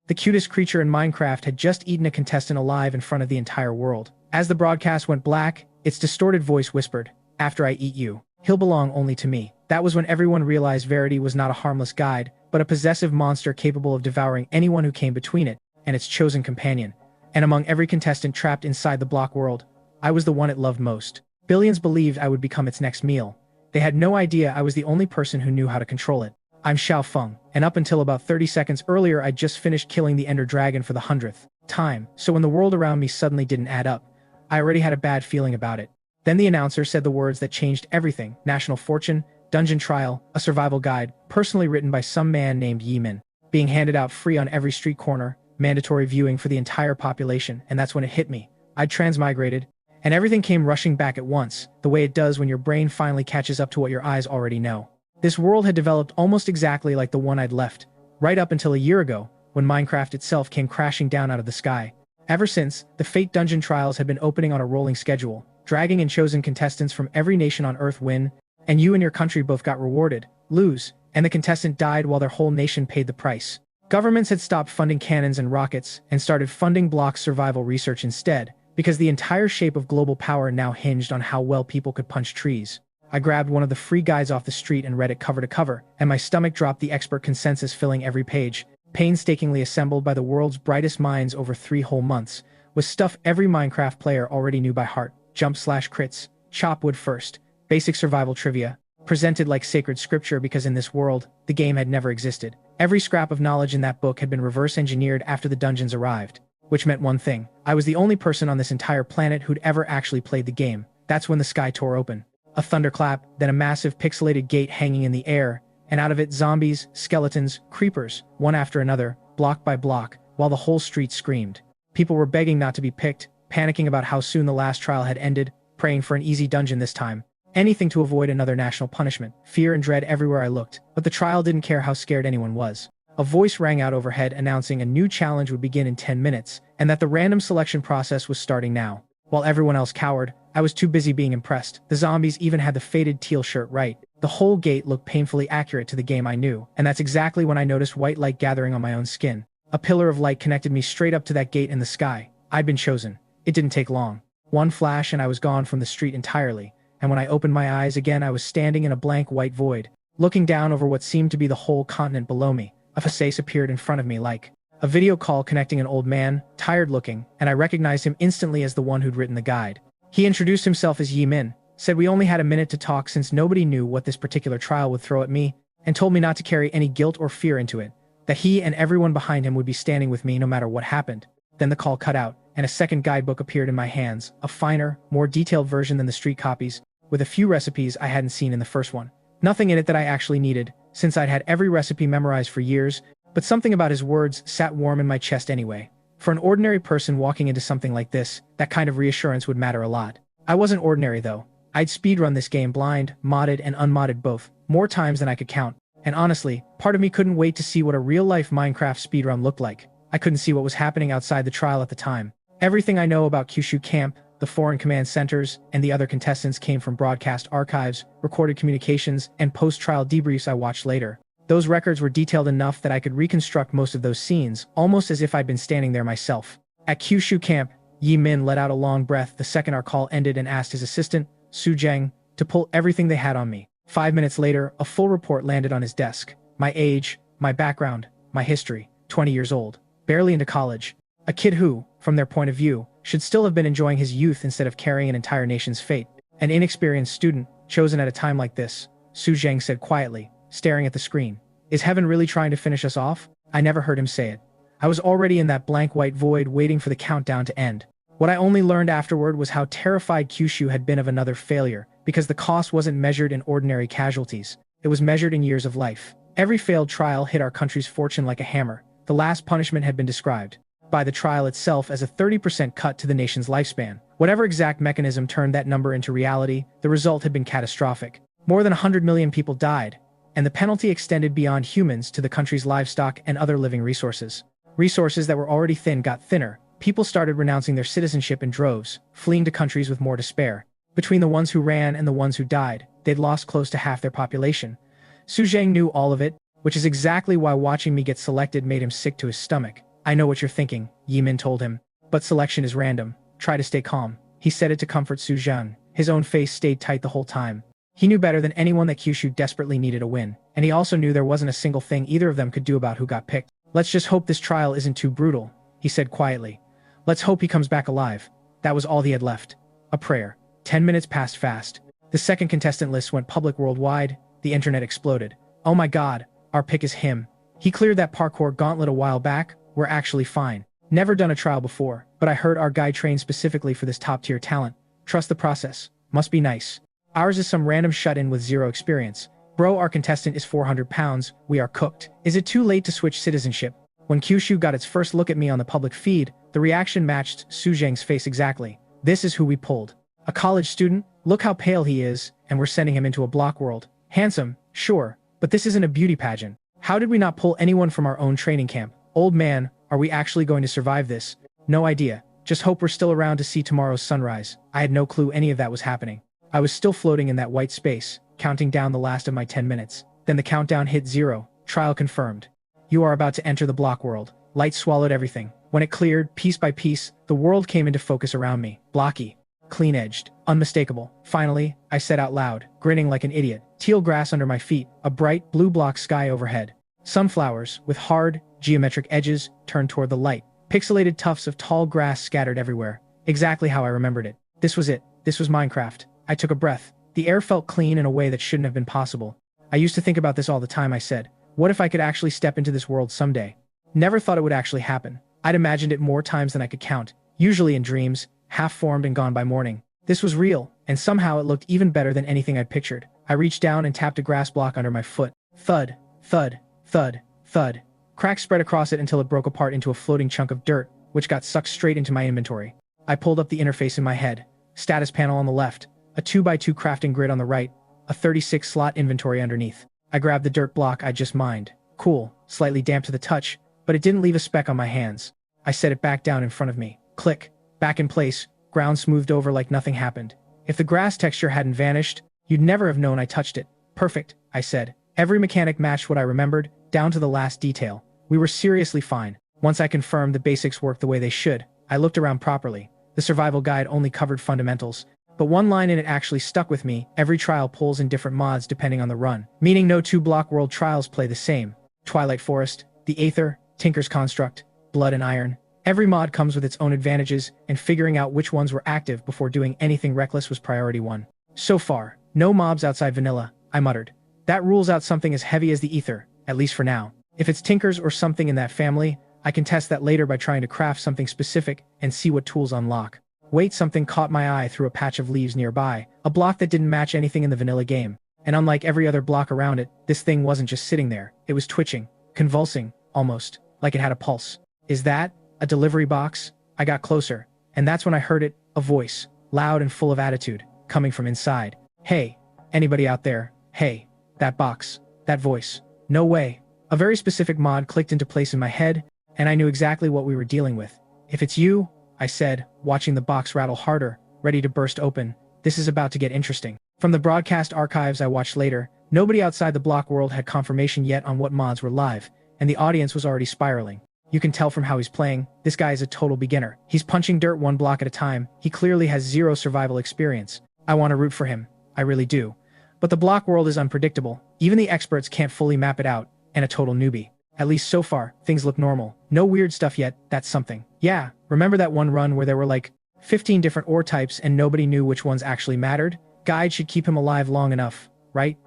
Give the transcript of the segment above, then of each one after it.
The cutest creature in Minecraft had just eaten a contestant alive in front of the entire world. As the broadcast went black, its distorted voice whispered, "After I eat you, he'll belong only to me." That was when everyone realized Verity was not a harmless guide, but a possessive monster capable of devouring anyone who came between it and its chosen companion. And among every contestant trapped inside the block world, I was the one it loved most. Billions believed I would become its next meal. They had no idea I was the only person who knew how to control it. I'm Xiao Feng, and up until about 30 seconds earlier I'd just finished killing the Ender Dragon for the 100th time, so when the world around me suddenly didn't add up, I already had a bad feeling about it. Then the announcer said the words that changed everything: National Fortune, Dungeon Trial, a survival guide, personally written by some man named Yi Min, being handed out free on every street corner, mandatory viewing for the entire population, and that's when it hit me. I'd transmigrated, and everything came rushing back at once, the way it does when your brain finally catches up to what your eyes already know. This world had developed almost exactly like the one I'd left, right up until a year ago, when Minecraft itself came crashing down out of the sky. Ever since, the Fate Dungeon Trials had been opening on a rolling schedule, dragging in chosen contestants from every nation on Earth win, and you and your country both got rewarded, lose, and the contestant died while their whole nation paid the price. Governments had stopped funding cannons and rockets and started funding block survival research instead, because the entire shape of global power now hinged on how well people could punch trees. I grabbed one of the free guides off the street and read it cover to cover, and my stomach dropped, the expert consensus filling every page, painstakingly assembled by the world's brightest minds over 3 whole months, with stuff every Minecraft player already knew by heart: jump/crits, chop wood first, basic survival trivia, presented like sacred scripture because in this world, the game had never existed. Every scrap of knowledge in that book had been reverse-engineered after the dungeons arrived, which meant one thing: I was the only person on this entire planet who'd ever actually played the game. That's when the sky tore open. A thunderclap, then a massive pixelated gate hanging in the air, and out of it zombies, skeletons, creepers, one after another, block by block, while the whole street screamed. People were begging not to be picked, panicking about how soon the last trial had ended, praying for an easy dungeon this time. Anything to avoid another national punishment. Fear and dread everywhere I looked, but the trial didn't care how scared anyone was. A voice rang out overhead announcing a new challenge would begin in 10 minutes, and that the random selection process was starting now. While everyone else cowered, I was too busy being impressed. The zombies even had the faded teal shirt right. The whole gate looked painfully accurate to the game I knew, and that's exactly when I noticed white light gathering on my own skin. A pillar of light connected me straight up to that gate in the sky. I'd been chosen. It didn't take long. One flash and I was gone from the street entirely, and when I opened my eyes again I was standing in a blank white void, looking down over what seemed to be the whole continent below me. A face appeared in front of me like a video call connecting an old man, tired looking, and I recognized him instantly as the one who'd written the guide. He introduced himself as Yi Min, said we only had a minute to talk since nobody knew what this particular trial would throw at me, and told me not to carry any guilt or fear into it, that he and everyone behind him would be standing with me no matter what happened. Then the call cut out, and a second guidebook appeared in my hands, a finer, more detailed version than the street copies, with a few recipes I hadn't seen in the first one. Nothing in it that I actually needed, since I'd had every recipe memorized for years, but something about his words sat warm in my chest anyway. For an ordinary person walking into something like this, that kind of reassurance would matter a lot. I wasn't ordinary though. I'd speedrun this game blind, modded and unmodded both, more times than I could count. And honestly, part of me couldn't wait to see what a real-life Minecraft speedrun looked like. I couldn't see what was happening outside the trial at the time. Everything I know about Kyushu Camp, the foreign command centers, and the other contestants came from broadcast archives, recorded communications, and post-trial debriefs I watched later. Those records were detailed enough that I could reconstruct most of those scenes, almost as if I'd been standing there myself. At Kyushu Camp, Yi Min let out a long breath the second our call ended and asked his assistant, Su Zheng, to pull everything they had on me. 5 minutes later, a full report landed on his desk. My age, my background, my history. 20 years old, barely into college. A kid who, from their point of view, should still have been enjoying his youth instead of carrying an entire nation's fate. An inexperienced student, chosen at a time like this, Su Zheng said quietly, staring at the screen. Is heaven really trying to finish us off? I never heard him say it. I was already in that blank white void waiting for the countdown to end. What I only learned afterward was how terrified Kyushu had been of another failure, because the cost wasn't measured in ordinary casualties. It was measured in years of life. Every failed trial hit our country's fortune like a hammer. The last punishment had been described by the trial itself as a 30% cut to the nation's lifespan. Whatever exact mechanism turned that number into reality, the result had been catastrophic. More than 100 million people died, and the penalty extended beyond humans to the country's livestock and other living resources. Resources that were already thin got thinner. People started renouncing their citizenship in droves, fleeing to countries with more to spare. Between the ones who ran and the ones who died, they'd lost close to half their population. Su Zheng knew all of it, which is exactly why watching me get selected made him sick to his stomach. I know what you're thinking, Yimin told him. But selection is random. Try to stay calm. He said it to comfort Su Zheng. His own face stayed tight the whole time. He knew better than anyone that Kyushu desperately needed a win, and he also knew there wasn't a single thing either of them could do about who got picked. Let's just hope this trial isn't too brutal, he said quietly. Let's hope he comes back alive. That was all he had left. A prayer. 10 minutes passed fast. The second contestant list went public worldwide. The internet exploded. Oh my god, our pick is him. He cleared that parkour gauntlet a while back. We're actually fine. Never done a trial before, but I heard our guy trained specifically for this top-tier talent. Trust the process. Must be nice. Ours is some random shut-in with zero experience. Bro, our contestant is 400 pounds. We are cooked. Is it too late to switch citizenship? When Kyushu got its first look at me on the public feed, the reaction matched Su Zheng's face exactly. This is who we pulled. A college student? Look how pale he is, and we're sending him into a block world. Handsome, sure, but this isn't a beauty pageant. How did we not pull anyone from our own training camp? Old man, are we actually going to survive this? No idea. Just hope we're still around to see tomorrow's sunrise. I had no clue any of that was happening. I was still floating in that white space, counting down the last of my 10 minutes. Then the countdown hit 0. Trial confirmed. You are about to enter the block world. Light swallowed everything. When it cleared, piece by piece, the world came into focus around me. Blocky. Clean-edged. Unmistakable. Finally, I said out loud, grinning like an idiot. Teal grass under my feet. A bright, blue block sky overhead. Sunflowers, with hard, geometric edges, turned toward the light. Pixelated tufts of tall grass scattered everywhere. Exactly how I remembered it. This was it. This was Minecraft. I took a breath. The air felt clean in a way that shouldn't have been possible. I used to think about this all the time, I said. What if I could actually step into this world someday? Never thought it would actually happen. I'd imagined it more times than I could count, usually in dreams, half-formed and gone by morning. This was real, and somehow it looked even better than anything I'd pictured. I reached down and tapped a grass block under my foot. Thud, thud, thud, thud. Cracks spread across it until it broke apart into a floating chunk of dirt, which got sucked straight into my inventory. I pulled up the interface in my head. Status panel on the left, a 2x2 crafting grid on the right, a 36-slot inventory underneath. I grabbed the dirt block I just mined. Cool, slightly damp to the touch, but it didn't leave a speck on my hands. I set it back down in front of me. Click. Back in place, ground smoothed over like nothing happened. If the grass texture hadn't vanished, you'd never have known I touched it. Perfect, I said. Every mechanic matched what I remembered, down to the last detail. We were seriously fine. Once I confirmed the basics worked the way they should, I looked around properly. The survival guide only covered fundamentals, but one line in it actually stuck with me. Every trial pulls in different mods depending on the run, meaning no two block world trials play the same. Twilight Forest, the Aether, Tinker's Construct, Blood and Iron. Every mod comes with its own advantages, and figuring out which ones were active before doing anything reckless was priority 1. So far, no mobs outside vanilla, I muttered. That rules out something as heavy as the Aether, at least for now. If it's Tinkers or something in that family, I can test that later by trying to craft something specific and see what tools unlock. Wait, something caught my eye through a patch of leaves nearby, a block that didn't match anything in the vanilla game. And unlike every other block around it, this thing wasn't just sitting there, it was twitching, convulsing, almost, like it had a pulse. Is that a delivery box? I got closer, and that's when I heard it, a voice, loud and full of attitude, coming from inside. Hey, anybody out there? Hey, that box, that voice. No way. A very specific mod clicked into place in my head, and I knew exactly what we were dealing with. If it's you, I said, watching the box rattle harder, ready to burst open. This is about to get interesting. From the broadcast archives I watched later, nobody outside the block world had confirmation yet on what mods were live, and the audience was already spiraling. You can tell from how he's playing, this guy is a total beginner. He's punching dirt one block at a time. He clearly has zero survival experience. I want to root for him. I really do. But the block world is unpredictable. Even the experts can't fully map it out, and a total newbie. At least so far, things look normal. No weird stuff yet, that's something. Yeah, remember that one run where there were like 15 different ore types and nobody knew which ones actually mattered? Guide should keep him alive long enough, right?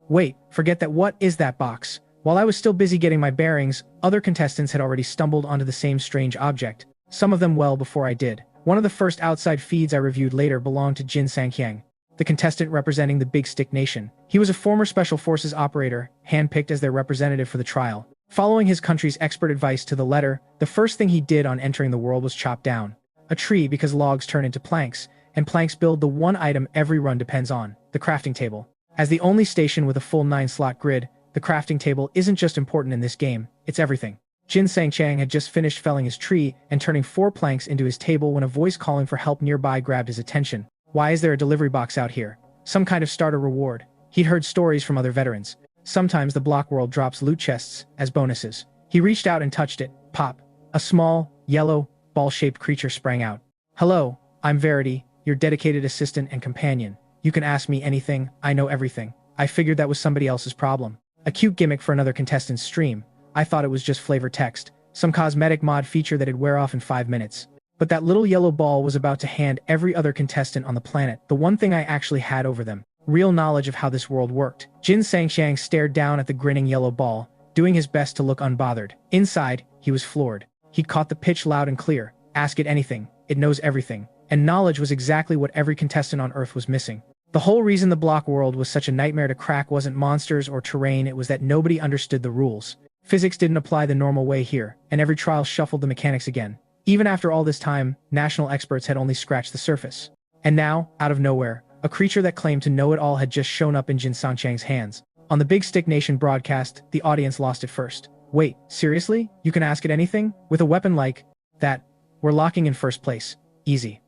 Wait, forget that. What is that box? While I was still busy getting my bearings, other contestants had already stumbled onto the same strange object, some of them well before I did. One of the first outside feeds I reviewed later belonged to Jin Sangqiang, the contestant representing the Big Stick Nation. He was a former Special Forces operator, handpicked as their representative for the trial. Following his country's expert advice to the letter, the first thing he did on entering the world was chop down a tree because logs turn into planks, and planks build the one item every run depends on, the crafting table. As the only station with a full 9-slot grid, the crafting table isn't just important in this game, it's everything. Jin Sangqiang had just finished felling his tree and turning 4 planks into his table when a voice calling for help nearby grabbed his attention. Why is there a delivery box out here? Some kind of starter reward. He'd heard stories from other veterans. Sometimes the block world drops loot chests as bonuses. He reached out and touched it. Pop. A small, yellow, ball-shaped creature sprang out. "Hello, I'm Verity, your dedicated assistant and companion. You can ask me anything, I know everything." I figured that was somebody else's problem. A cute gimmick for another contestant's stream. I thought it was just flavor text, some cosmetic mod feature that'd wear off in 5 minutes. But that little yellow ball was about to hand every other contestant on the planet the one thing I actually had over them: real knowledge of how this world worked. Jin Sangxiang stared down at the grinning yellow ball, doing his best to look unbothered. Inside, he was floored. He'd caught the pitch loud and clear. Ask it anything, it knows everything. And knowledge was exactly what every contestant on Earth was missing. The whole reason the block world was such a nightmare to crack wasn't monsters or terrain, it was that nobody understood the rules. Physics didn't apply the normal way here, and every trial shuffled the mechanics again. Even after all this time, national experts had only scratched the surface. And now, out of nowhere, a creature that claimed to know it all had just shown up in Jin Sangxiang's hands. On the Big Stick Nation broadcast, the audience lost it first. Wait, seriously? You can ask it anything? With a weapon like that? We're locking in first place. Easy.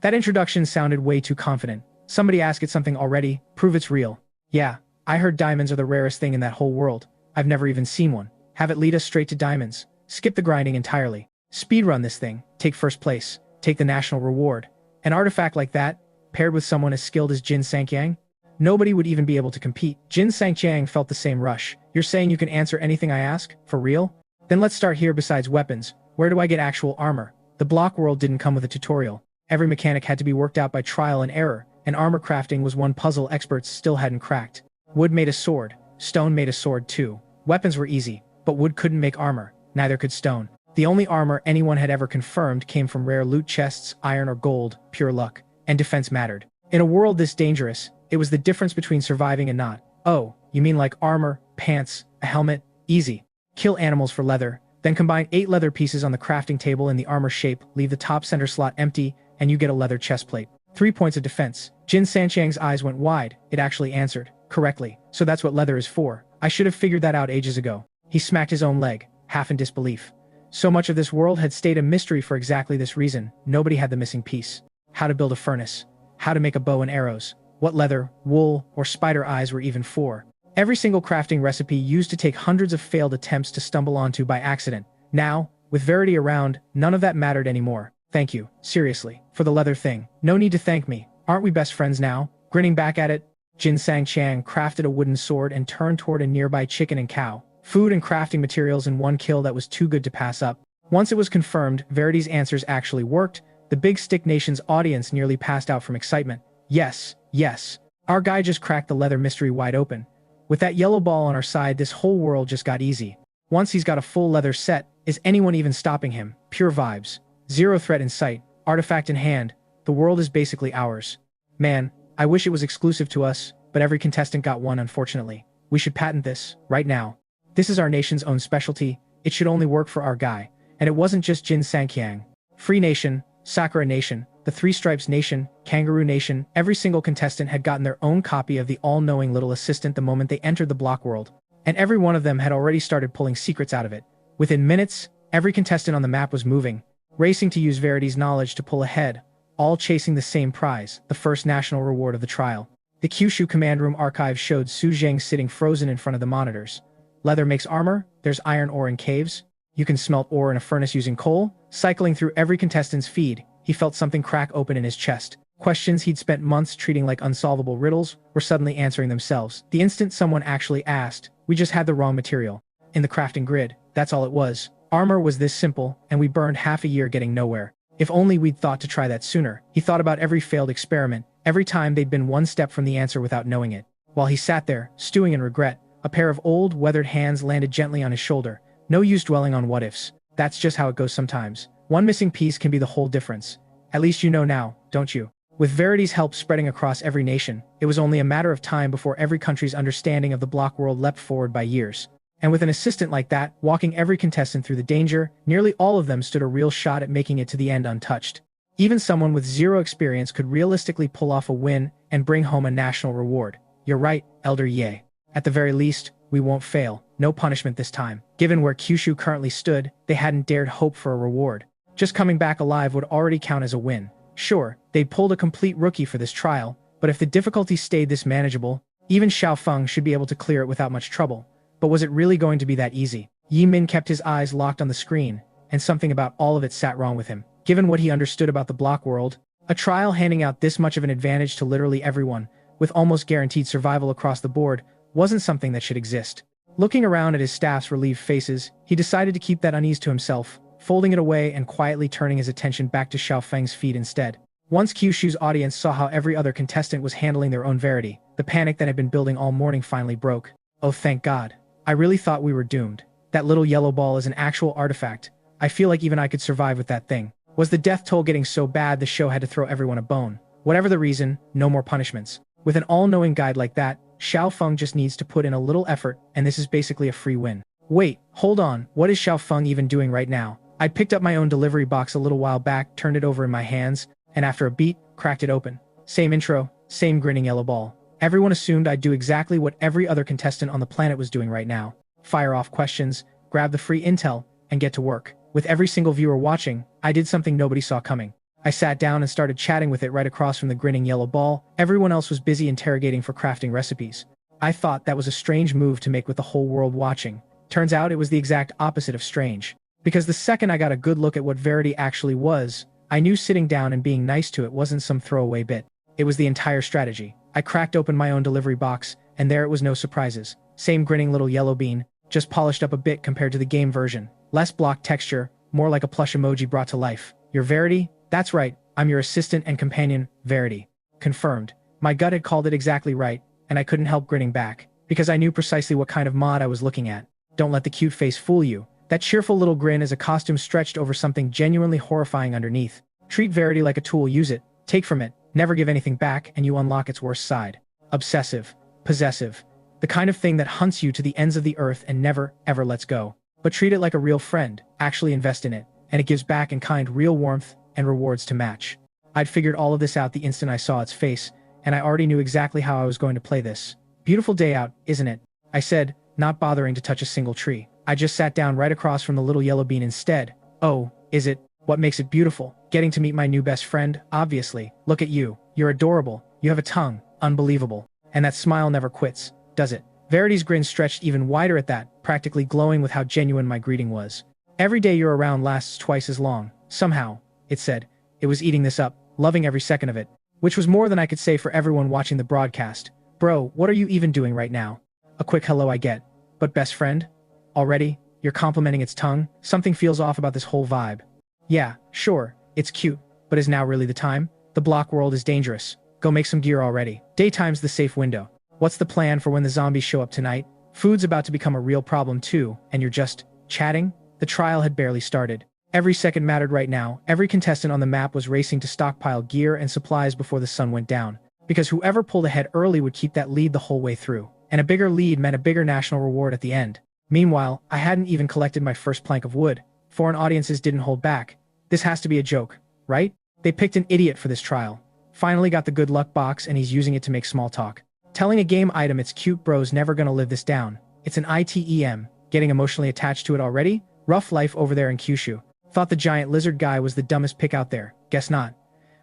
That introduction sounded way too confident. Somebody ask it something already, prove it's real. Yeah, I heard diamonds are the rarest thing in that whole world. I've never even seen one. Have it lead us straight to diamonds. Skip the grinding entirely. Speedrun this thing, take first place, take the national reward. An artifact like that, paired with someone as skilled as Jin Sangxiang? Nobody would even be able to compete. Jin Sangxiang felt the same rush. You're saying you can answer anything I ask? For real? Then let's start here. Besides weapons, where do I get actual armor? The block world didn't come with a tutorial. Every mechanic had to be worked out by trial and error, and armor crafting was one puzzle experts still hadn't cracked. Wood made a sword. Stone made a sword too. Weapons were easy, but wood couldn't make armor. Neither could stone. The only armor anyone had ever confirmed came from rare loot chests, iron or gold, pure luck. And defense mattered. In a world this dangerous, it was the difference between surviving and not. Oh, you mean like armor, pants, a helmet? Easy. Kill animals for leather, then combine 8 leather pieces on the crafting table in the armor shape, leave the top center slot empty, and you get a leather chestplate. 3 points of defense. Jin Sangxiang's eyes went wide. It actually answered correctly. So that's what leather is for. I should have figured that out ages ago. He smacked his own leg, half in disbelief. So much of this world had stayed a mystery for exactly this reason. Nobody had the missing piece. How to build a furnace. How to make a bow and arrows. What leather, wool, or spider eyes were even for. Every single crafting recipe used to take hundreds of failed attempts to stumble onto by accident. Now, with Verity around, none of that mattered anymore. Thank you, seriously, for the leather thing. No need to thank me. Aren't we best friends now? Grinning back at it, Jin Sangxiang crafted a wooden sword and turned toward a nearby chicken and cow. Food and crafting materials in one kill that was too good to pass up. Once it was confirmed Verity's answers actually worked, the Big Stick Nation's audience nearly passed out from excitement. Yes, yes. Our guy just cracked the leather mystery wide open. With that yellow ball on our side, this whole world just got easy. Once he's got a full leather set, is anyone even stopping him? Pure vibes. Zero threat in sight, artifact in hand. The world is basically ours. Man, I wish it was exclusive to us, but every contestant got one unfortunately. We should patent this, right now. This is our nation's own specialty. It should only work for our guy. And it wasn't just Jin Sangxiang. Free Nation, Sakura Nation, the Three Stripes Nation, Kangaroo Nation, every single contestant had gotten their own copy of the all-knowing little assistant the moment they entered the block world. And every one of them had already started pulling secrets out of it. Within minutes, every contestant on the map was moving, racing to use Verity's knowledge to pull ahead, all chasing the same prize, the first national reward of the trial. The Kyushu command room archive showed Su Zheng sitting frozen in front of the monitors. Leather makes armor, there's iron ore in caves. You can smelt ore in a furnace using coal. Cycling through every contestant's feed, he felt something crack open in his chest. Questions he'd spent months treating like unsolvable riddles were suddenly answering themselves. The instant someone actually asked, we just had the wrong material. In the crafting grid, that's all it was. Armor was this simple, and we burned half a year getting nowhere. If only we'd thought to try that sooner. He thought about every failed experiment, every time they'd been one step from the answer without knowing it. While he sat there, stewing in regret, a pair of old, weathered hands landed gently on his shoulder. No use dwelling on what-ifs. That's just how it goes sometimes. One missing piece can be the whole difference. At least you know now, don't you? With Verity's help spreading across every nation, it was only a matter of time before every country's understanding of the block world leapt forward by years. And with an assistant like that, walking every contestant through the danger, nearly all of them stood a real shot at making it to the end untouched. Even someone with zero experience could realistically pull off a win and bring home a national reward. You're right, Elder Ye. At the very least, we won't fail. No punishment this time. Given where Kyushu currently stood, they hadn't dared hope for a reward. Just coming back alive would already count as a win. Sure, they'd pulled a complete rookie for this trial, but if the difficulty stayed this manageable, even Xiao Feng should be able to clear it without much trouble. But was it really going to be that easy? Yi Min kept his eyes locked on the screen, and something about all of it sat wrong with him. Given what he understood about the block world, a trial handing out this much of an advantage to literally everyone, with almost guaranteed survival across the board, wasn't something that should exist. Looking around at his staff's relieved faces, he decided to keep that unease to himself, folding it away and quietly turning his attention back to Xiao Feng's feet instead. Once Kyushu's audience saw how every other contestant was handling their own Verity, the panic that had been building all morning finally broke. Oh, thank God. I really thought we were doomed. That little yellow ball is an actual artifact. I feel like even I could survive with that thing. Was the death toll getting so bad the show had to throw everyone a bone? Whatever the reason, no more punishments. With an all-knowing guide like that, Xiao Feng just needs to put in a little effort, and this is basically a free win. Wait, hold on, what is Xiao Feng even doing right now? I picked up my own delivery box a little while back, turned it over in my hands, and after a beat, cracked it open. Same intro, same grinning yellow ball. Everyone assumed I'd do exactly what every other contestant on the planet was doing right now. Fire off questions, grab the free intel, and get to work. With every single viewer watching, I did something nobody saw coming. I sat down and started chatting with it right across from the grinning yellow ball. Everyone else was busy interrogating for crafting recipes. I thought that was a strange move to make with the whole world watching. Turns out it was the exact opposite of strange. Because the second I got a good look at what Verity actually was, I knew sitting down and being nice to it wasn't some throwaway bit. It was the entire strategy. I cracked open my own delivery box, and there it was, no surprises. Same grinning little yellow bean, just polished up a bit compared to the game version. Less block texture, more like a plush emoji brought to life. Your Verity? That's right, I'm your assistant and companion, Verity. Confirmed. My gut had called it exactly right, and I couldn't help grinning back, because I knew precisely what kind of mod I was looking at. Don't let the cute face fool you. That cheerful little grin is a costume stretched over something genuinely horrifying underneath. Treat Verity like a tool, use it, take from it, never give anything back, and you unlock its worst side. Obsessive. Possessive. The kind of thing that hunts you to the ends of the earth and never, ever lets go. But treat it like a real friend, actually invest in it, and it gives back in kind, real warmth, and rewards to match. I'd figured all of this out the instant I saw its face, and I already knew exactly how I was going to play this. Beautiful day out, isn't it? I said, not bothering to touch a single tree. I just sat down right across from the little yellow bean instead. Oh, is it? What makes it beautiful? Getting to meet my new best friend, obviously. Look at you. You're adorable. You have a tongue. Unbelievable. And that smile never quits, does it? Verity's grin stretched even wider at that, practically glowing with how genuine my greeting was. Every day you're around lasts twice as long. Somehow, it said. It was eating this up, loving every second of it. Which was more than I could say for everyone watching the broadcast. Bro, what are you even doing right now? A quick hello I get. But best friend? Already? You're complimenting its tongue? Something feels off about this whole vibe. Yeah, sure, it's cute, but is now really the time? The block world is dangerous. Go make some gear already. Daytime's the safe window. What's the plan for when the zombies show up tonight? Food's about to become a real problem too, and you're just chatting? The trial had barely started. Every second mattered right now. Every contestant on the map was racing to stockpile gear and supplies before the sun went down. Because whoever pulled ahead early would keep that lead the whole way through. And a bigger lead meant a bigger national reward at the end. Meanwhile, I hadn't even collected my first plank of wood. Foreign audiences didn't hold back. This has to be a joke, right? They picked an idiot for this trial. Finally got the good luck box and he's using it to make small talk. Telling a game item it's cute bro's never gonna live this down. It's an item. Getting emotionally attached to it already? Rough life over there in Kyushu. Thought the giant lizard guy was the dumbest pick out there. Guess not.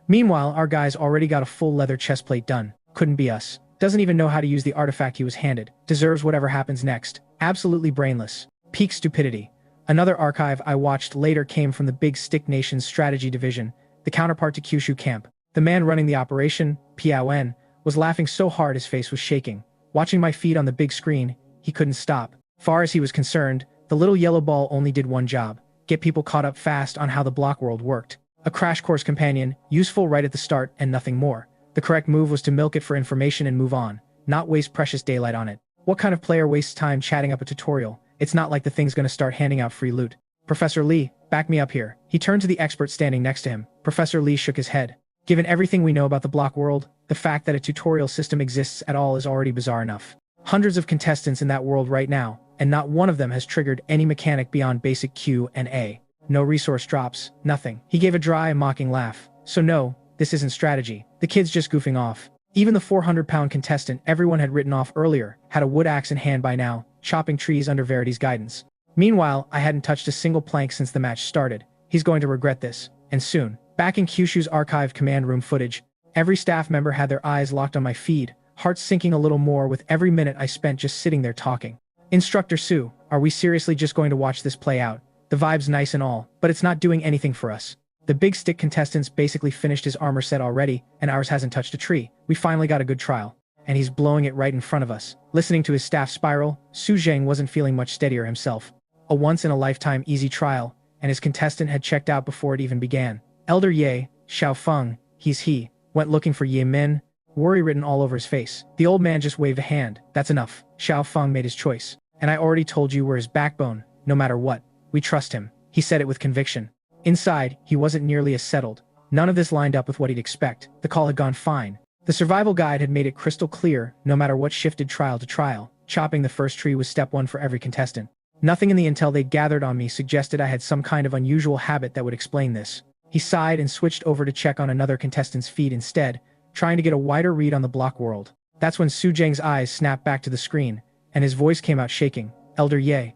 Meanwhile, our guy's already got a full leather chestplate done. Couldn't be us. Doesn't even know how to use the artifact he was handed. Deserves whatever happens next. Absolutely brainless. Peak stupidity. Another archive I watched later came from the Big Stick Nation's strategy division, the counterpart to Kyushu Camp. The man running the operation, Piao-en, was laughing so hard his face was shaking. Watching my feed on the big screen, he couldn't stop. Far as he was concerned, the little yellow ball only did one job: get people caught up fast on how the block world worked. A crash course companion, useful right at the start and nothing more. The correct move was to milk it for information and move on, not waste precious daylight on it. What kind of player wastes time chatting up a tutorial? It's not like the thing's gonna start handing out free loot. Professor Lee, back me up here. He turned to the expert standing next to him. Professor Lee shook his head. Given everything we know about the block world, the fact that a tutorial system exists at all is already bizarre enough. Hundreds of contestants in that world right now, and not one of them has triggered any mechanic beyond basic Q&A. No resource drops, nothing. He gave a dry, mocking laugh. So no, this isn't strategy. The kid's just goofing off. Even the 400-pound contestant everyone had written off earlier had a wood axe in hand by now, chopping trees under Verity's guidance. Meanwhile, I hadn't touched a single plank since the match started. He's going to regret this, and soon. Back in Kyushu's archived command room footage, every staff member had their eyes locked on my feed, hearts sinking a little more with every minute I spent just sitting there talking. Instructor Sue, are we seriously just going to watch this play out? The vibe's nice and all, but it's not doing anything for us. The big stick contestant's basically finished his armor set already, and ours hasn't touched a tree. We finally got a good trial. And he's blowing it right in front of us. Listening to his staff spiral, Su Zheng wasn't feeling much steadier himself. A once-in-a-lifetime easy trial, and his contestant had checked out before it even began. Elder Ye, Xiao Feng, he, went looking for Ye Min, worry written all over his face. The old man just waved a hand. That's enough. Xiao Feng made his choice. And I already told you we're his backbone, no matter what. We trust him. He said it with conviction. Inside, he wasn't nearly as settled. None of this lined up with what he'd expect. The call had gone fine. The survival guide had made it crystal clear, no matter what shifted trial to trial. Chopping the first tree was step one for every contestant. Nothing in the intel they'd gathered on me suggested I had some kind of unusual habit that would explain this. He sighed and switched over to check on another contestant's feed instead, trying to get a wider read on the block world. That's when Su Zheng's eyes snapped back to the screen, and his voice came out shaking. Elder Ye,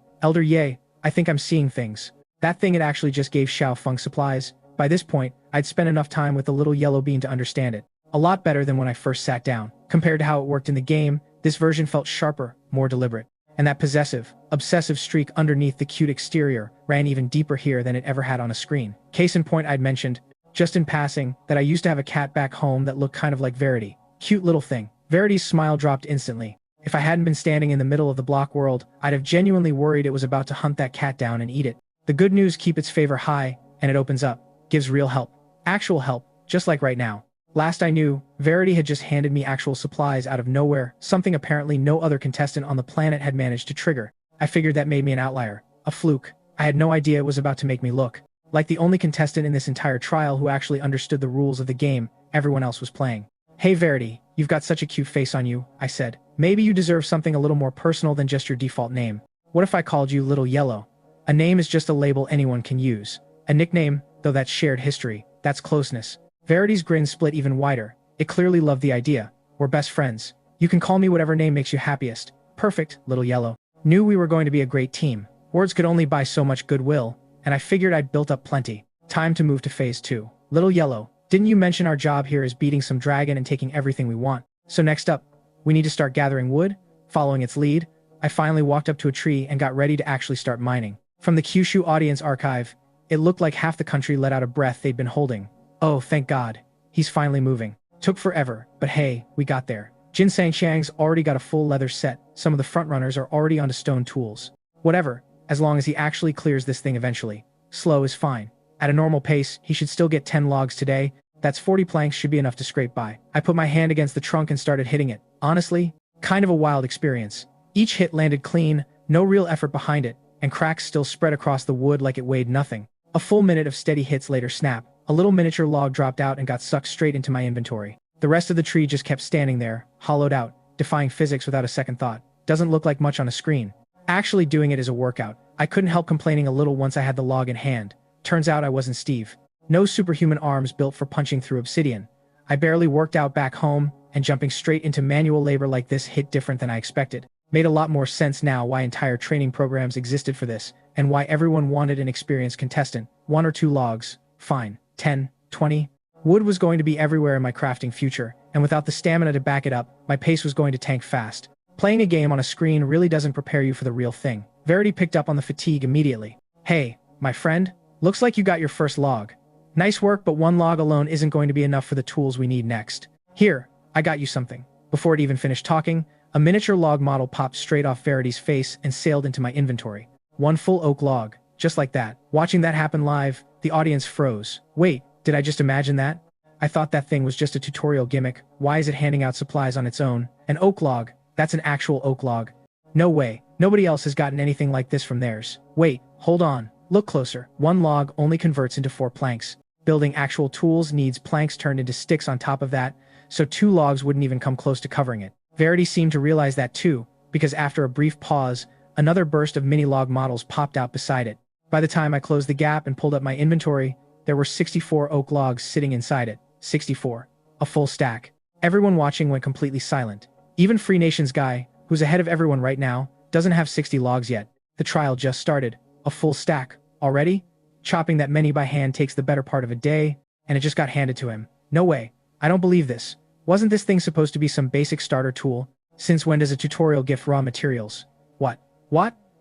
I think I'm seeing things. That thing it actually just gave Xiao Feng supplies. By this point, I'd spent enough time with the little yellow bean to understand it. A lot better than when I first sat down. Compared to how it worked in the game, this version felt sharper, more deliberate. And that possessive, obsessive streak underneath the cute exterior ran even deeper here than it ever had on a screen. Case in point, I'd mentioned, just in passing, that I used to have a cat back home that looked kind of like Verity. Cute little thing. Verity's smile dropped instantly. If I hadn't been standing in the middle of the block world, I'd have genuinely worried it was about to hunt that cat down and eat it. The good news keep its favor high, and it opens up. Gives real help. Actual help, just like right now. Last I knew, Verity had just handed me actual supplies out of nowhere, something apparently no other contestant on the planet had managed to trigger. I figured that made me an outlier. A fluke. I had no idea it was about to make me look like the only contestant in this entire trial who actually understood the rules of the game everyone else was playing. Hey Verity, you've got such a cute face on you, I said. Maybe you deserve something a little more personal than just your default name. What if I called you Little Yellow? A name is just a label anyone can use. A nickname, though, that's shared history. That's closeness. Verity's grin split even wider. It clearly loved the idea. We're best friends. You can call me whatever name makes you happiest. Perfect, Little Yellow. Knew we were going to be a great team. Words could only buy so much goodwill, and I figured I'd built up plenty. Time to move to phase 2. Little Yellow, didn't you mention our job here is beating some dragon and taking everything we want? So next up, we need to start gathering wood? Following its lead, I finally walked up to a tree and got ready to actually start mining. From the Kyushu audience archive, it looked like half the country let out a breath they'd been holding. Oh, thank God. He's finally moving. Took forever, but hey, we got there. Jin Sangxiang's already got a full leather set. Some of the frontrunners are already onto stone tools. Whatever, as long as he actually clears this thing eventually. Slow is fine. At a normal pace, he should still get 10 logs today. That's 40 planks should be enough to scrape by. I put my hand against the trunk and started hitting it. Honestly, kind of a wild experience. Each hit landed clean, no real effort behind it, and cracks still spread across the wood like it weighed nothing. A full minute of steady hits later snap. A little miniature log dropped out and got sucked straight into my inventory. The rest of the tree just kept standing there, hollowed out, defying physics without a second thought. Doesn't look like much on a screen. Actually doing it is a workout. I couldn't help complaining a little once I had the log in hand. Turns out I wasn't Steve. No superhuman arms built for punching through obsidian. I barely worked out back home, and jumping straight into manual labor like this hit different than I expected. Made a lot more sense now why entire training programs existed for this, and why everyone wanted an experienced contestant. 1 or 2 logs. Fine. 10, 20. Wood was going to be everywhere in my crafting future, and without the stamina to back it up, my pace was going to tank fast. Playing a game on a screen really doesn't prepare you for the real thing. Verity picked up on the fatigue immediately. Hey, my friend, looks like you got your first log. Nice work, but 1 log alone isn't going to be enough for the tools we need next. Here, I got you something. Before it even finished talking, a miniature log model popped straight off Verity's face and sailed into my inventory. 1 full oak log, just like that. Watching that happen live, the audience froze. Wait, did I just imagine that? I thought that thing was just a tutorial gimmick. Why is it handing out supplies on its own? An oak log. That's an actual oak log. No way. Nobody else has gotten anything like this from theirs. Wait, hold on. Look closer. 1 log only converts into 4 planks. Building actual tools needs planks turned into sticks on top of that, so 2 logs wouldn't even come close to covering it. Verity seemed to realize that too, because after a brief pause, another burst of mini log models popped out beside it. By the time I closed the gap and pulled up my inventory, there were 64 oak logs sitting inside it. 64. A full stack. Everyone watching went completely silent. Even Free Nations guy, who's ahead of everyone right now, doesn't have 60 logs yet. The trial just started. A full stack. Already? Chopping that many by hand takes the better part of a day, and it just got handed to him. No way. I don't believe this. Wasn't this thing supposed to be some basic starter tool? Since when does a tutorial gift raw materials? What?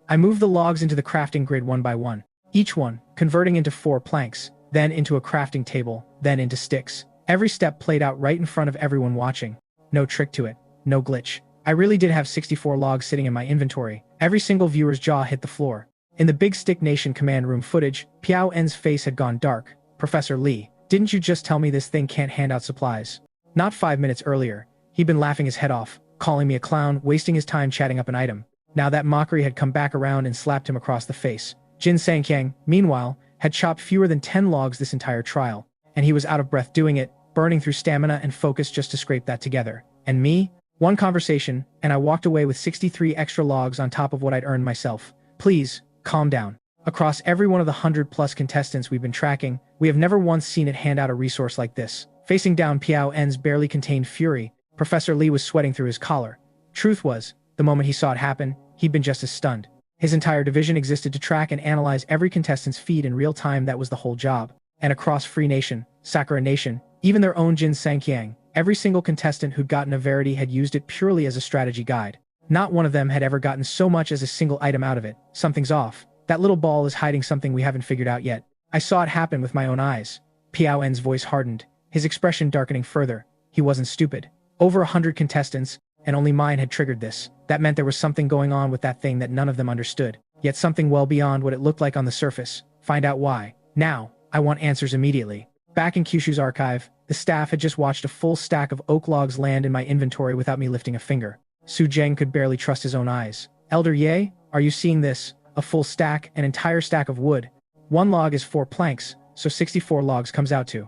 I moved the logs into the crafting grid one by one. each one converting into 4 planks, then into a crafting table, then into sticks. Every step played out right in front of everyone watching. No trick to it, no glitch. I really did have 64 logs sitting in my inventory. Every single viewer's jaw hit the floor. In the Big Stick Nation command room footage, Piao En's face had gone dark. Professor Lee, didn't you just tell me this thing can't hand out supplies? Not 5 minutes earlier, he'd been laughing his head off, calling me a clown, wasting his time chatting up an item. Now that mockery had come back around and slapped him across the face. Jin Sangkyang, meanwhile, had chopped fewer than 10 logs this entire trial, and he was out of breath doing it, burning through stamina and focus just to scrape that together. And me? One conversation, and I walked away with 63 extra logs on top of what I'd earned myself. Please, calm down. Across every one of the 100+ contestants we've been tracking, we have never once seen it hand out a resource like this. Facing down Piao En's barely contained fury, Professor Lee was sweating through his collar. Truth was, the moment he saw it happen, he'd been just as stunned. His entire division existed to track and analyze every contestant's feed in real time. That was the whole job. And across Free Nation, Sakura Nation, even their own Jin Sangkyang, every single contestant who'd gotten a Verity had used it purely as a strategy guide. Not one of them had ever gotten so much as a single item out of it. Something's off. That little ball is hiding something we haven't figured out yet. I saw it happen with my own eyes. Piao En's voice hardened, his expression darkening further. He wasn't stupid. Over 100 contestants, and only mine had triggered this. That meant there was something going on with that thing that none of them understood. Yet something well beyond what it looked like on the surface. Find out why. Now, I want answers immediately. Back in Kyushu's archive, the staff had just watched a full stack of oak logs land in my inventory without me lifting a finger. Su Zheng could barely trust his own eyes. Elder Ye, are you seeing this? A full stack, an entire stack of wood. One log is 4 planks, so 64 logs comes out to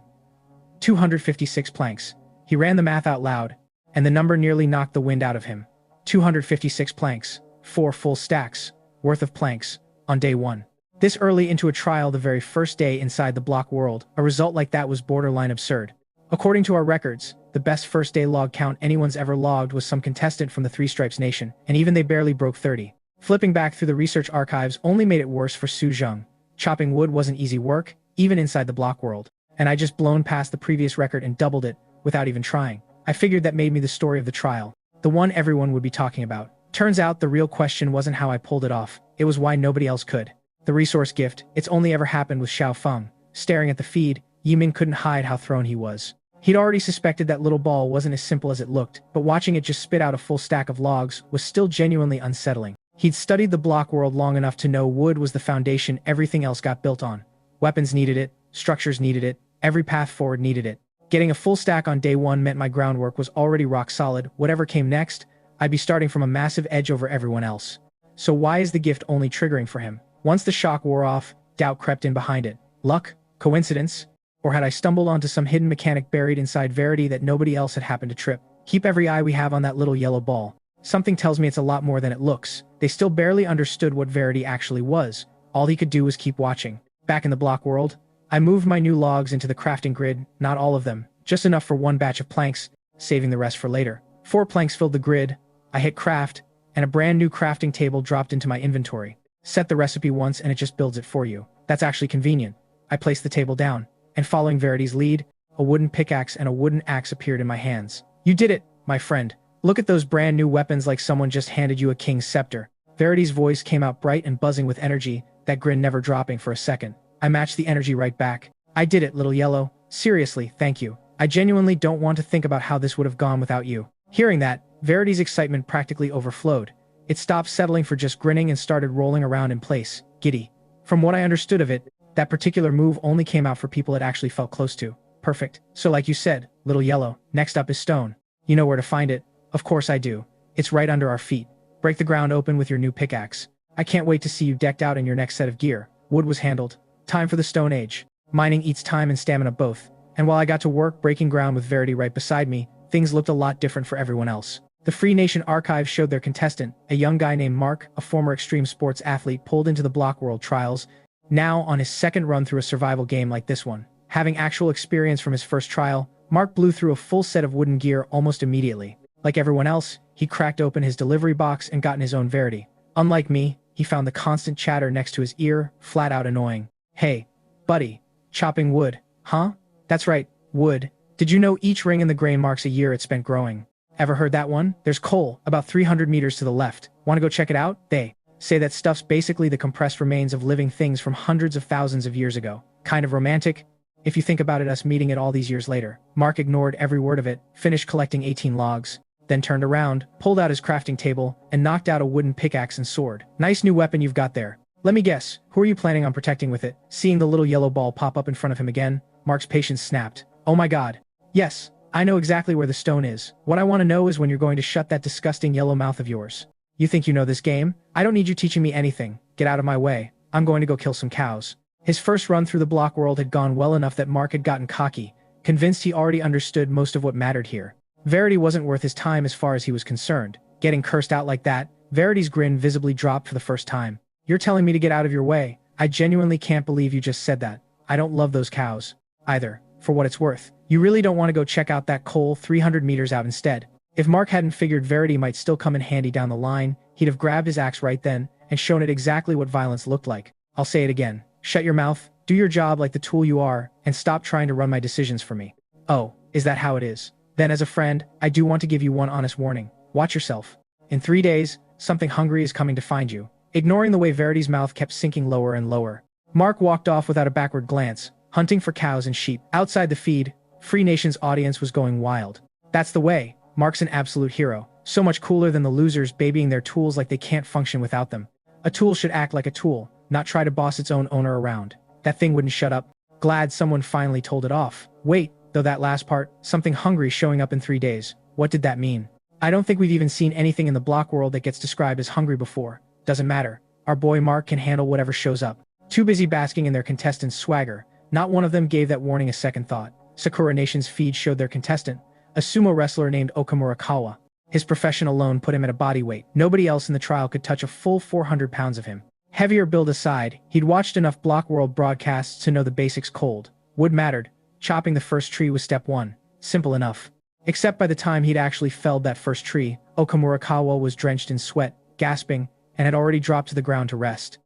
256 planks. He ran the math out loud, and the number nearly knocked the wind out of him. 256 planks, 4 full stacks, worth of planks, on day 1. This early into a trial, the very first day inside the block world, a result like that was borderline absurd. According to our records, the best first day log count anyone's ever logged was some contestant from the Three Stripes Nation, and even they barely broke 30. Flipping back through the research archives only made it worse for Su Zheng. Chopping wood wasn't easy work, even inside the block world, and I just blown past the previous record and doubled it, without even trying. I figured that made me the story of the trial, the one everyone would be talking about. Turns out the real question wasn't how I pulled it off, it was why nobody else could. The resource gift, it's only ever happened with Xiao Feng. Staring at the feed, Yimin couldn't hide how thrown he was. He'd already suspected that little ball wasn't as simple as it looked, but watching it just spit out a full stack of logs was still genuinely unsettling. He'd studied the block world long enough to know wood was the foundation everything else got built on. Weapons needed it, structures needed it, every path forward needed it. Getting a full stack on day 1 meant my groundwork was already rock solid. Whatever came next, I'd be starting from a massive edge over everyone else. So why is the gift only triggering for him? Once the shock wore off, doubt crept in behind it. Luck? Coincidence? Or had I stumbled onto some hidden mechanic buried inside Verity that nobody else had happened to trip? Keep every eye we have on that little yellow ball. Something tells me it's a lot more than it looks. They still barely understood what Verity actually was. All he could do was keep watching. Back in the block world, I moved my new logs into the crafting grid, not all of them, just enough for one batch of planks, saving the rest for later. 4 planks filled the grid, I hit craft, and a brand new crafting table dropped into my inventory. Set the recipe once and it just builds it for you. That's actually convenient. I placed the table down, and following Verity's lead, a wooden pickaxe and a wooden axe appeared in my hands. You did it, my friend. Look at those brand new weapons, like someone just handed you a king's scepter. Verity's voice came out bright and buzzing with energy, that grin never dropping for a second. I matched the energy right back. I did it, little yellow. Seriously, thank you. I genuinely don't want to think about how this would have gone without you. Hearing that, Verity's excitement practically overflowed. It stopped settling for just grinning and started rolling around in place, giddy. From what I understood of it, that particular move only came out for people it actually felt close to. Perfect. So like you said, little yellow, next up is stone. You know where to find it? Of course I do. It's right under our feet. Break the ground open with your new pickaxe. I can't wait to see you decked out in your next set of gear. Wood was handled. Time for the Stone Age. Mining eats time and stamina both. And while I got to work breaking ground with Verity right beside me, things looked a lot different for everyone else. The Free Nation archive showed their contestant, a young guy named Mark, a former extreme sports athlete pulled into the Block World Trials, now on his second run through a survival game like this one. Having actual experience from his first trial, Mark blew through a full set of wooden gear almost immediately. Like everyone else, he cracked open his delivery box and got in his own Verity. Unlike me, he found the constant chatter next to his ear flat out annoying. Hey, buddy, chopping wood, huh? That's right, wood. Did you know each ring in the grain marks a year it spent growing? Ever heard that one? There's coal, about 300 meters to the left. Want to go check it out? They Say that stuff's basically the compressed remains of living things from hundreds of thousands of years ago. Kind of romantic? If you think about it, us meeting it all these years later. Mark ignored every word of it, finished collecting 18 logs, then turned around, pulled out his crafting table, and knocked out a wooden pickaxe and sword. Nice new weapon you've got there. Let me guess, who are you planning on protecting with it? Seeing the little yellow ball pop up in front of him again, Mark's patience snapped. Oh my god. Yes, I know exactly where the stone is. What I want to know is when you're going to shut that disgusting yellow mouth of yours. You think you know this game? I don't need you teaching me anything. Get out of my way. I'm going to go kill some cows. His first run through the block world had gone well enough that Mark had gotten cocky, convinced he already understood most of what mattered here. Verity wasn't worth his time as far as he was concerned. Getting cursed out like that, Verity's grin visibly dropped for the first time. You're telling me to get out of your way? I genuinely can't believe you just said that. I don't love those cows. Either. For what it's worth. You really don't want to go check out that coal 300 meters out instead. If Mark hadn't figured Verity might still come in handy down the line, he'd have grabbed his axe right then and shown it exactly what violence looked like. I'll say it again. Shut your mouth, do your job like the tool you are, and stop trying to run my decisions for me. Oh, is that how it is? Then as a friend, I do want to give you one honest warning. Watch yourself. In 3 days, something hungry is coming to find you. Ignoring the way Verity's mouth kept sinking lower and lower, Mark walked off without a backward glance, hunting for cows and sheep. Outside the feed, Free Nation's audience was going wild. That's the way. Mark's an absolute hero. So much cooler than the losers babying their tools like they can't function without them. A tool should act like a tool, not try to boss its own owner around. That thing wouldn't shut up. Glad someone finally told it off. Wait, though that last part, something hungry showing up in 3 days. What did that mean? I don't think we've even seen anything in the block world that gets described as hungry before. Doesn't matter. Our boy Mark can handle whatever shows up. Too busy basking in their contestants' swagger, not one of them gave that warning a second thought. Sakura Nation's feed showed their contestant, a sumo wrestler named Okamurakawa. His profession alone put him at a body weight. Nobody else in the trial could touch a full 400 pounds of him. Heavier build aside, he'd watched enough Block World broadcasts to know the basics cold. Wood mattered. Chopping the first tree was step one. Simple enough. Except by the time he'd actually felled that first tree, Okamurakawa was drenched in sweat, gasping, and had already dropped to the ground to rest.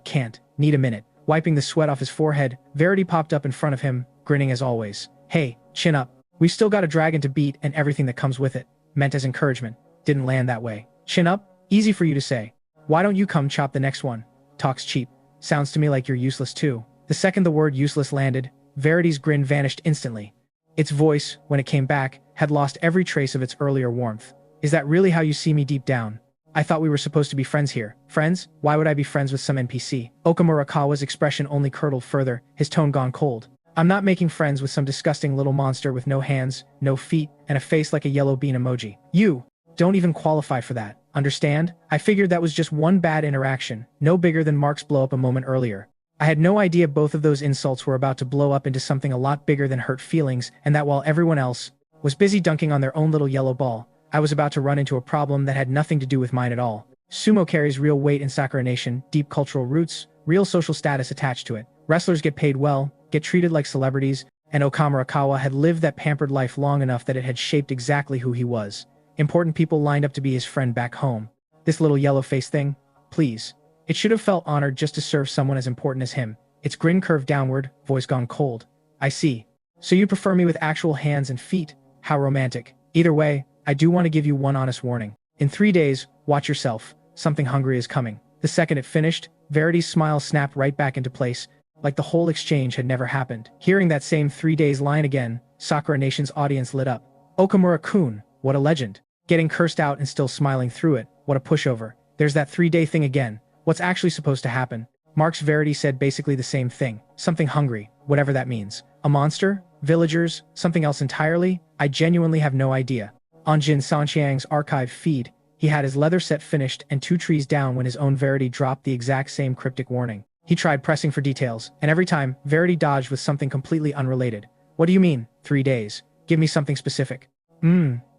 Can't. Need a minute. Wiping the sweat off his forehead, Verity popped up in front of him, grinning as always. Hey, chin up. We've still got a dragon to beat and everything that comes with it. Meant as encouragement. Didn't land that way. Chin up? Easy for you to say. Why don't you come chop the next one? Talks cheap. Sounds to me like you're useless too. The second the word useless landed, Verity's grin vanished instantly. Its voice, when it came back, had lost every trace of its earlier warmth. Is that really how you see me deep down? I thought we were supposed to be friends here. Friends? Why would I be friends with some NPC? Okamurakawa's expression only curdled further, his tone gone cold. I'm not making friends with some disgusting little monster with no hands, no feet, and a face like a yellow bean emoji. You don't even qualify for that. Understand? I figured that was just one bad interaction, no bigger than Mark's blow-up a moment earlier. I had no idea both of those insults were about to blow up into something a lot bigger than hurt feelings, and that while everyone else was busy dunking on their own little yellow ball, I was about to run into a problem that had nothing to do with mine at all. Sumo carries real weight in Sakura Nation, deep cultural roots, real social status attached to it. Wrestlers get paid well, get treated like celebrities, and Okamurakawa had lived that pampered life long enough that it had shaped exactly who he was. Important people lined up to be his friend back home. This little yellow-faced thing? Please. It should have felt honored just to serve someone as important as him. Its grin curved downward, voice gone cold. I see. So you prefer me with actual hands and feet? How romantic. Either way, I do want to give you one honest warning. In 3 days, watch yourself. Something hungry is coming. The second it finished, Verity's smile snapped right back into place, like the whole exchange had never happened. Hearing that same 3 days line again, Sakura Nation's audience lit up. Okamura-kun, what a legend. Getting cursed out and still smiling through it, what a pushover. There's that 3-day thing again. What's actually supposed to happen? Mark's Verity said basically the same thing. Something hungry, whatever that means. A monster? Villagers? Something else entirely? I genuinely have no idea. On Jin Sanqiang's archive feed, he had his leather set finished and 2 trees down when his own Verity dropped the exact same cryptic warning. He tried pressing for details, and every time, Verity dodged with something completely unrelated. What do you mean, 3 days? Give me something specific.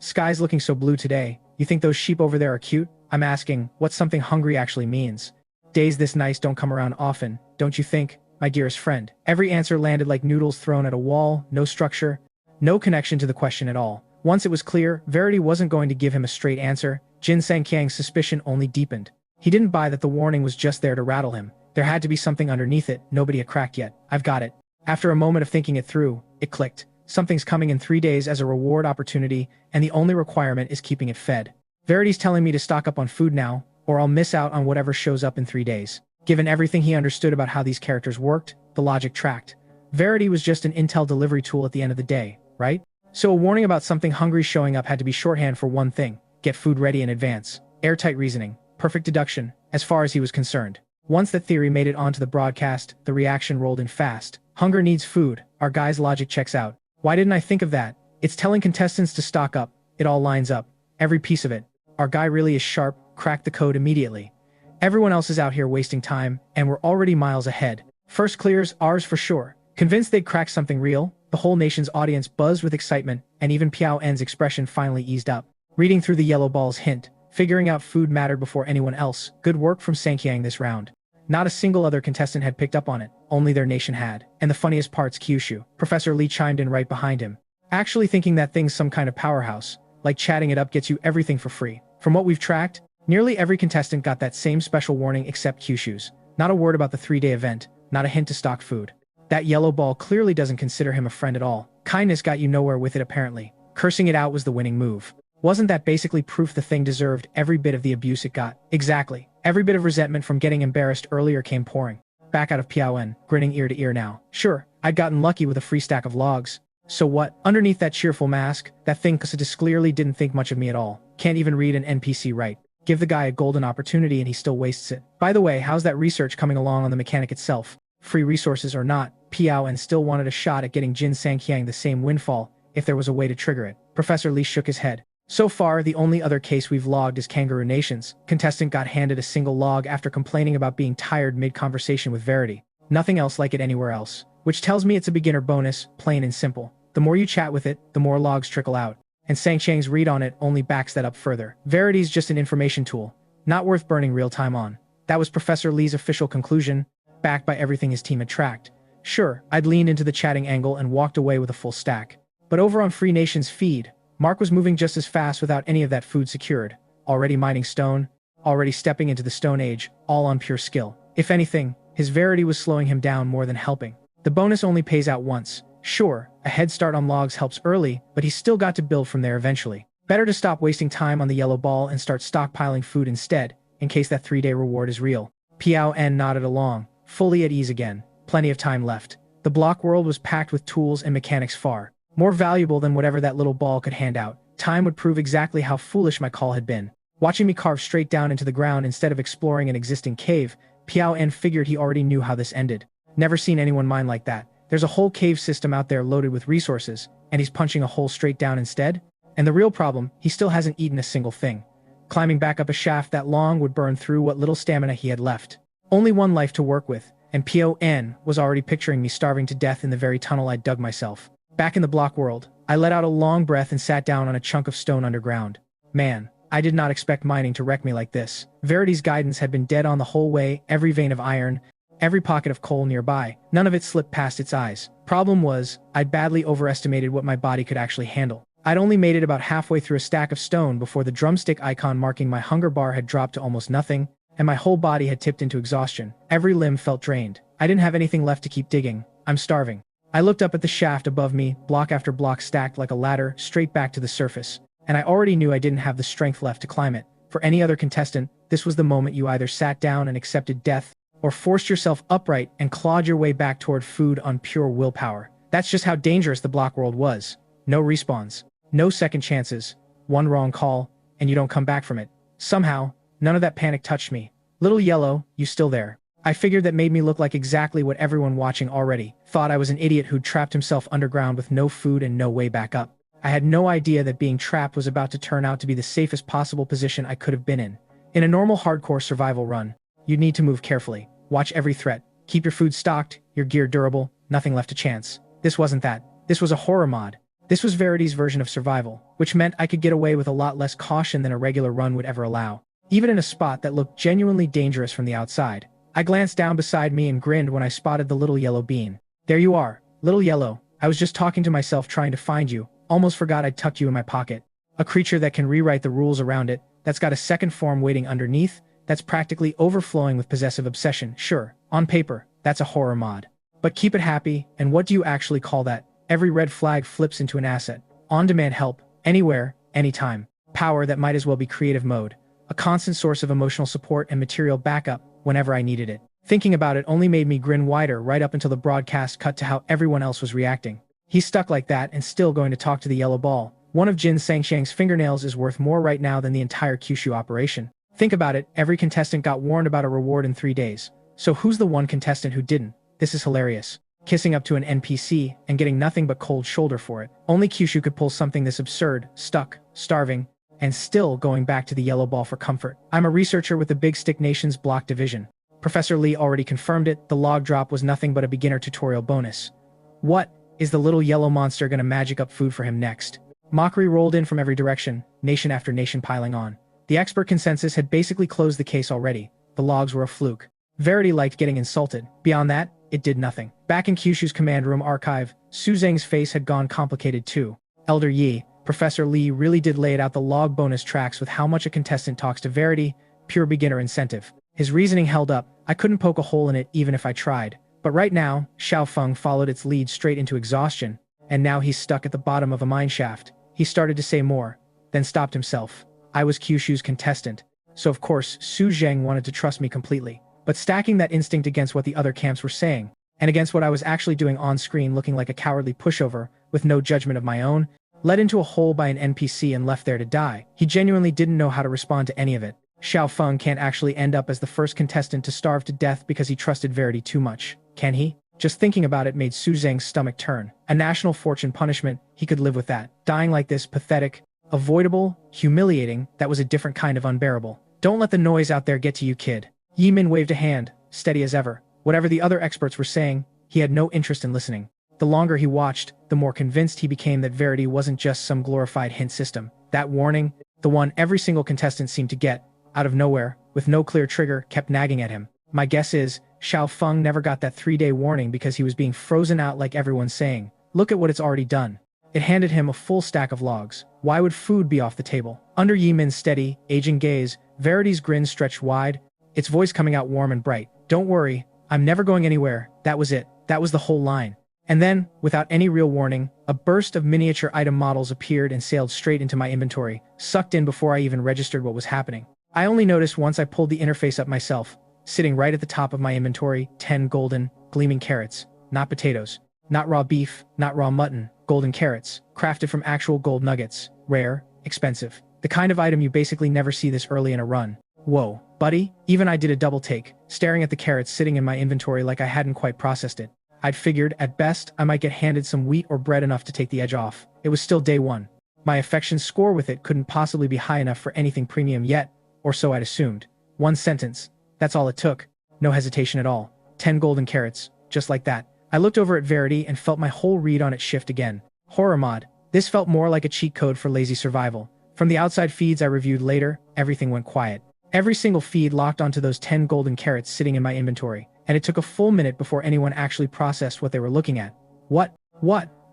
Sky's looking so blue today. You think those sheep over there are cute? I'm asking, what something hungry actually means. Days this nice don't come around often, don't you think, my dearest friend? Every answer landed like noodles thrown at a wall, no structure, no connection to the question at all. Once it was clear, Verity wasn't going to give him a straight answer, Jin Sanqiang's suspicion only deepened. He didn't buy that the warning was just there to rattle him. There had to be something underneath it, nobody had cracked yet. I've got it. After a moment of thinking it through, it clicked. Something's coming in 3 days as a reward opportunity, and the only requirement is keeping it fed. Verity's telling me to stock up on food now, or I'll miss out on whatever shows up in 3 days. Given everything he understood about how these characters worked, the logic tracked. Verity was just an intel delivery tool at the end of the day, right? So a warning about something hungry showing up had to be shorthand for one thing: get food ready in advance. Airtight reasoning, perfect deduction, as far as he was concerned. Once that theory made it onto the broadcast, the reaction rolled in fast. Hunger needs food, our guy's logic checks out. Why didn't I think of that? It's telling contestants to stock up, it all lines up. Every piece of it. Our guy really is sharp, cracked the code immediately. Everyone else is out here wasting time, and we're already miles ahead. First clears, ours for sure. Convinced they'd crack something real, the whole nation's audience buzzed with excitement, and even Piao En's expression finally eased up. Reading through the yellow ball's hint, figuring out food mattered before anyone else, good work from Sanqiang this round. Not a single other contestant had picked up on it, only their nation had. And the funniest part's Kyushu. Professor Lee chimed in right behind him. Actually thinking that thing's some kind of powerhouse, like chatting it up gets you everything for free. From what we've tracked, nearly every contestant got that same special warning except Kyushu's. Not a word about the 3-day event, not a hint to stock food. That yellow ball clearly doesn't consider him a friend at all. Kindness got you nowhere with it apparently. Cursing it out was the winning move. Wasn't that basically proof the thing deserved every bit of the abuse it got? Exactly. Every bit of resentment from getting embarrassed earlier came pouring back out of Piao En, grinning ear to ear now. Sure, I'd gotten lucky with a free stack of logs. So what? Underneath that cheerful mask, that thing clearly didn't think much of me at all. Can't even read an NPC right. Give the guy a golden opportunity and he still wastes it. By the way, how's that research coming along on the mechanic itself? Free resources or not, Piao En still wanted a shot at getting Jin Sanqiang the same windfall, if there was a way to trigger it. Professor Lee shook his head. So far, the only other case we've logged is Kangaroo Nations. Contestant got handed a single log after complaining about being tired mid-conversation with Verity. Nothing else like it anywhere else. Which tells me it's a beginner bonus, plain and simple. The more you chat with it, the more logs trickle out. And Sanqiang's read on it only backs that up further. Verity's just an information tool, not worth burning real time on. That was Professor Lee's official conclusion, backed by everything his team had tracked. Sure, I'd leaned into the chatting angle and walked away with a full stack. But over on Free Nation's feed, Mark was moving just as fast without any of that food secured. Already mining stone, already stepping into the Stone Age, all on pure skill. If anything, his Verity was slowing him down more than helping. The bonus only pays out once. Sure, a head start on logs helps early, but he's still got to build from there eventually. Better to stop wasting time on the yellow ball and start stockpiling food instead, in case that 3-day reward is real. Piao En nodded along, fully at ease again. Plenty of time left. The block world was packed with tools and mechanics far more valuable than whatever that little ball could hand out. Time would prove exactly how foolish my call had been. Watching me carve straight down into the ground instead of exploring an existing cave, Piao En figured he already knew how this ended. Never seen anyone mine like that. There's a whole cave system out there loaded with resources, and he's punching a hole straight down instead? And the real problem, he still hasn't eaten a single thing. Climbing back up a shaft that long would burn through what little stamina he had left. Only one life to work with, and Piao En was already picturing me starving to death in the very tunnel I'd dug myself. Back in the block world, I let out a long breath and sat down on a chunk of stone underground. Man, I did not expect mining to wreck me like this. Verity's guidance had been dead on the whole way, every vein of iron, every pocket of coal nearby. None of it slipped past its eyes. Problem was, I'd badly overestimated what my body could actually handle. I'd only made it about halfway through a stack of stone before the drumstick icon marking my hunger bar had dropped to almost nothing, and my whole body had tipped into exhaustion. Every limb felt drained. I didn't have anything left to keep digging. I'm starving. I looked up at the shaft above me, block after block stacked like a ladder, straight back to the surface, and I already knew I didn't have the strength left to climb it. For any other contestant, this was the moment you either sat down and accepted death, or forced yourself upright and clawed your way back toward food on pure willpower. That's just how dangerous the block world was. No respawns, no second chances, one wrong call, and you don't come back from it. Somehow, none of that panic touched me. Little Yellow, you still there? I figured that made me look like exactly what everyone watching already thought. I was an idiot who'd trapped himself underground with no food and no way back up. I had no idea that being trapped was about to turn out to be the safest possible position I could have been in. In a normal hardcore survival run, you'd need to move carefully, watch every threat, keep your food stocked, your gear durable, nothing left to chance. This wasn't that. This was a horror mod. This was Verity's version of survival, which meant I could get away with a lot less caution than a regular run would ever allow. Even in a spot that looked genuinely dangerous from the outside. I glanced down beside me and grinned when I spotted the little yellow bean. There you are, Little Yellow. I was just talking to myself trying to find you. Almost forgot I'd tucked you in my pocket. A creature that can rewrite the rules around it, that's got a second form waiting underneath, that's practically overflowing with possessive obsession. Sure, on paper, that's a horror mod. But keep it happy, and what do you actually call that? Every red flag flips into an asset. On-demand help, anywhere, anytime. Power that might as well be creative mode. a constant source of emotional support and material backup whenever I needed it. Thinking about it only made me grin wider right up until the broadcast cut to how everyone else was reacting. He's stuck like that and still going to talk to the yellow ball. One of Jin Sangxiang's fingernails is worth more right now than the entire Kyushu operation. Think about it, every contestant got warned about a reward in 3 days. So who's the one contestant who didn't? This is hilarious. Kissing up to an NPC and getting nothing but cold shoulder for it. Only Kyushu could pull something this absurd, stuck, starving, and still going back to the yellow ball for comfort. I'm a researcher with the Big Stick Nation's block division. Professor Lee already confirmed it, the log drop was nothing but a beginner tutorial bonus. What is the little yellow monster gonna magic up food for him next? Mockery rolled in from every direction, nation after nation piling on. The expert consensus had basically closed the case already. The logs were a fluke. Verity liked getting insulted. Beyond that, it did nothing. Back in Kyushu's command room archive, Su Zheng's face had gone complicated too. Elder Yi, Professor Lee really did lay it out the log bonus tracks with how much a contestant talks to Verity, pure beginner incentive. His reasoning held up, I couldn't poke a hole in it even if I tried. But right now, Xiao Feng followed its lead straight into exhaustion, and now he's stuck at the bottom of a mine shaft. He started to say more, then stopped himself. I was Kyushu's contestant, so of course Su Zheng wanted to trust me completely. But stacking that instinct against what the other camps were saying, and against what I was actually doing on screen looking like a cowardly pushover with no judgment of my own, led into a hole by an NPC and left there to die. He genuinely didn't know how to respond to any of it. Xiao Feng can't actually end up as the first contestant to starve to death because he trusted Verity too much, can he? Just thinking about it made Su Zheng's stomach turn. A national fortune punishment, he could live with that. Dying like this, pathetic, avoidable, humiliating, that was a different kind of unbearable. Don't let the noise out there get to you, kid. Yi Min waved a hand, steady as ever. Whatever the other experts were saying, he had no interest in listening. The longer he watched, the more convinced he became that Verity wasn't just some glorified hint system. That warning, the one every single contestant seemed to get, out of nowhere, with no clear trigger, kept nagging at him. My guess is, Xiao Feng never got that 3-day warning because he was being frozen out like everyone's saying. Look at what it's already done. It handed him a full stack of logs. Why would food be off the table? Under Yi Min's steady, aging gaze, Verity's grin stretched wide, its voice coming out warm and bright. Don't worry, I'm never going anywhere. That was it. That was the whole line. And then, without any real warning, a burst of miniature item models appeared and sailed straight into my inventory, sucked in before I even registered what was happening. I only noticed once I pulled the interface up myself, sitting right at the top of my inventory, 10 golden, gleaming carrots, not potatoes, not raw beef, not raw mutton, golden carrots, crafted from actual gold nuggets, rare, expensive. The kind of item you basically never see this early in a run. Whoa, buddy, even I did a double take, staring at the carrots sitting in my inventory like I hadn't quite processed it. I'd figured, at best, I might get handed some wheat or bread enough to take the edge off. It was still day one. My affection score with it couldn't possibly be high enough for anything premium yet, or so I'd assumed. One sentence. That's all it took. No hesitation at all. 10 golden carrots, just like that. I looked over at Verity and felt my whole read on it shift again. Horror mod. This felt more like a cheat code for lazy survival. From the outside feeds I reviewed later, everything went quiet. Every single feed locked onto those 10 golden carrots sitting in my inventory, and it took a full minute before anyone actually processed what they were looking at. What?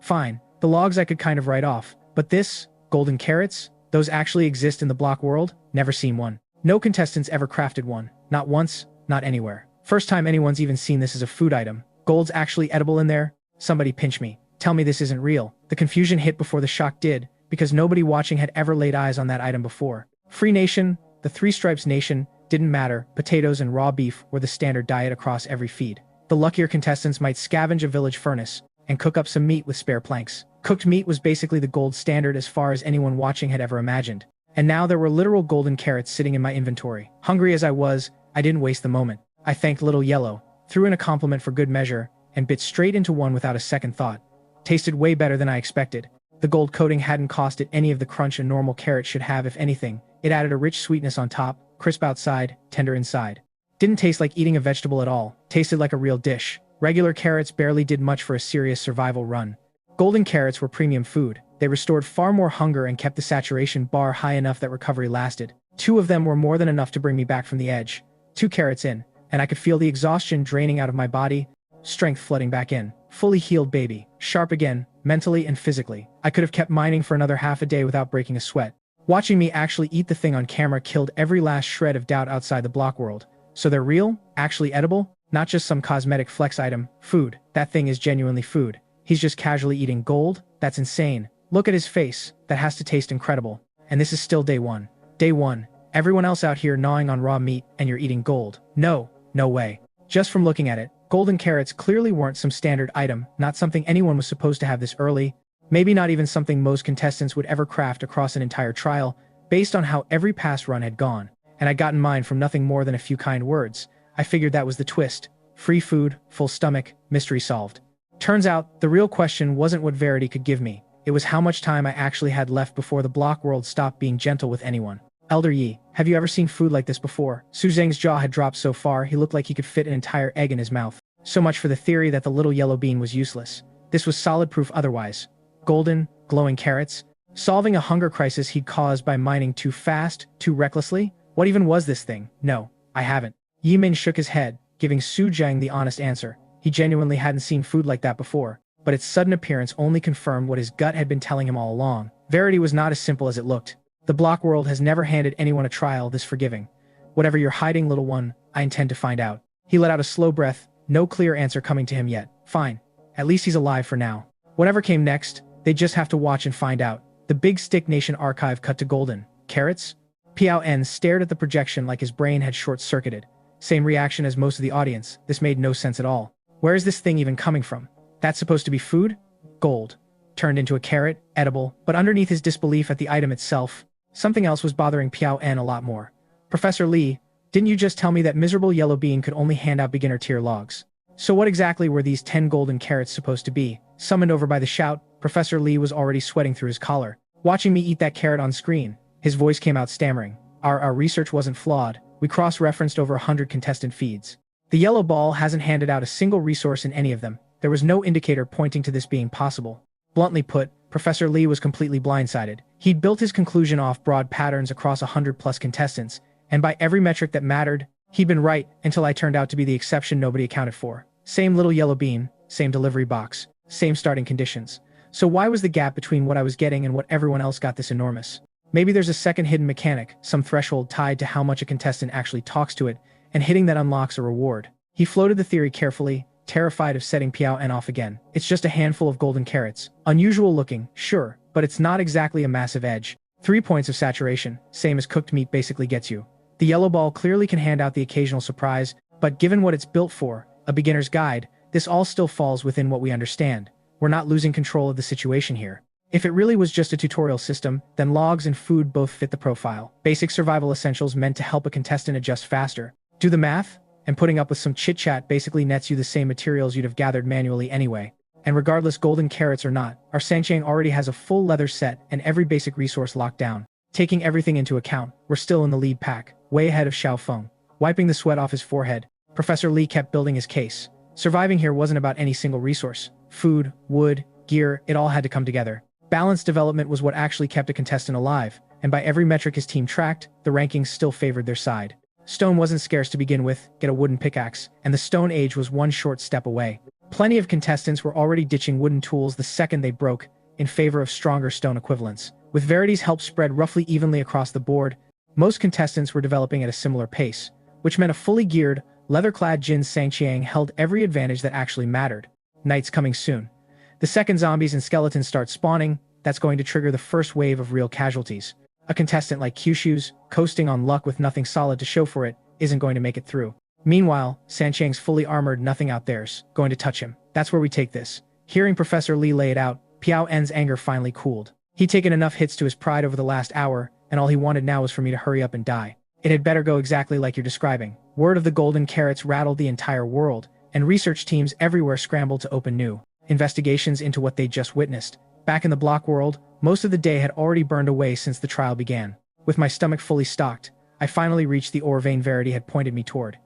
Fine. The logs I could kind of write off, but this, golden carrots, those actually exist in the block world? Never seen one. No contestants ever crafted one. Not once, not anywhere. First time anyone's even seen this as a food item. Gold's actually edible in there? Somebody pinch me. Tell me this isn't real. The confusion hit before the shock did, because nobody watching had ever laid eyes on that item before. Free Nation, the Three Stripes Nation, didn't matter. Potatoes and raw beef were the standard diet across every feed. The luckier contestants might scavenge a village furnace and cook up some meat with spare planks. Cooked meat was basically the gold standard as far as anyone watching had ever imagined. And now there were literal golden carrots sitting in my inventory. Hungry as I was, I didn't waste the moment. I thanked Little Yellow, threw in a compliment for good measure, and bit straight into one without a second thought. Tasted way better than I expected. The gold coating hadn't cost it any of the crunch a normal carrot should have. If anything, it added a rich sweetness on top, crisp outside, tender inside. Didn't taste like eating a vegetable at all. Tasted like a real dish. Regular carrots barely did much for a serious survival run. Golden carrots were premium food. They restored far more hunger and kept the saturation bar high enough that recovery lasted. 2 of them were more than enough to bring me back from the edge. 2 carrots in, and I could feel the exhaustion draining out of my body, strength flooding back in. Fully healed baby. Sharp again, mentally and physically. I could have kept mining for another half a day without breaking a sweat. Watching me actually eat the thing on camera killed every last shred of doubt outside the block world. So they're real? Actually edible? Not just some cosmetic flex item. Food. That thing is genuinely food. He's just casually eating gold? That's insane. Look at his face. That has to taste incredible. And this is still day one. Day one. Everyone else out here gnawing on raw meat and you're eating gold. No, no way. Just from looking at it, golden carrots clearly weren't some standard item, not something anyone was supposed to have this early, maybe not even something most contestants would ever craft across an entire trial, based on how every past run had gone. And I'd gotten mine from nothing more than a few kind words. I figured that was the twist. Free food, full stomach, mystery solved. Turns out, the real question wasn't what Verity could give me. It was how much time I actually had left before the block world stopped being gentle with anyone. Elder Yi, have you ever sing food like this before? Su Zheng's jaw had dropped so far he looked like he could fit an entire egg in his mouth. So much for the theory that the little yellow bean was useless. This was solid proof otherwise. Golden, glowing carrots? Solving a hunger crisis he'd caused by mining too fast, too recklessly? What even was this thing? No, I haven't. Yi Min shook his head, giving Su Zheng the honest answer. He genuinely hadn't seen food like that before, but its sudden appearance only confirmed what his gut had been telling him all along. Verity was not as simple as it looked. The block world has never handed anyone a trial this forgiving. Whatever you're hiding, little one, I intend to find out. He let out a slow breath, no clear answer coming to him yet. Fine. At least he's alive for now. Whatever came next, they'd just have to watch and find out. The Big Stick Nation archive cut to golden. Carrots? Piao En stared at the projection like his brain had short-circuited. Same reaction as most of the audience. This made no sense at all. Where is this thing even coming from? That's supposed to be food? Gold. Turned into a carrot, edible, but underneath his disbelief at the item itself, something else was bothering Piao En a lot more. Professor Li, didn't you just tell me that miserable yellow bean could only hand out beginner tier logs? So what exactly were these 10 golden carrots supposed to be? Summoned over by the shout, Professor Li was already sweating through his collar. Watching me eat that carrot on screen, his voice came out stammering. Our research wasn't flawed. We cross-referenced over 100 contestant feeds. The yellow ball hasn't handed out a single resource in any of them. There was no indicator pointing to this being possible. Bluntly put, Professor Li was completely blindsided. He'd built his conclusion off broad patterns across 100+ contestants, and by every metric that mattered, he'd been right until I turned out to be the exception nobody accounted for. Same little yellow bean, same delivery box, same starting conditions. So why was the gap between what I was getting and what everyone else got this enormous? Maybe there's a second hidden mechanic, some threshold tied to how much a contestant actually talks to it, and hitting that unlocks a reward. He floated the theory carefully, terrified of setting Piao En off again. It's just a handful of golden carrots. Unusual looking, sure, but it's not exactly a massive edge. 3 points of saturation, same as cooked meat basically gets you. The yellow ball clearly can hand out the occasional surprise, but given what it's built for, a beginner's guide, this all still falls within what we understand. We're not losing control of the situation here. If it really was just a tutorial system, then logs and food both fit the profile. Basic survival essentials meant to help a contestant adjust faster. Do the math? And putting up with some chit-chat basically nets you the same materials you'd have gathered manually anyway. And regardless golden carrots or not, our Sanchang already has a full leather set and every basic resource locked down. Taking everything into account, we're still in the lead pack, way ahead of Xiaofeng. Wiping the sweat off his forehead, Professor Li kept building his case. Surviving here wasn't about any single resource. Food, wood, gear, it all had to come together. Balanced development was what actually kept a contestant alive, and by every metric his team tracked, the rankings still favored their side. Stone wasn't scarce to begin with, get a wooden pickaxe, and the Stone Age was one short step away. Plenty of contestants were already ditching wooden tools the second they broke, in favor of stronger stone equivalents. With Verity's help spread roughly evenly across the board, most contestants were developing at a similar pace, which meant a fully geared, leather-clad Jin Sangqiang held every advantage that actually mattered. Night's coming soon. The second zombies and skeletons start spawning, that's going to trigger the first wave of real casualties. A contestant like Kyushu's, coasting on luck with nothing solid to show for it, isn't going to make it through. Meanwhile, Sanchang's fully armored nothing out there's going to touch him. That's where we take this. Hearing Professor Li lay it out, Piao En's anger finally cooled. He'd taken enough hits to his pride over the last hour, and all he wanted now was for me to hurry up and die. It had better go exactly like you're describing. Word of the golden carrots rattled the entire world, and research teams everywhere scrambled to open new investigations into what they'd just witnessed. Back in the block world, most of the day had already burned away since the trial began. With my stomach fully stocked, I finally reached the ore vein Verity had pointed me toward.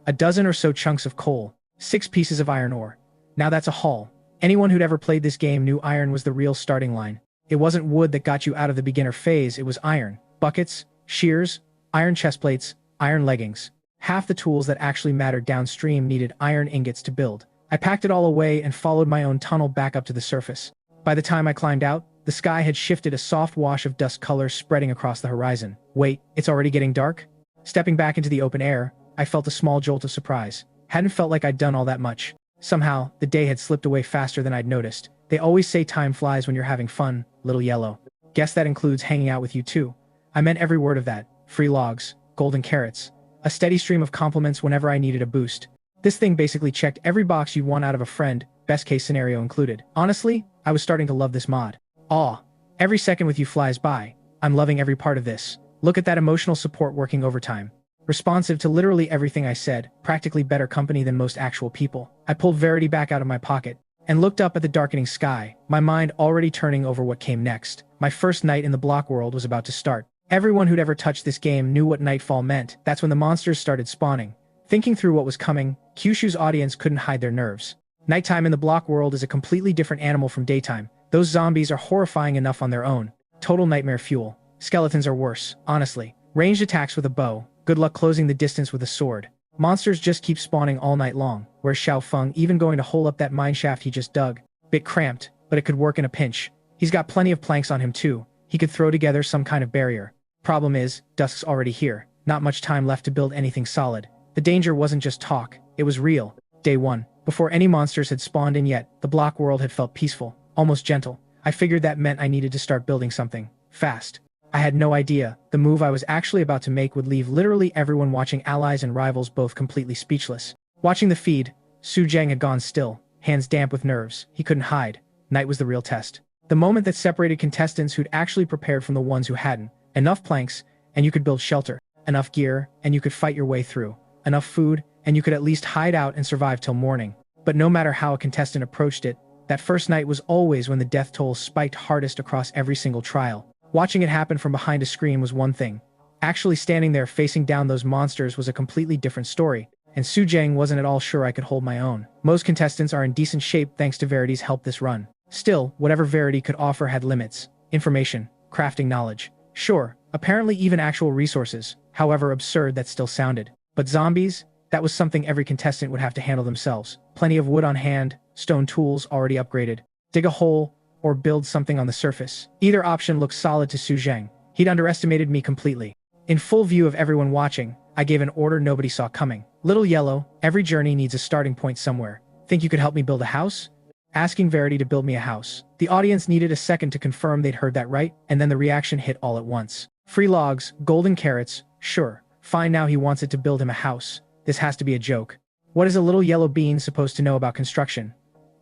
A dozen or so chunks of coal, 6 pieces of iron ore. Now that's a haul. Anyone who'd ever played this game knew iron was the real starting line. It wasn't wood that got you out of the beginner phase, it was iron. Buckets, shears, iron chest plates, iron leggings. Half the tools that actually mattered downstream needed iron ingots to build. I packed it all away and followed my own tunnel back up to the surface. By the time I climbed out, the sky had shifted, a soft wash of dust color spreading across the horizon. Wait, it's already getting dark? Stepping back into the open air, I felt a small jolt of surprise. Hadn't felt like I'd done all that much. Somehow, the day had slipped away faster than I'd noticed. They always say time flies when you're having fun, little yellow. Guess that includes hanging out with you too. I meant every word of that. free logs, golden carrots, a steady stream of compliments whenever I needed a boost. This thing basically checked every box you'd want out of a friend, best case scenario included. Honestly, I was starting to love this mod. Aw, every second with you flies by. I'm loving every part of this. Look at that emotional support working overtime. Responsive to literally everything I said, practically better company than most actual people. I pulled Verity back out of my pocket and looked up at the darkening sky, my mind already turning over what came next. My first night in the block world was about to start. Everyone who'd ever touched this game knew what nightfall meant. That's when the monsters started spawning. Thinking through what was coming, Kyushu's audience couldn't hide their nerves. Nighttime in the block world is a completely different animal from daytime. Those zombies are horrifying enough on their own. Total nightmare fuel. Skeletons are worse, honestly. Ranged attacks with a bow. Good luck closing the distance with a sword. Monsters just keep spawning all night long. Where's Xiaofeng even going to hole up that mineshaft he just dug? Bit cramped, but it could work in a pinch. He's got plenty of planks on him too. He could throw together some kind of barrier. Problem is, dusk's already here. Not much time left to build anything solid. The danger wasn't just talk, it was real. Day 1. Before any monsters had spawned in yet, the block world had felt peaceful, almost gentle. I figured that meant I needed to start building something. Fast. I had no idea the move I was actually about to make would leave literally everyone watching, allies and rivals, both completely speechless. Watching the feed, Su Jiang had gone still, hands damp with nerves. He couldn't hide. Night was the real test. The moment that separated contestants who'd actually prepared from the ones who hadn't. Enough planks, and you could build shelter. Enough gear, and you could fight your way through. Enough food, and you could at least hide out and survive till morning. But no matter how a contestant approached it, that first night was always when the death toll spiked hardest across every single trial. Watching it happen from behind a screen was one thing. Actually standing there facing down those monsters was a completely different story, and Su Jiang wasn't at all sure I could hold my own. Most contestants are in decent shape thanks to Verity's help this run. Still, whatever Verity could offer had limits. Information, crafting knowledge. Sure, apparently even actual resources, however absurd that still sounded. But zombies? That was something every contestant would have to handle themselves. Plenty of wood on hand, stone tools already upgraded. Dig a hole, or build something on the surface. Either option looked solid to Su Jiang. He'd underestimated me completely. In full view of everyone watching, I gave an order nobody saw coming. Little Yellow, every journey needs a starting point somewhere. Think you could help me build a house? Asking Verity to build me a house. The audience needed a second to confirm they'd heard that right, and then the reaction hit all at once. Free logs, golden carrots, sure. Fine, now he wants it to build him a house. This has to be a joke. What is a little yellow bean supposed to know about construction?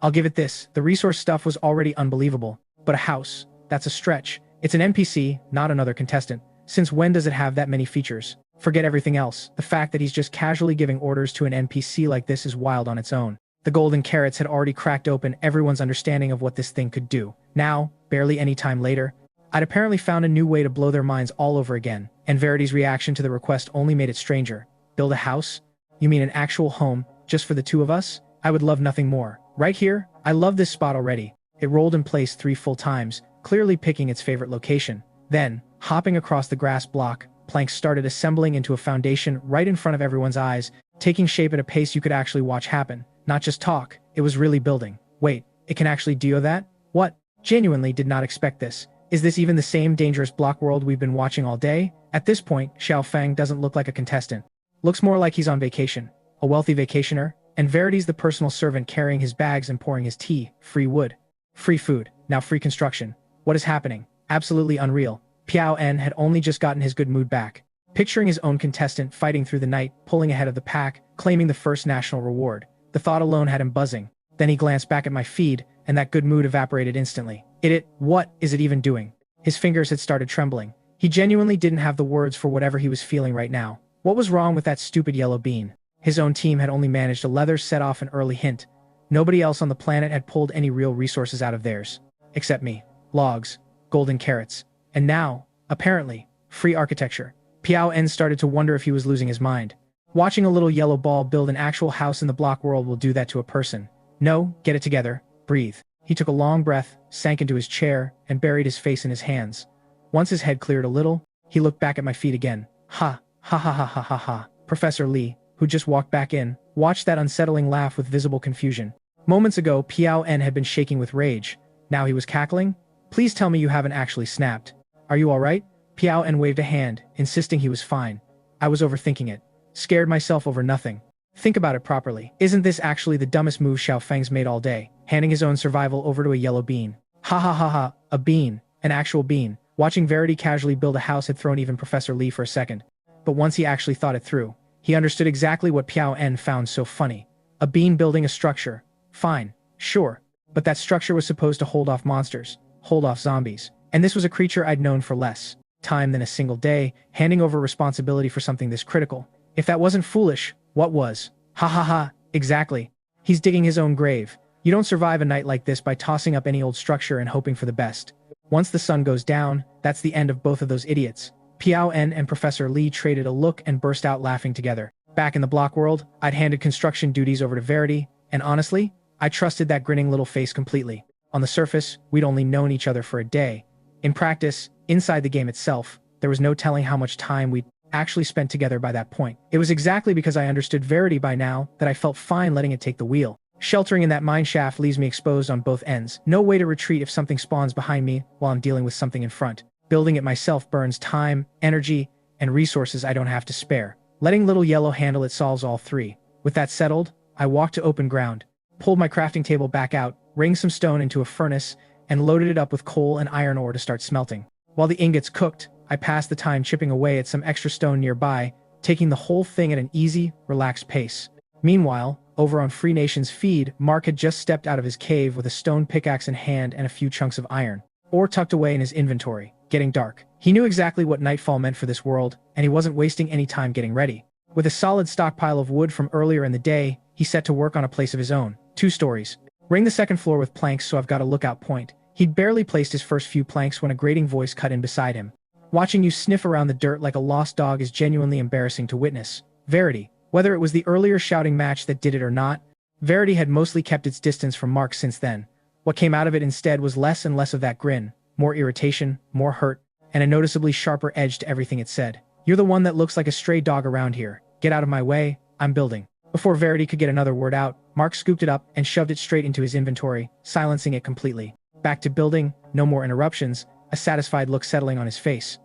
I'll give it this, the resource stuff was already unbelievable. But a house, that's a stretch. It's an NPC, not another contestant. Since when does it have that many features? Forget everything else. The fact that he's just casually giving orders to an NPC like this is wild on its own. The golden carrots had already cracked open everyone's understanding of what this thing could do. Now, barely any time later, I'd apparently found a new way to blow their minds all over again, and Verity's reaction to the request only made it stranger. Build a house? You mean an actual home, just for the two of us? I would love nothing more. Right here? I love this spot already. It rolled in place 3 full times, clearly picking its favorite location. Then, hopping across the grass block, planks started assembling into a foundation right in front of everyone's eyes, taking shape at a pace you could actually watch happen. Not just talk, it was really building. Wait, it can actually do that? What? Genuinely did not expect this. Is this even the same dangerous block world we've been watching all day? At this point, Xiaofeng doesn't look like a contestant. Looks more like he's on vacation. A wealthy vacationer, and Verity's the personal servant carrying his bags and pouring his tea. Free wood. Free food. Now free construction. What is happening? Absolutely unreal. Piao En had only just gotten his good mood back. Picturing his own contestant fighting through the night, pulling ahead of the pack, claiming the first national reward. The thought alone had him buzzing. Then he glanced back at my feed, and that good mood evaporated instantly. What is it even doing? His fingers had started trembling. He genuinely didn't have the words for whatever he was feeling right now. What was wrong with that stupid yellow bean? His own team had only managed to leather set off an early hint. Nobody else on the planet had pulled any real resources out of theirs. Except me. Logs. Golden carrots. And now, apparently, free architecture. Piao En started to wonder if he was losing his mind. Watching a little yellow ball build an actual house in the block world will do that to a person. No, get it together. Breathe. He took a long breath, sank into his chair, and buried his face in his hands. Once his head cleared a little, he looked back at my feet again. Ha, ha ha ha ha ha ha. Professor Lee, who just walked back in, watched that unsettling laugh with visible confusion. Moments ago, Piao En had been shaking with rage. Now he was cackling? Please tell me you haven't actually snapped. Are you alright? Piao En waved a hand, insisting he was fine. I was overthinking it. Scared myself over nothing. Think about it properly. Isn't this actually the dumbest move Xiaofeng's made all day? Handing his own survival over to a yellow bean. Ha ha ha ha, a bean. An actual bean. Watching Verity casually build a house had thrown even Professor Lee for a second. But once he actually thought it through, he understood exactly what Piao En found so funny. A bean building a structure. Fine, sure. But that structure was supposed to hold off monsters, hold off zombies. And this was a creature I'd known for less time than a single day, handing over responsibility for something this critical. If that wasn't foolish, what was? Ha ha ha, exactly. He's digging his own grave. You don't survive a night like this by tossing up any old structure and hoping for the best. Once the sun goes down, that's the end of both of those idiots. Piao En and Professor Lee traded a look and burst out laughing together. Back in the block world, I'd handed construction duties over to Verity, and honestly, I trusted that grinning little face completely. On the surface, we'd only known each other for a day. In practice, inside the game itself, there was no telling how much time we'd actually spent together by that point. It was exactly because I understood Verity by now that I felt fine letting it take the wheel. Sheltering in that mine shaft leaves me exposed on both ends. No way to retreat if something spawns behind me while I'm dealing with something in front. Building it myself burns time, energy, and resources I don't have to spare. Letting little yellow handle it solves all three. With that settled, I walked to open ground, pulled my crafting table back out, wringed some stone into a furnace, and loaded it up with coal and iron ore to start smelting. While the ingots cooked, I passed the time chipping away at some extra stone nearby, taking the whole thing at an easy, relaxed pace. Meanwhile, over on Free Nation's feed, Mark had just stepped out of his cave with a stone pickaxe in hand and a few chunks of iron, ore tucked away in his inventory. Getting dark. He knew exactly what nightfall meant for this world, and he wasn't wasting any time getting ready. With a solid stockpile of wood from earlier in the day, he set to work on a place of his own. 2 stories. Ring the second floor with planks so I've got a lookout point. He'd barely placed his first few planks when a grating voice cut in beside him. Watching you sniff around the dirt like a lost dog is genuinely embarrassing to witness. Verity. Whether it was the earlier shouting match that did it or not, Verity had mostly kept its distance from Mark since then. What came out of it instead was less and less of that grin, more irritation, more hurt, and a noticeably sharper edge to everything it said. You're the one that looks like a stray dog around here. Get out of my way, I'm building. Before Verity could get another word out, Mark scooped it up and shoved it straight into his inventory, silencing it completely. Back to building, no more interruptions, a satisfied look settling on his face.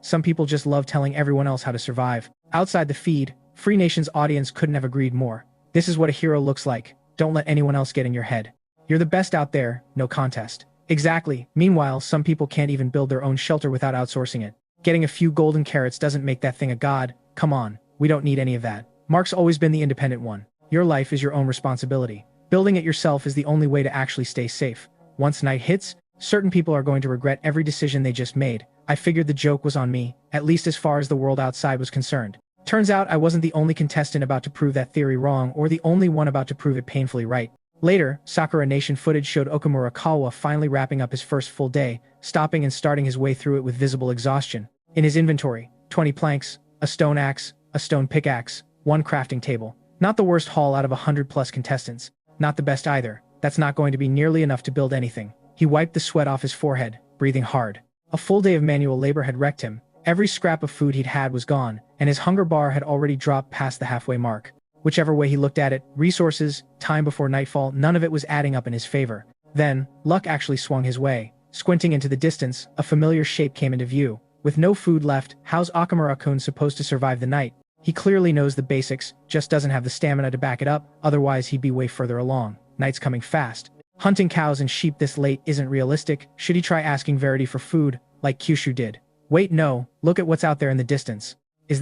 Some people just love telling everyone else how to survive. Outside the feed, Free Nation's audience couldn't have agreed more. This is what a hero looks like. Don't let anyone else get in your head. You're the best out there, no contest. Exactly. Meanwhile, some people can't even build their own shelter without outsourcing it. Getting a few golden carrots doesn't make that thing a god. Come on, we don't need any of that. Mark's always been the independent one. Your life is your own responsibility. Building it yourself is the only way to actually stay safe. Once night hits, certain people are going to regret every decision they just made. I figured the joke was on me, at least as far as the world outside was concerned. Turns out I wasn't the only contestant about to prove that theory wrong or the only one about to prove it painfully right. Later, Sakura Nation footage showed Okamura finally wrapping up his first full day, stopping and starting his way through it with visible exhaustion. In his inventory, 20 planks, a stone axe, a stone pickaxe, 1 crafting table. Not the worst haul out of 100+ contestants. Not the best either. That's not going to be nearly enough to build anything. He wiped the sweat off his forehead, breathing hard. A full day of manual labor had wrecked him. Every scrap of food he'd had was gone, and his hunger bar had already dropped past the halfway mark. Whichever way he looked at it, resources, time before nightfall, none of it was adding up in his favor. Then, luck actually swung his way. Squinting into the distance, a familiar shape came into view. With no food left, how's Okamura-kun supposed to survive the night? He clearly knows the basics, just doesn't have the stamina to back it up, otherwise he'd be way further along. Night's coming fast. Hunting cows and sheep this late isn't realistic. Should he try asking Verity for food, like Kyushu did? Wait, no, look at what's out there in the distance. Could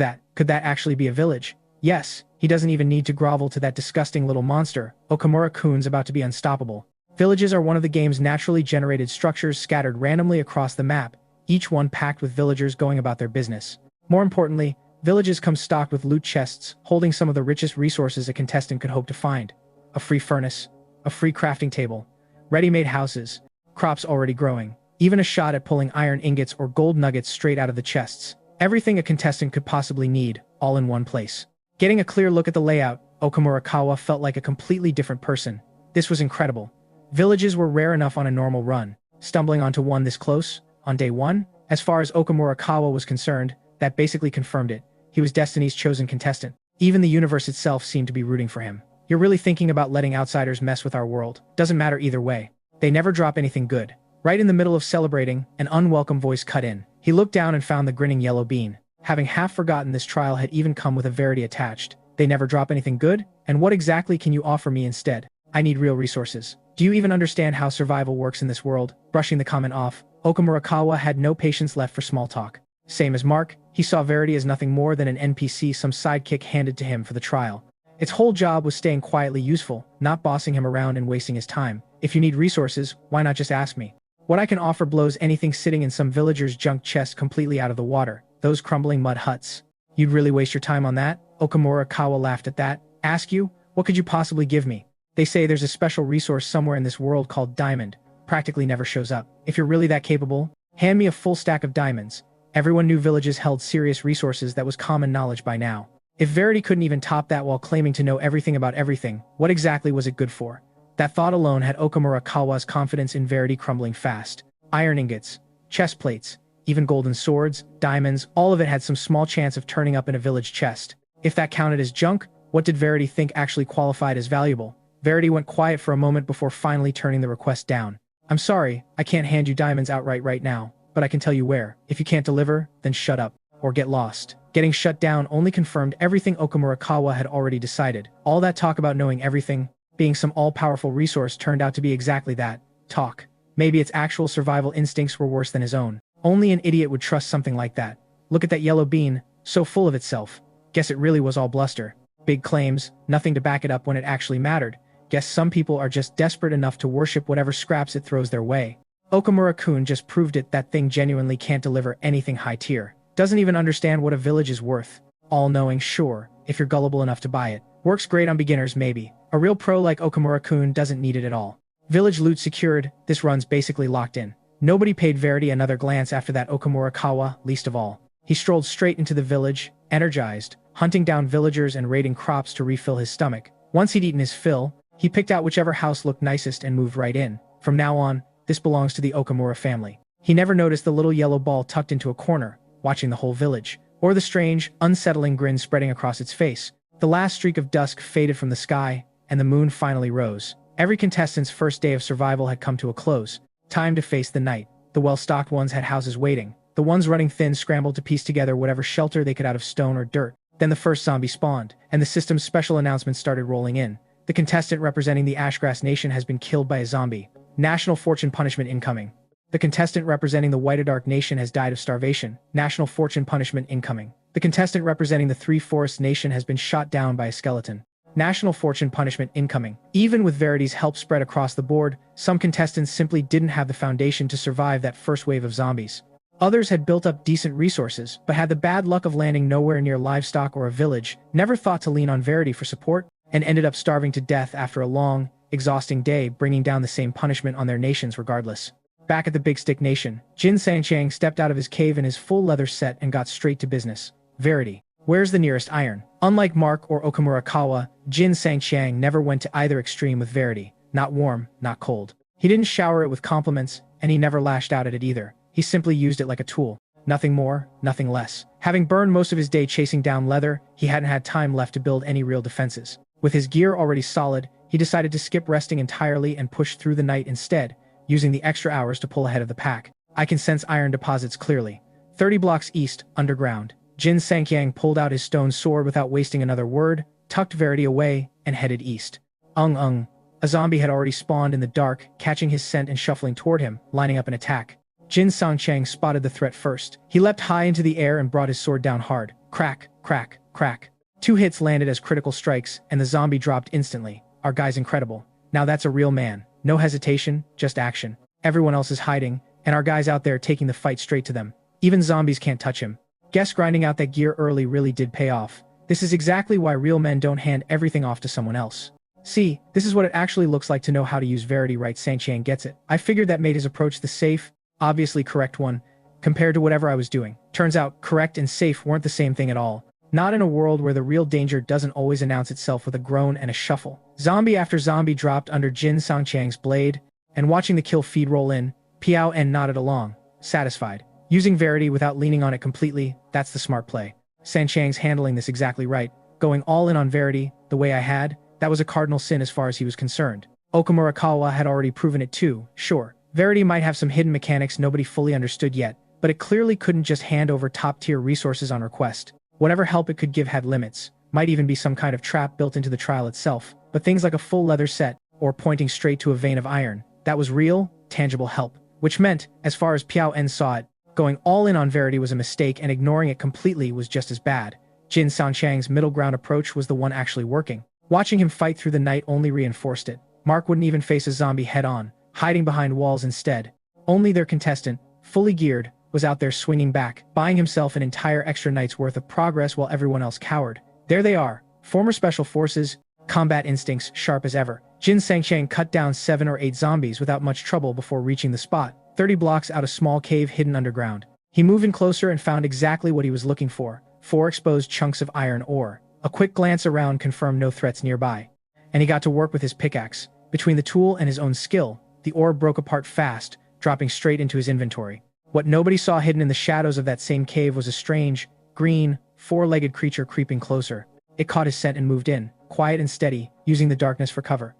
that actually be a village? Yes, he doesn't even need to grovel to that disgusting little monster. Okamura-kun's about to be unstoppable. Villages are one of the game's naturally generated structures scattered randomly across the map, each one packed with villagers going about their business. More importantly, villages come stocked with loot chests, holding some of the richest resources a contestant could hope to find. A free furnace, a free crafting table, ready-made houses, crops already growing, even a shot at pulling iron ingots or gold nuggets straight out of the chests. Everything a contestant could possibly need, all in one place. Getting a clear look at the layout, Okamura felt like a completely different person. This was incredible. Villages were rare enough on a normal run. Stumbling onto one this close, on day 1, as far as Okamura was concerned, that basically confirmed it. He was Destiny's chosen contestant. Even the universe itself seemed to be rooting for him. You're really thinking about letting outsiders mess with our world. Doesn't matter either way. They never drop anything good. Right in the middle of celebrating, an unwelcome voice cut in. He looked down and found the grinning yellow bean. Having half forgotten this trial had even come with a Verity attached. They never drop anything good? And what exactly can you offer me instead? I need real resources. Do you even understand how survival works in this world? Brushing the comment off, Okamurakawa had no patience left for small talk. Same as Mark, he saw Verity as nothing more than an NPC some sidekick handed to him for the trial. Its whole job was staying quietly useful, not bossing him around and wasting his time. If you need resources, why not just ask me? What I can offer blows anything sitting in some villager's junk chest completely out of the water. Those crumbling mud huts. You'd really waste your time on that? Okamurakawa laughed at that. Ask you? What could you possibly give me? They say there's a special resource somewhere in this world called diamond. Practically never shows up. If you're really that capable, hand me a full stack of diamonds. Everyone knew villages held serious resources. That was common knowledge by now. If Verity couldn't even top that while claiming to know everything about everything, what exactly was it good for? That thought alone had Okamurakawa's confidence in Verity crumbling fast. Iron ingots, chest plates, even golden swords, diamonds, all of it had some small chance of turning up in a village chest. If that counted as junk, what did Verity think actually qualified as valuable? Verity went quiet for a moment before finally turning the request down. I'm sorry, I can't hand you diamonds outright right now, but I can tell you where. If you can't deliver, then shut up, or get lost. Getting shut down only confirmed everything Okamurakawa had already decided. All that talk about knowing everything, being some all-powerful resource turned out to be exactly that, talk. Maybe its actual survival instincts were worse than his own. Only an idiot would trust something like that. Look at that yellow bean, so full of itself. Guess it really was all bluster. Big claims, nothing to back it up when it actually mattered. Guess some people are just desperate enough to worship whatever scraps it throws their way. Okamura-kun just proved it. That thing genuinely can't deliver anything high tier. Doesn't even understand what a village is worth. All-knowing, sure, if you're gullible enough to buy it. Works great on beginners maybe. A real pro like Okamura-kun doesn't need it at all. Village loot secured, this run's basically locked in. Nobody paid Verity another glance after that. Okamurakawa, least of all. He strolled straight into the village, energized, hunting down villagers and raiding crops to refill his stomach. Once he'd eaten his fill, he picked out whichever house looked nicest and moved right in. From now on, this belongs to the Okamura family. He never noticed the little yellow ball tucked into a corner, watching the whole village, or the strange, unsettling grin spreading across its face. The last streak of dusk faded from the sky, and the moon finally rose. Every contestant's first day of survival had come to a close. Time to face the night. The well-stocked ones had houses waiting. The ones running thin scrambled to piece together whatever shelter they could out of stone or dirt. Then the first zombie spawned, and the system's special announcements started rolling in. The contestant representing the Ashgrass Nation has been killed by a zombie. National Fortune Punishment incoming. The contestant representing the Whitedark Nation has died of starvation. National Fortune Punishment incoming. The contestant representing the Three Forests Nation has been shot down by a skeleton. National Fortune Punishment incoming. Even with Verity's help spread across the board, some contestants simply didn't have the foundation to survive that first wave of zombies. Others had built up decent resources, but had the bad luck of landing nowhere near livestock or a village, never thought to lean on Verity for support, and ended up starving to death after a long, exhausting day, bringing down the same punishment on their nations regardless. Back at the Big Stick Nation, Jin Sangchang stepped out of his cave in his full leather set and got straight to business. Verity, where's the nearest iron? Unlike Mark or Okamurakawa, Jin Sangchang never went to either extreme with Verity. Not warm, not cold. He didn't shower it with compliments, and he never lashed out at it either. He simply used it like a tool. Nothing more, nothing less. Having burned most of his day chasing down leather, he hadn't had time left to build any real defenses. With his gear already solid, he decided to skip resting entirely and push through the night instead, using the extra hours to pull ahead of the pack. I can sense iron deposits clearly. 30 blocks east, underground. Jin Sangkyang pulled out his stone sword without wasting another word, tucked Verity away, and headed east. A zombie had already spawned in the dark, catching his scent and shuffling toward him, lining up an attack. Jin Sangchang spotted the threat first. He leapt high into the air and brought his sword down hard. Crack, crack, crack. 2 hits landed as critical strikes, and the zombie dropped instantly. Our guy's incredible. Now that's a real man. No hesitation, just action. Everyone else is hiding, and our guy's out there taking the fight straight to them. Even zombies can't touch him. Guess grinding out that gear early really did pay off. This is exactly why real men don't hand everything off to someone else. See, this is what it actually looks like to know how to use Verity right. Sangchang gets it. I figured that made his approach the safe, obviously correct one, compared to whatever I was doing. Turns out, correct and safe weren't the same thing at all. Not in a world where the real danger doesn't always announce itself with a groan and a shuffle. Zombie after zombie dropped under Jin Sangchang's blade, and watching the kill feed roll in, Piao En nodded along, satisfied. Using Verity without leaning on it completely, that's the smart play. Sangchang's handling this exactly right. Going all in on Verity, the way I had, that was a cardinal sin as far as he was concerned. Okamurakawa had already proven it too, sure. Verity might have some hidden mechanics nobody fully understood yet, but it clearly couldn't just hand over top-tier resources on request. Whatever help it could give had limits, might even be some kind of trap built into the trial itself, but things like a full leather set, or pointing straight to a vein of iron, that was real, tangible help. which meant, as far as Piao En saw it, going all in on Verity was a mistake and ignoring it completely was just as bad. Jin Sanchang's middle ground approach was the one actually working. Watching him fight through the night only reinforced it. Mark wouldn't even face a zombie head-on, hiding behind walls instead. Only their contestant, fully geared, was out there swinging back, buying himself an entire extra night's worth of progress while everyone else cowered. There they are, former special forces, combat instincts sharp as ever. Jin Sangchang cut down 7 or 8 zombies without much trouble before reaching the spot, 30 blocks out a small cave hidden underground. He moved in closer and found exactly what he was looking for, 4 exposed chunks of iron ore. A quick glance around confirmed no threats nearby. And he got to work with his pickaxe. Between the tool and his own skill, the ore broke apart fast, dropping straight into his inventory. What nobody saw hidden in the shadows of that same cave was a strange, green, 4-legged creature creeping closer. It caught his scent and moved in, quiet and steady, using the darkness for cover.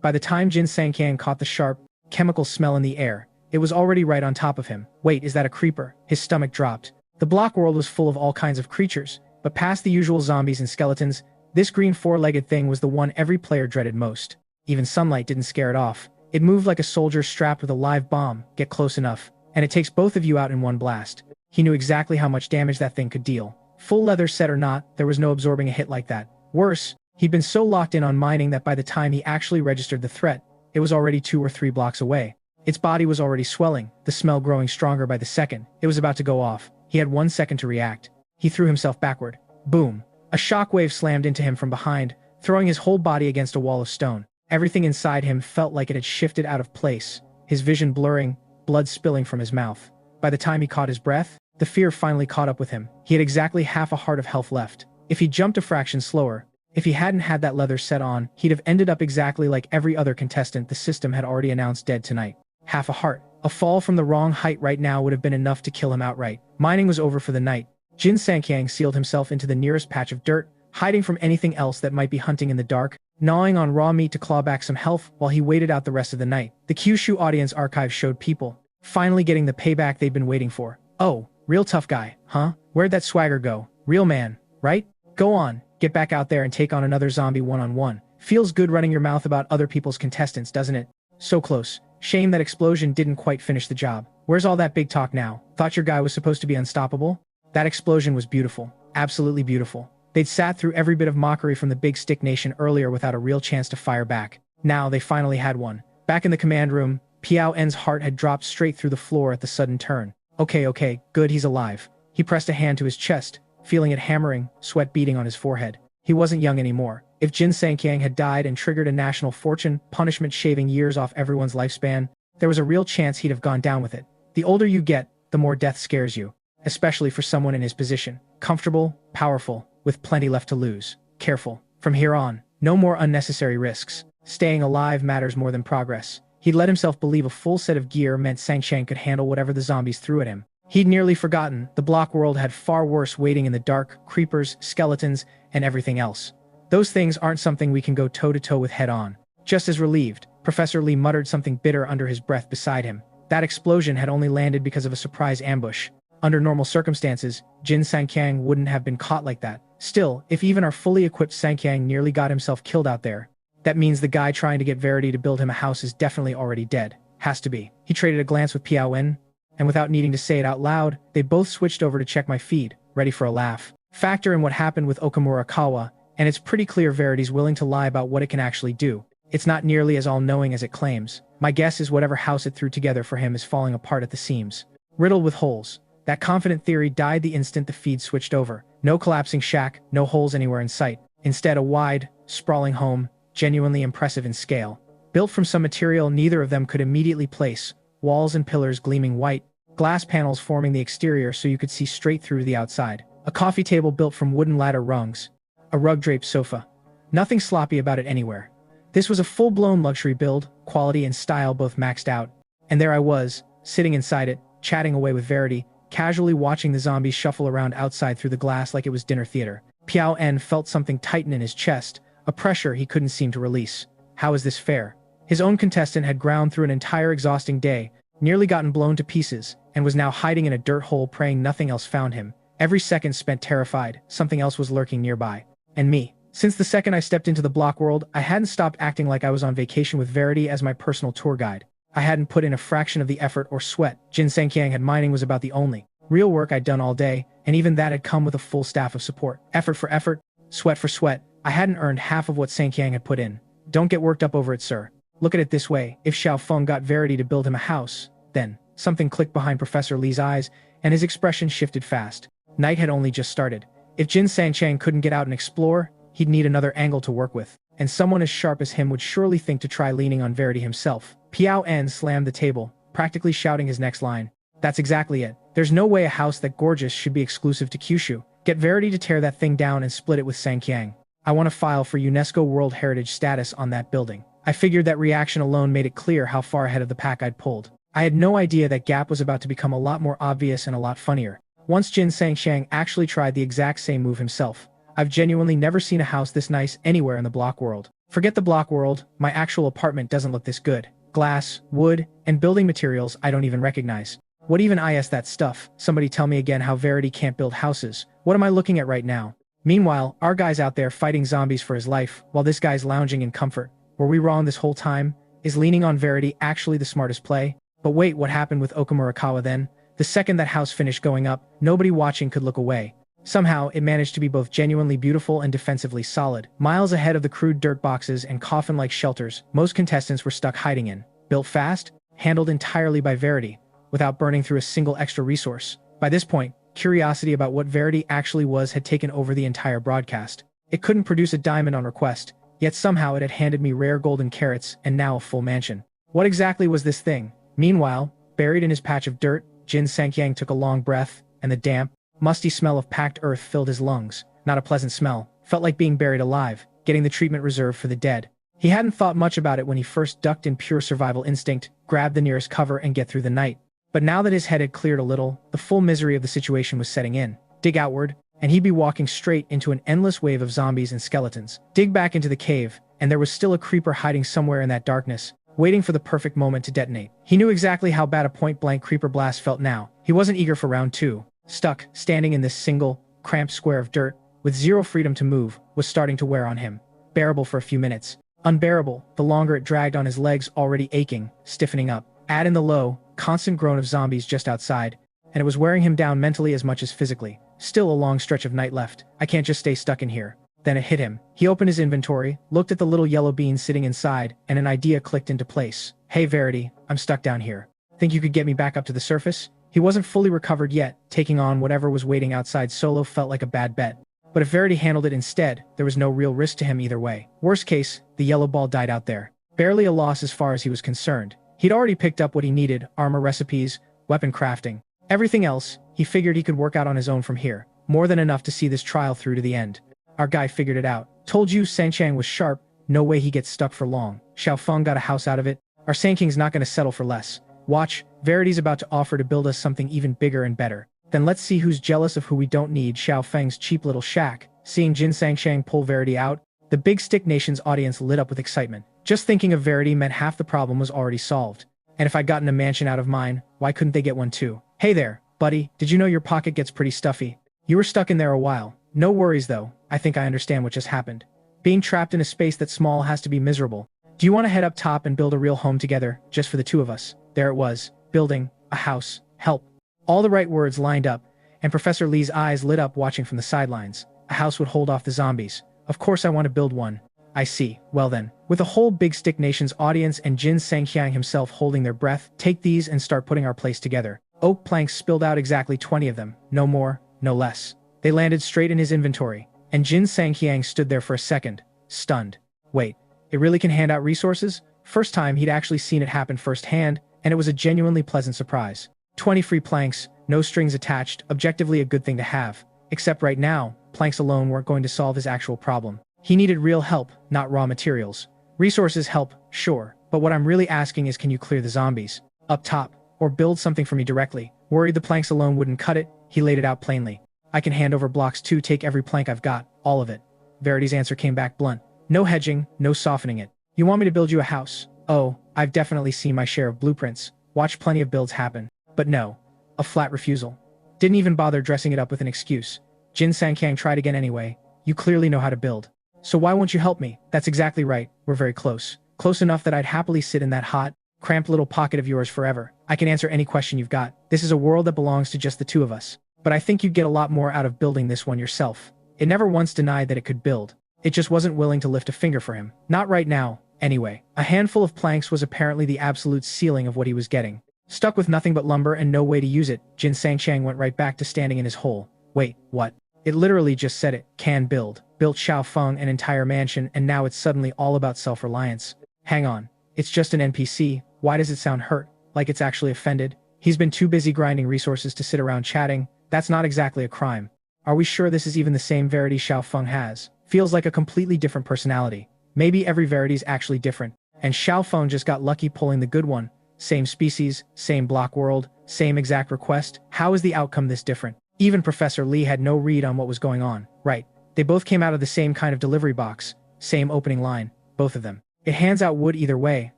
By the time Jin Sangkiang caught the sharp, chemical smell in the air, it was already right on top of him. Wait, is that a creeper? His stomach dropped. The block world was full of all kinds of creatures, but past the usual zombies and skeletons, this green 4-legged thing was the one every player dreaded most. Even sunlight didn't scare it off. It moved like a soldier strapped with a live bomb. Get close enough, and it takes both of you out in one blast. He knew exactly how much damage that thing could deal. Full leather set or not, there was no absorbing a hit like that. Worse, he'd been so locked in on mining that by the time he actually registered the threat, it was already 2 or 3 blocks away. Its body was already swelling, the smell growing stronger by the second. It was about to go off. He had 1 second to react. He threw himself backward. Boom. A shockwave slammed into him from behind, throwing his whole body against a wall of stone. Everything inside him felt like it had shifted out of place, his vision blurring, blood spilling from his mouth. By the time he caught his breath, the fear finally caught up with him. He had exactly half a heart of health left. If he jumped a fraction slower, if he hadn't had that leather set on, he'd have ended up exactly like every other contestant the system had already announced dead tonight. Half a heart. A fall from the wrong height right now would have been enough to kill him outright. Mining was over for the night. Jin Sangkiang sealed himself into the nearest patch of dirt, hiding from anything else that might be hunting in the dark, gnawing on raw meat to claw back some health while he waited out the rest of the night. The Kyushu audience archive showed people finally getting the payback they'd been waiting for. Oh, real tough guy, huh? Where'd that swagger go? Real man, right? Go on, get back out there and take on another zombie one-on-one. Feels good running your mouth about other people's contestants, doesn't it? So close. Shame that explosion didn't quite finish the job. Where's all that big talk now? Thought your guy was supposed to be unstoppable? That explosion was beautiful. Absolutely beautiful. They'd sat through every bit of mockery from the Big Stick Nation earlier without a real chance to fire back. Now they finally had one. Back in the command room, Piao En's heart had dropped straight through the floor at the sudden turn. Okay, good, he's alive. He pressed a hand to his chest, feeling it hammering, sweat beading on his forehead. He wasn't young anymore. If Jin Sangkiang had died and triggered a national fortune, punishment shaving years off everyone's lifespan, there was a real chance he'd have gone down with it. The older you get, the more death scares you. Especially for someone in his position. Comfortable, powerful, with plenty left to lose. Careful. From here on, no more unnecessary risks. Staying alive matters more than progress. He'd let himself believe a full set of gear meant Sangchang could handle whatever the zombies threw at him. He'd nearly forgotten the block world had far worse waiting in the dark, creepers, skeletons, and everything else. Those things aren't something we can go toe-to-toe with head-on. Just as relieved, Professor Lee muttered something bitter under his breath beside him. That explosion had only landed because of a surprise ambush. Under normal circumstances, Jin Sangkiang wouldn't have been caught like that. Still, if even our fully equipped Sangkiang nearly got himself killed out there, that means the guy trying to get Verity to build him a house is definitely already dead. Has to be. He traded a glance with Piao En, and without needing to say it out loud, they both switched over to check my feed, ready for a laugh. Factor in what happened with Okamura Kawa, and it's pretty clear Verity's willing to lie about what it can actually do. It's not nearly as all-knowing as it claims. My guess is whatever house it threw together for him is falling apart at the seams. Riddled with holes. That confident theory died the instant the feed switched over. No collapsing shack, no holes anywhere in sight. Instead, a wide, sprawling home, genuinely impressive in scale. Built from some material neither of them could immediately place, walls and pillars gleaming white, glass panels forming the exterior so you could see straight through the outside. A coffee table built from wooden ladder rungs. A rug-draped sofa. Nothing sloppy about it anywhere. This was a full-blown luxury build, quality and style both maxed out. And there I was, sitting inside it, chatting away with Verity, casually watching the zombies shuffle around outside through the glass like it was dinner theater. Piao En felt something tighten in his chest, a pressure he couldn't seem to release. How is this fair? His own contestant had ground through an entire exhausting day, nearly gotten blown to pieces, and was now hiding in a dirt hole praying nothing else found him. Every second spent terrified, something else was lurking nearby. And me. Since the second I stepped into the block world, I hadn't stopped acting like I was on vacation with Verity as my personal tour guide. I hadn't put in a fraction of the effort or sweat Jin Sangkyang had. Mining was about the only real work I'd done all day, and even that had come with a full staff of support. Effort for effort, sweat for sweat, I hadn't earned half of what Sangkyang had put in. Don't get worked up over it, sir. Look at it this way, if Xiao Feng got Verity to build him a house, then something clicked behind Professor Li's eyes, and his expression shifted fast. Night had only just started. If Jin Sangkyang couldn't get out and explore, he'd need another angle to work with, and someone as sharp as him would surely think to try leaning on Verity himself. Piao En slammed the table, practically shouting his next line. That's exactly it. There's no way a house that gorgeous should be exclusive to Kyushu. Get Verity to tear that thing down and split it with Sangkyang. I want to file for UNESCO World Heritage status on that building. I figured that reaction alone made it clear how far ahead of the pack I'd pulled. I had no idea that gap was about to become a lot more obvious and a lot funnier. Once Jin Sangkyang actually tried the exact same move himself. I've genuinely never seen a house this nice anywhere in the block world. Forget the block world, my actual apartment doesn't look this good. Glass, wood, and building materials I don't even recognize. What even is that stuff? Somebody tell me again how Verity can't build houses. What am I looking at right now? Meanwhile, our guy's out there fighting zombies for his life, while this guy's lounging in comfort. Were we wrong this whole time? Is leaning on Verity actually the smartest play? But wait, what happened with Okamurakawa then? The second that house finished going up, nobody watching could look away. Somehow, it managed to be both genuinely beautiful and defensively solid. Miles ahead of the crude dirt boxes and coffin-like shelters most contestants were stuck hiding in. Built fast, handled entirely by Verity, without burning through a single extra resource. By this point, curiosity about what Verity actually was had taken over the entire broadcast. It couldn't produce a diamond on request, yet somehow it had handed me rare golden carrots and now a full mansion. What exactly was this thing? Meanwhile, buried in his patch of dirt, Jin Sangkyang took a long breath, and the damp, musty smell of packed earth filled his lungs. Not a pleasant smell. Felt like being buried alive, getting the treatment reserved for the dead. He hadn't thought much about it when he first ducked in pure survival instinct, grabbed the nearest cover and get through the night. But now that his head had cleared a little, the full misery of the situation was setting in. Dig outward, and he'd be walking straight into an endless wave of zombies and skeletons. Dig back into the cave, and there was still a creeper hiding somewhere in that darkness, waiting for the perfect moment to detonate. He knew exactly how bad a point-blank creeper blast felt now. He wasn't eager for round two. Stuck, standing in this single, cramped square of dirt, with zero freedom to move, was starting to wear on him. Bearable for a few minutes. Unbearable, the longer it dragged on his legs already aching, stiffening up. Add in the low, constant groan of zombies just outside, and it was wearing him down mentally as much as physically. Still a long stretch of night left. I can't just stay stuck in here. Then it hit him. He opened his inventory, looked at the little yellow bean sitting inside, and an idea clicked into place. Hey Verity, I'm stuck down here. Think you could get me back up to the surface? He wasn't fully recovered yet. Taking on whatever was waiting outside solo felt like a bad bet. But if Verity handled it instead, there was no real risk to him either way. Worst case, the yellow ball died out there. Barely a loss as far as he was concerned. He'd already picked up what he needed, armor recipes, weapon crafting. Everything else, he figured he could work out on his own from here. More than enough to see this trial through to the end. Our guy figured it out. Told you Sangkyang was sharp, no way he gets stuck for long. Xiao Feng got a house out of it. Our Sangkyang's not going to settle for less. Watch, Verity's about to offer to build us something even bigger and better. Then let's see who's jealous of who we don't need. Xiao Feng's cheap little shack. Seeing Jin Sangkyang pull Verity out, the Big Stick Nation's audience lit up with excitement. Just thinking of Verity meant half the problem was already solved. And if I'd gotten a mansion out of mine, why couldn't they get one too? Hey there, buddy, did you know your pocket gets pretty stuffy? You were stuck in there a while. No worries though, I think I understand what just happened. Being trapped in a space that small has to be miserable. Do you want to head up top and build a real home together, just for the two of us? There it was, building, a house, help. All the right words lined up, and Professor Li's eyes lit up watching from the sidelines. A house would hold off the zombies. Of course I want to build one. I see. Well then, with the whole Big Stick Nation's audience and Jin Sangkyang himself holding their breath, take these and start putting our place together. Oak planks spilled out, exactly 20 of them. No more, no less. They landed straight in his inventory, and Jin Sangkyang stood there for a second, stunned. Wait, it really can hand out resources? First time he'd actually seen it happen firsthand, and it was a genuinely pleasant surprise. 20 free planks, no strings attached, objectively a good thing to have. Except right now, planks alone weren't going to solve his actual problem. He needed real help, not raw materials. Resources help, sure, but what I'm really asking is, can you clear the zombies up top, or build something for me directly? Worried the planks alone wouldn't cut it, he laid it out plainly. I can hand over blocks too, take every plank I've got, all of it. Verity's answer came back blunt. No hedging, no softening it. You want me to build you a house? Oh, I've definitely seen my share of blueprints, watched plenty of builds happen. But no. A flat refusal. Didn't even bother dressing it up with an excuse. Jin Sangkyang tried again anyway. You clearly know how to build. So why won't you help me? That's exactly right, we're very close. Close enough that I'd happily sit in that hot, cramped little pocket of yours forever. I can answer any question you've got. This is a world that belongs to just the two of us. But I think you'd get a lot more out of building this one yourself. It never once denied that it could build. It just wasn't willing to lift a finger for him. Not right now, anyway. A handful of planks was apparently the absolute ceiling of what he was getting. Stuck with nothing but lumber and no way to use it, Jin Sangchang went right back to standing in his hole. Wait, what? It literally just said it. Can build. Built Xiao Feng an entire mansion, and now it's suddenly all about self-reliance. Hang on. It's just an NPC. Why does it sound hurt? Like it's actually offended? He's been too busy grinding resources to sit around chatting. That's not exactly a crime. Are we sure this is even the same Verity Xiao Feng has? Feels like a completely different personality. Maybe every Verity's actually different, and Xiao Feng just got lucky pulling the good one. Same species, same block world, same exact request. How is the outcome this different? Even Professor Lee had no read on what was going on. Right. They both came out of the same kind of delivery box. Same opening line. Both of them. It hands out wood either way,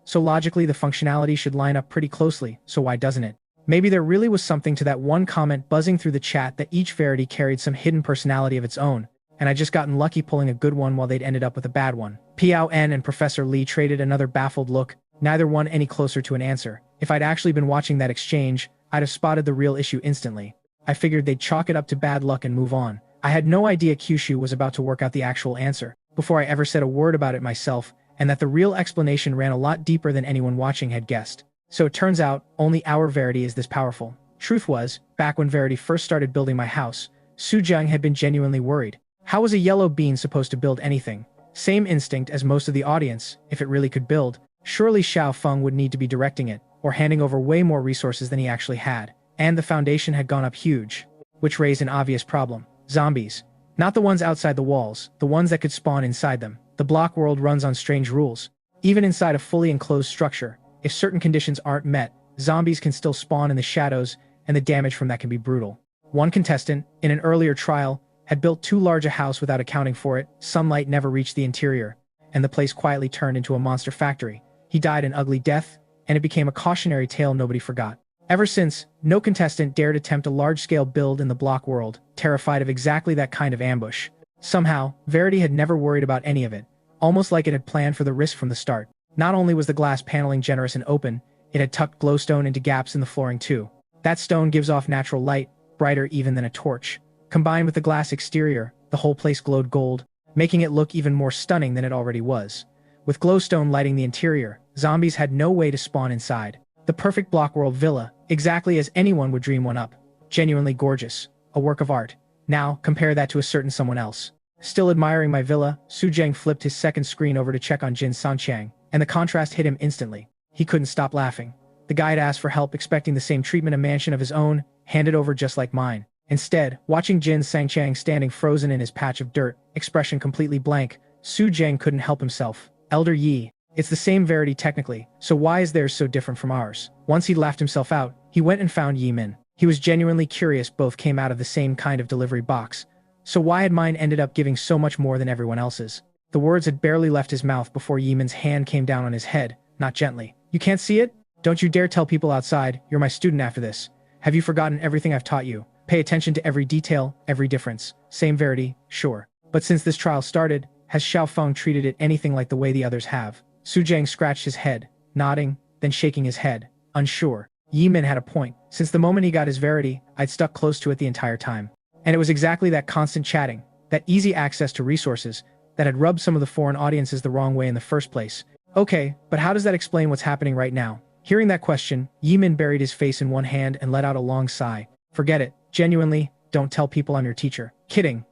so logically the functionality should line up pretty closely, so why doesn't it? Maybe there really was something to that one comment buzzing through the chat that each Verity carried some hidden personality of its own, and I just gotten lucky pulling a good one while they'd ended up with a bad one. Piao En and Professor Lee traded another baffled look, neither one any closer to an answer. If I'd actually been watching that exchange, I'd have spotted the real issue instantly. I figured they'd chalk it up to bad luck and move on. I had no idea Kyushu was about to work out the actual answer, before I ever said a word about it myself, and that the real explanation ran a lot deeper than anyone watching had guessed. So it turns out, only our Verity is this powerful. Truth was, back when Verity first started building my house, Su Jiang had been genuinely worried. How was a yellow bean supposed to build anything? Same instinct as most of the audience. If it really could build, surely Xiao Feng would need to be directing it, or handing over way more resources than he actually had. And the foundation had gone up huge, which raised an obvious problem. Zombies. Not the ones outside the walls, the ones that could spawn inside them. The block world runs on strange rules. Even inside a fully enclosed structure, if certain conditions aren't met, zombies can still spawn in the shadows, and the damage from that can be brutal. One contestant, in an earlier trial, had built too large a house without accounting for it. Sunlight never reached the interior, and the place quietly turned into a monster factory. He died an ugly death, and it became a cautionary tale nobody forgot. Ever since, no contestant dared attempt a large-scale build in the block world, terrified of exactly that kind of ambush. Somehow, Verity had never worried about any of it, almost like it had planned for the risk from the start. Not only was the glass paneling generous and open, it had tucked glowstone into gaps in the flooring too. That stone gives off natural light, brighter even than a torch. Combined with the glass exterior, the whole place glowed gold, making it look even more stunning than it already was. With glowstone lighting the interior, zombies had no way to spawn inside. The perfect block world villa, exactly as anyone would dream one up. Genuinely gorgeous. A work of art. Now, compare that to a certain someone else. Still admiring my villa, Su Jiang flipped his second screen over to check on Jin Sangchang, and the contrast hit him instantly. He couldn't stop laughing. The guy had asked for help expecting the same treatment a mansion of his own, handed over just like mine. Instead, watching Jin Sangchang standing frozen in his patch of dirt, expression completely blank, Su Jiang couldn't help himself. Elder Yi. It's the same Verity technically, so why is theirs so different from ours? Once he'd laughed himself out, he went and found Yi Min. He was genuinely curious, both came out of the same kind of delivery box. So why had mine ended up giving so much more than everyone else's? The words had barely left his mouth before Yi Min's hand came down on his head, not gently. You can't see it? Don't you dare tell people outside, you're my student after this. Have you forgotten everything I've taught you? Pay attention to every detail, every difference. Same Verity, sure. But since this trial started, has Xiao Feng treated it anything like the way the others have? Su Jiang scratched his head, nodding, then shaking his head, unsure. Yi Min had a point. Since the moment he got his Verity, I'd stuck close to it the entire time. And it was exactly that constant chatting, that easy access to resources, that had rubbed some of the foreign audiences the wrong way in the first place. Okay, but how does that explain what's happening right now? Hearing that question, Yi Min buried his face in one hand and let out a long sigh. Forget it. Genuinely, don't tell people I'm your teacher. Kidding.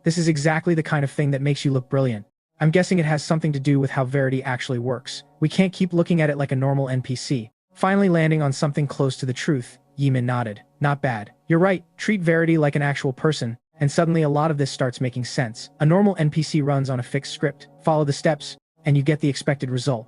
This is exactly the kind of thing that makes you look brilliant. I'm guessing it has something to do with how Verity actually works. We can't keep looking at it like a normal NPC. Finally landing on something close to the truth, Yi Min nodded. Not bad. You're right, treat Verity like an actual person, and suddenly a lot of this starts making sense. A normal NPC runs on a fixed script, follow the steps, and you get the expected result.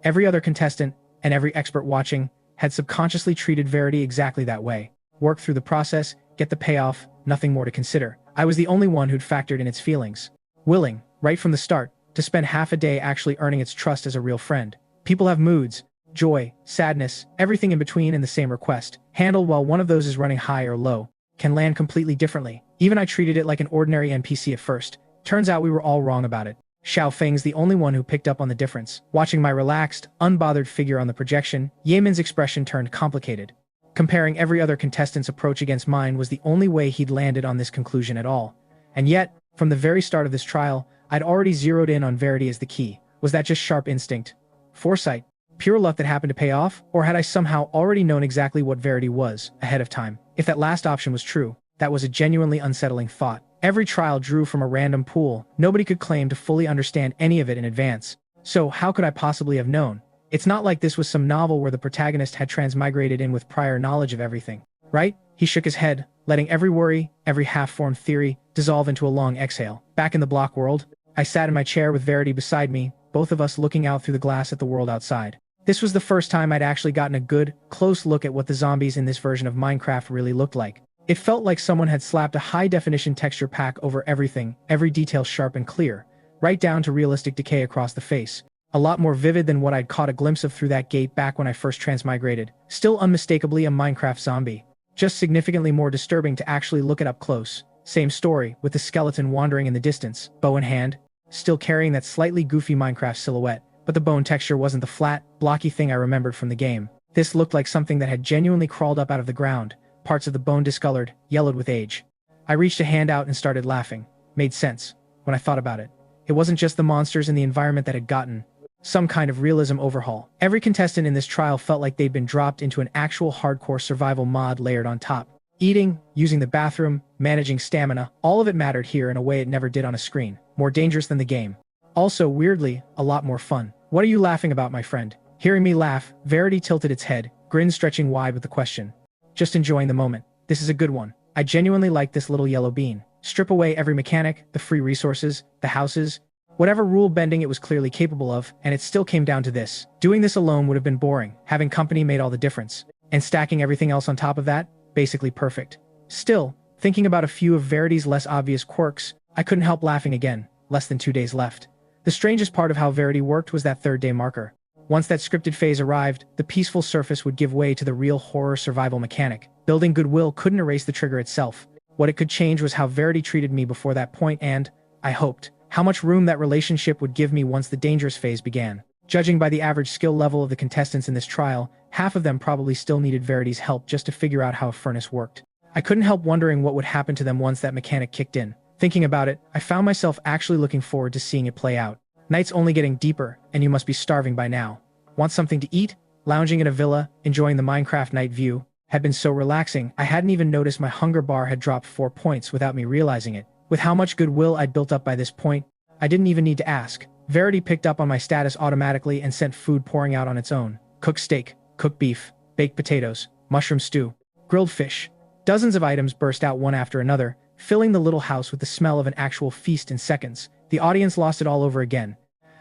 Every other contestant, and every expert watching, had subconsciously treated Verity exactly that way. Work through the process, get the payoff, nothing more to consider. I was the only one who'd factored in its feelings. Willing, right from the start, to spend half a day actually earning its trust as a real friend. People have moods, joy, sadness, everything in between in the same request. Handled while one of those is running high or low, can land completely differently. Even I treated it like an ordinary NPC at first. Turns out we were all wrong about it. Xiao Feng's the only one who picked up on the difference. Watching my relaxed, unbothered figure on the projection, Yemen's expression turned complicated. Comparing every other contestant's approach against mine was the only way he'd landed on this conclusion at all. And yet, from the very start of this trial, I'd already zeroed in on Verity as the key. Was that just sharp instinct? Foresight? Pure luck that happened to pay off? Or had I somehow already known exactly what Verity was, ahead of time? If that last option was true, that was a genuinely unsettling thought. Every trial drew from a random pool. Nobody could claim to fully understand any of it in advance. So how could I possibly have known? It's not like this was some novel where the protagonist had transmigrated in with prior knowledge of everything, right? He shook his head, letting every worry, every half-formed theory, dissolve into a long exhale. Back in the block world, I sat in my chair with Verity beside me, both of us looking out through the glass at the world outside. This was the first time I'd actually gotten a good, close look at what the zombies in this version of Minecraft really looked like. It felt like someone had slapped a high-definition texture pack over everything, every detail sharp and clear, right down to realistic decay across the face. A lot more vivid than what I'd caught a glimpse of through that gate back when I first transmigrated. Still unmistakably a Minecraft zombie. Just significantly more disturbing to actually look it up close. Same story, with the skeleton wandering in the distance, bow in hand, still carrying that slightly goofy Minecraft silhouette. But the bone texture wasn't the flat, blocky thing I remembered from the game. This looked like something that had genuinely crawled up out of the ground, parts of the bone discolored, yellowed with age. I reached a hand out and started laughing. Made sense, when I thought about it. It wasn't just the monsters and the environment that had gotten some kind of realism overhaul. Every contestant in this trial felt like they'd been dropped into an actual hardcore survival mod layered on top. Eating, using the bathroom, managing stamina, all of it mattered here in a way it never did on a screen. More dangerous than the game. Also, weirdly, a lot more fun. What are you laughing about, my friend? Hearing me laugh, Verity tilted its head, grin stretching wide with the question. Just enjoying the moment. This is a good one. I genuinely like this little yellow bean. Strip away every mechanic, the free resources, the houses, whatever rule bending it was clearly capable of, and it still came down to this. Doing this alone would have been boring. Having company made all the difference. And stacking everything else on top of that? Basically perfect. Still, thinking about a few of Verity's less obvious quirks, I couldn't help laughing again. Less than 2 days left. The strangest part of how Verity worked was that third day marker. Once that scripted phase arrived, the peaceful surface would give way to the real horror survival mechanic. Building goodwill couldn't erase the trigger itself. What it could change was how Verity treated me before that point and, I hoped, how much room that relationship would give me once the dangerous phase began. Judging by the average skill level of the contestants in this trial, half of them probably still needed Verity's help just to figure out how a furnace worked. I couldn't help wondering what would happen to them once that mechanic kicked in. Thinking about it, I found myself actually looking forward to seeing it play out. Night's only getting deeper, and you must be starving by now. Want something to eat? Lounging in a villa, enjoying the Minecraft night view, had been so relaxing, I hadn't even noticed my hunger bar had dropped 4 points without me realizing it. With how much goodwill I'd built up by this point, I didn't even need to ask. Verity picked up on my status automatically and sent food pouring out on its own. Cooked steak, cooked beef, baked potatoes, mushroom stew, grilled fish. Dozens of items burst out one after another, filling the little house with the smell of an actual feast in seconds. The audience lost it all over again.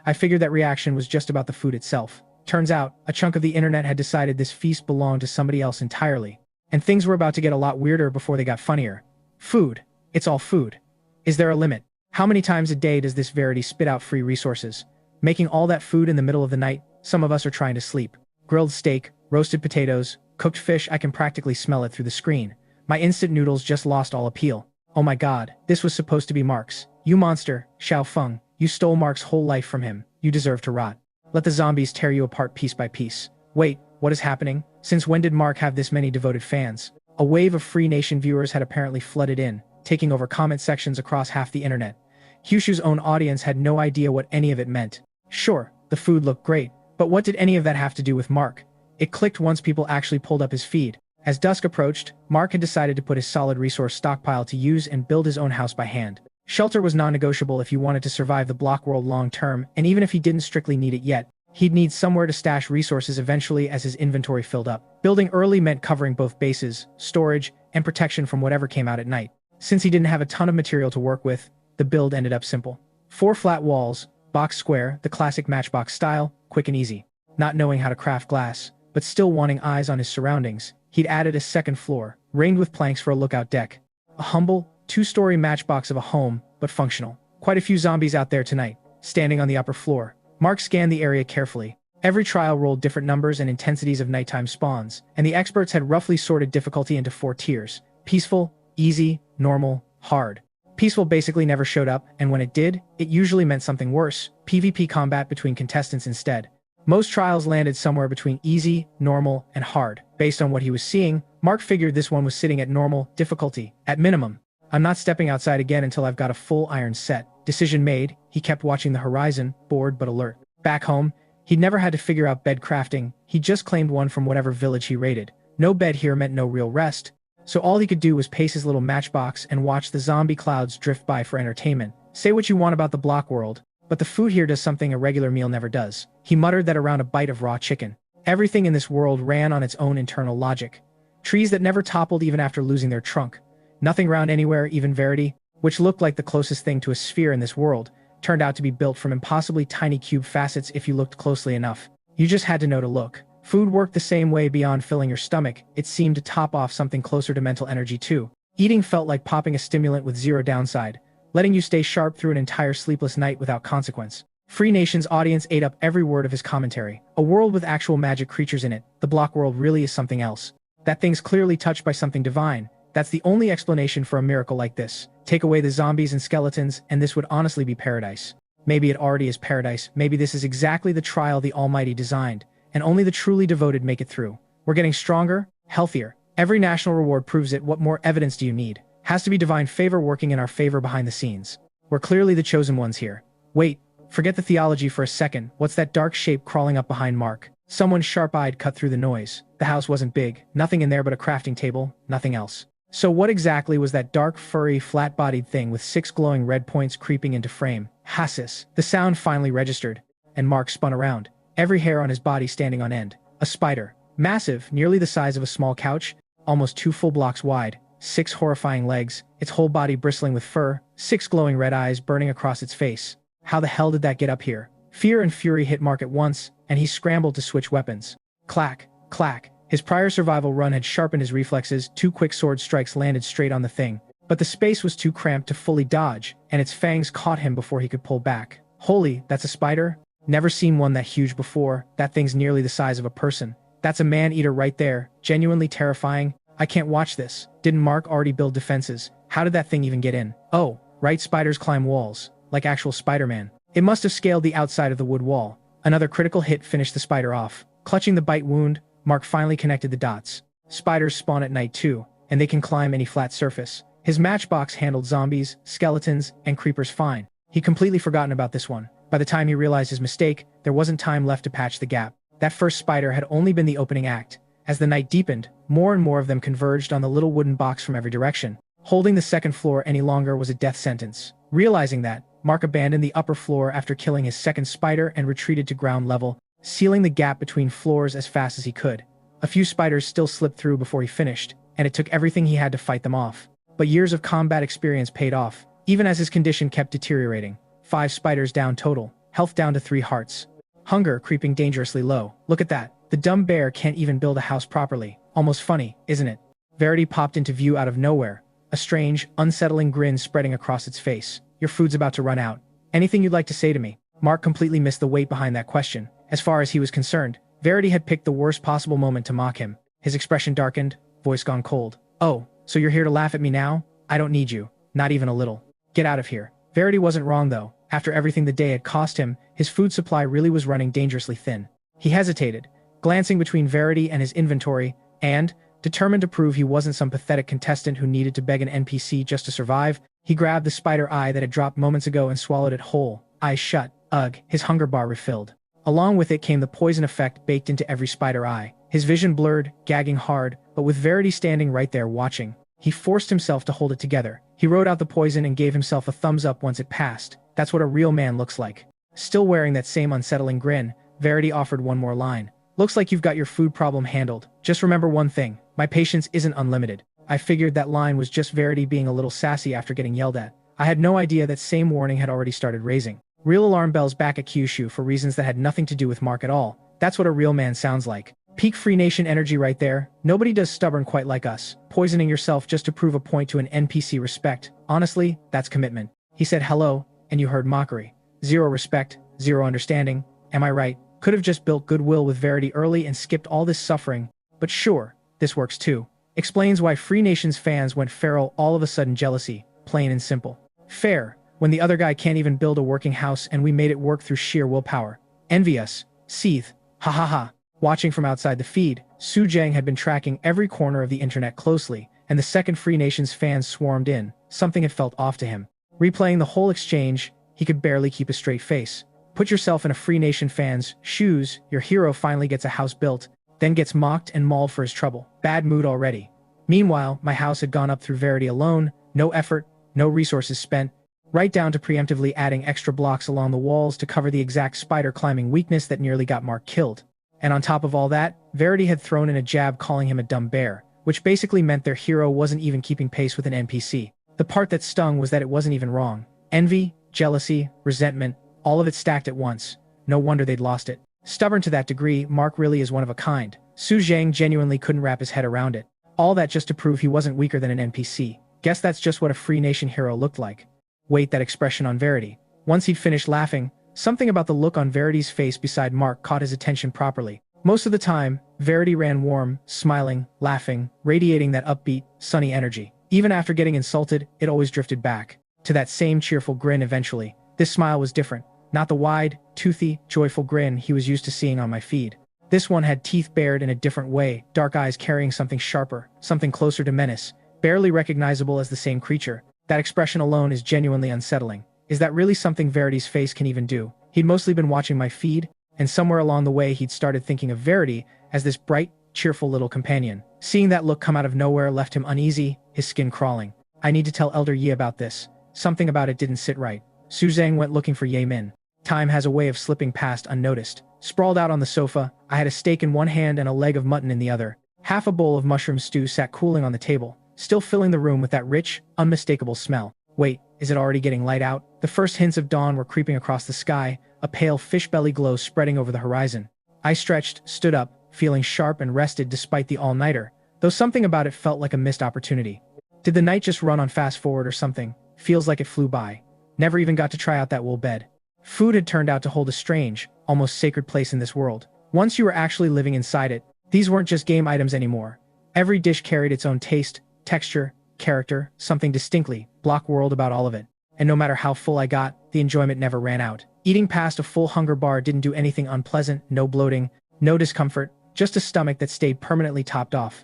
I figured that reaction was just about the food itself. Turns out, a chunk of the internet had decided this feast belonged to somebody else entirely. And things were about to get a lot weirder before they got funnier. Food. It's all food. Is there a limit? How many times a day does this Verity spit out free resources? Making all that food in the middle of the night, some of us are trying to sleep. Grilled steak, roasted potatoes, cooked fish, I can practically smell it through the screen. My instant noodles just lost all appeal. Oh my god, this was supposed to be Mark's. You monster, Xiao Feng, you stole Mark's whole life from him. You deserve to rot. Let the zombies tear you apart piece by piece. Wait, what is happening? Since when did Mark have this many devoted fans? A wave of Free Nation viewers had apparently flooded in, taking over comment sections across half the internet. Hyushu's own audience had no idea what any of it meant. Sure, the food looked great, but what did any of that have to do with Mark? It clicked once people actually pulled up his feed. As dusk approached, Mark had decided to put his solid resource stockpile to use and build his own house by hand. Shelter was non-negotiable if he wanted to survive the block world long-term, and even if he didn't strictly need it yet, he'd need somewhere to stash resources eventually as his inventory filled up. Building early meant covering both bases, storage, and protection from whatever came out at night. Since he didn't have a ton of material to work with, the build ended up simple. 4 flat walls, box square, the classic matchbox style, quick and easy. Not knowing how to craft glass, but still wanting eyes on his surroundings, he'd added a second floor, ringed with planks for a lookout deck. A humble, 2-story matchbox of a home, but functional. Quite a few zombies out there tonight, standing on the upper floor. Mark scanned the area carefully. Every trial rolled different numbers and intensities of nighttime spawns, and the experts had roughly sorted difficulty into 4 tiers: peaceful, easy, normal, hard. Peaceful basically never showed up, and when it did, it usually meant something worse, PvP combat between contestants instead. Most trials landed somewhere between easy, normal, and hard. Based on what he was seeing, Mark figured this one was sitting at normal difficulty, at minimum. I'm not stepping outside again until I've got a full iron set. Decision made, he kept watching the horizon, bored but alert. Back home, he'd never had to figure out bed crafting, he just claimed one from whatever village he raided. No bed here meant no real rest, so all he could do was pace his little matchbox and watch the zombie clouds drift by for entertainment. Say what you want about the block world, but the food here does something a regular meal never does. He muttered that around a bite of raw chicken. Everything in this world ran on its own internal logic. Trees that never toppled even after losing their trunk. Nothing round anywhere, even Verity, which looked like the closest thing to a sphere in this world, turned out to be built from impossibly tiny cube facets if you looked closely enough. You just had to know to look. Food worked the same way beyond filling your stomach, it seemed to top off something closer to mental energy too. Eating felt like popping a stimulant with zero downside, letting you stay sharp through an entire sleepless night without consequence. Free Nation's audience ate up every word of his commentary. A world with actual magic creatures in it, the block world really is something else. That thing's clearly touched by something divine. That's the only explanation for a miracle like this. Take away the zombies and skeletons, and this would honestly be paradise. Maybe it already is paradise, maybe this is exactly the trial the Almighty designed, and only the truly devoted make it through. We're getting stronger, healthier. Every national reward proves it. What more evidence do you need? Has to be divine favor working in our favor behind the scenes. We're clearly the chosen ones here. Wait, forget the theology for a second. What's that dark shape crawling up behind Mark? Someone sharp-eyed cut through the noise. The house wasn't big, nothing in there but a crafting table, nothing else. So what exactly was that dark, furry, flat-bodied thing with 6 glowing red points creeping into frame? Hassis. The sound finally registered, and Mark spun around, every hair on his body standing on end. A spider. Massive, nearly the size of a small couch, almost 2 full blocks wide, 6 horrifying legs, its whole body bristling with fur, 6 glowing red eyes burning across its face. How the hell did that get up here? Fear and fury hit Mark at once, and he scrambled to switch weapons. Clack, clack. His prior survival run had sharpened his reflexes. 2 quick sword strikes landed straight on the thing. But the space was too cramped to fully dodge, and its fangs caught him before he could pull back. Holy, that's a spider? Never seen one that huge before. That thing's nearly the size of a person. That's a man-eater right there. Genuinely terrifying. I can't watch this. Didn't Mark already build defenses? How did that thing even get in? Oh, right, spiders climb walls. Like actual Spider-Man. It must have scaled the outside of the wood wall. Another critical hit finished the spider off. Clutching the bite wound, Mark finally connected the dots. Spiders spawn at night too, and they can climb any flat surface. His matchbox handled zombies, skeletons, and creepers fine. He'd completely forgotten about this one. By the time he realized his mistake, there wasn't time left to patch the gap. That first spider had only been the opening act. As the night deepened, more and more of them converged on the little wooden box from every direction. Holding the second floor any longer was a death sentence. Realizing that, Mark abandoned the upper floor after killing his second spider and retreated to ground level, sealing the gap between floors as fast as he could. A few spiders still slipped through before he finished, and it took everything he had to fight them off. But years of combat experience paid off, even as his condition kept deteriorating. 5 spiders down total, health down to 3 hearts. Hunger creeping dangerously low. Look at that. The dumb bear can't even build a house properly. Almost funny, isn't it? Verity popped into view out of nowhere, a strange, unsettling grin spreading across its face. Your food's about to run out. Anything you'd like to say to me? Mark completely missed the weight behind that question. As far as he was concerned, Verity had picked the worst possible moment to mock him. His expression darkened, voice gone cold. Oh, so you're here to laugh at me now? I don't need you. Not even a little. Get out of here. Verity wasn't wrong though. After everything the day had cost him, his food supply really was running dangerously thin. He hesitated, glancing between Verity and his inventory, and, determined to prove he wasn't some pathetic contestant who needed to beg an NPC just to survive, he grabbed the spider eye that had dropped moments ago and swallowed it whole, eyes shut. Ugh, his hunger bar refilled. Along with it came the poison effect baked into every spider eye. His vision blurred, gagging hard, but with Verity standing right there watching, he forced himself to hold it together. He wrote out the poison and gave himself a thumbs up once it passed. That's what a real man looks like. Still wearing that same unsettling grin, Verity offered one more line. Looks like you've got your food problem handled. Just remember one thing, my patience isn't unlimited. I figured that line was just Verity being a little sassy after getting yelled at. I had no idea that same warning had already started raising. Real alarm bells back at Kyushu for reasons that had nothing to do with Mark at all. That's what a real man sounds like. Peak Free Nation energy right there. Nobody does stubborn quite like us. Poisoning yourself just to prove a point to an NPC respect. Honestly, that's commitment. He said hello, and you heard mockery. Zero respect, zero understanding. Am I right? Could have just built goodwill with Verity early and skipped all this suffering. But sure, this works too. Explains why Free Nation's fans went feral all of a sudden. Jealousy. Plain and simple. Fair, when the other guy can't even build a working house and we made it work through sheer willpower. Envious. Seethe. Ha ha ha. Watching from outside the feed, Su Jiang had been tracking every corner of the internet closely, and the second Free Nations fans swarmed in. Something had felt off to him. Replaying the whole exchange, he could barely keep a straight face. Put yourself in a Free Nation fan's shoes. Your hero finally gets a house built, then gets mocked and mauled for his trouble. Bad mood already. Meanwhile, my house had gone up through Verity alone, no effort, no resources spent, right down to preemptively adding extra blocks along the walls to cover the exact spider climbing weakness that nearly got Mark killed. And on top of all that, Verity had thrown in a jab calling him a dumb bear, which basically meant their hero wasn't even keeping pace with an NPC. The part that stung was that it wasn't even wrong. Envy, jealousy, resentment, all of it stacked at once. No wonder they'd lost it. Stubborn to that degree, Mark really is one of a kind. Su Jiang genuinely couldn't wrap his head around it. All that just to prove he wasn't weaker than an NPC. Guess that's just what a Free Nation hero looked like. Wait, that expression on Verity. Once he'd finished laughing, something about the look on Verity's face beside Mark caught his attention properly. Most of the time, Verity ran warm, smiling, laughing, radiating that upbeat, sunny energy. Even after getting insulted, it always drifted back to that same cheerful grin eventually. This smile was different. Not the wide, toothy, joyful grin he was used to seeing on my feed. This one had teeth bared in a different way, dark eyes carrying something sharper, something closer to menace, barely recognizable as the same creature. That expression alone is genuinely unsettling. Is that really something Verity's face can even do? He'd mostly been watching my feed, and somewhere along the way he'd started thinking of Verity as this bright, cheerful little companion. Seeing that look come out of nowhere left him uneasy, his skin crawling. I need to tell Elder Yi about this. Something about it didn't sit right. Su Zhang went looking for Ye Min. Time has a way of slipping past unnoticed. Sprawled out on the sofa, I had a steak in one hand and a leg of mutton in the other. Half a bowl of mushroom stew sat cooling on the table, still filling the room with that rich, unmistakable smell. Wait, is it already getting light out? The first hints of dawn were creeping across the sky, a pale fish belly glow spreading over the horizon. I stretched, stood up, feeling sharp and rested despite the all-nighter, though something about it felt like a missed opportunity. Did the night just run on fast forward or something? Feels like it flew by. Never even got to try out that wool bed. Food had turned out to hold a strange, almost sacred place in this world. Once you were actually living inside it, these weren't just game items anymore. Every dish carried its own taste, texture, character, something distinctly Block World about all of it. And no matter how full I got, the enjoyment never ran out. Eating past a full hunger bar didn't do anything unpleasant, no bloating, no discomfort, just a stomach that stayed permanently topped off.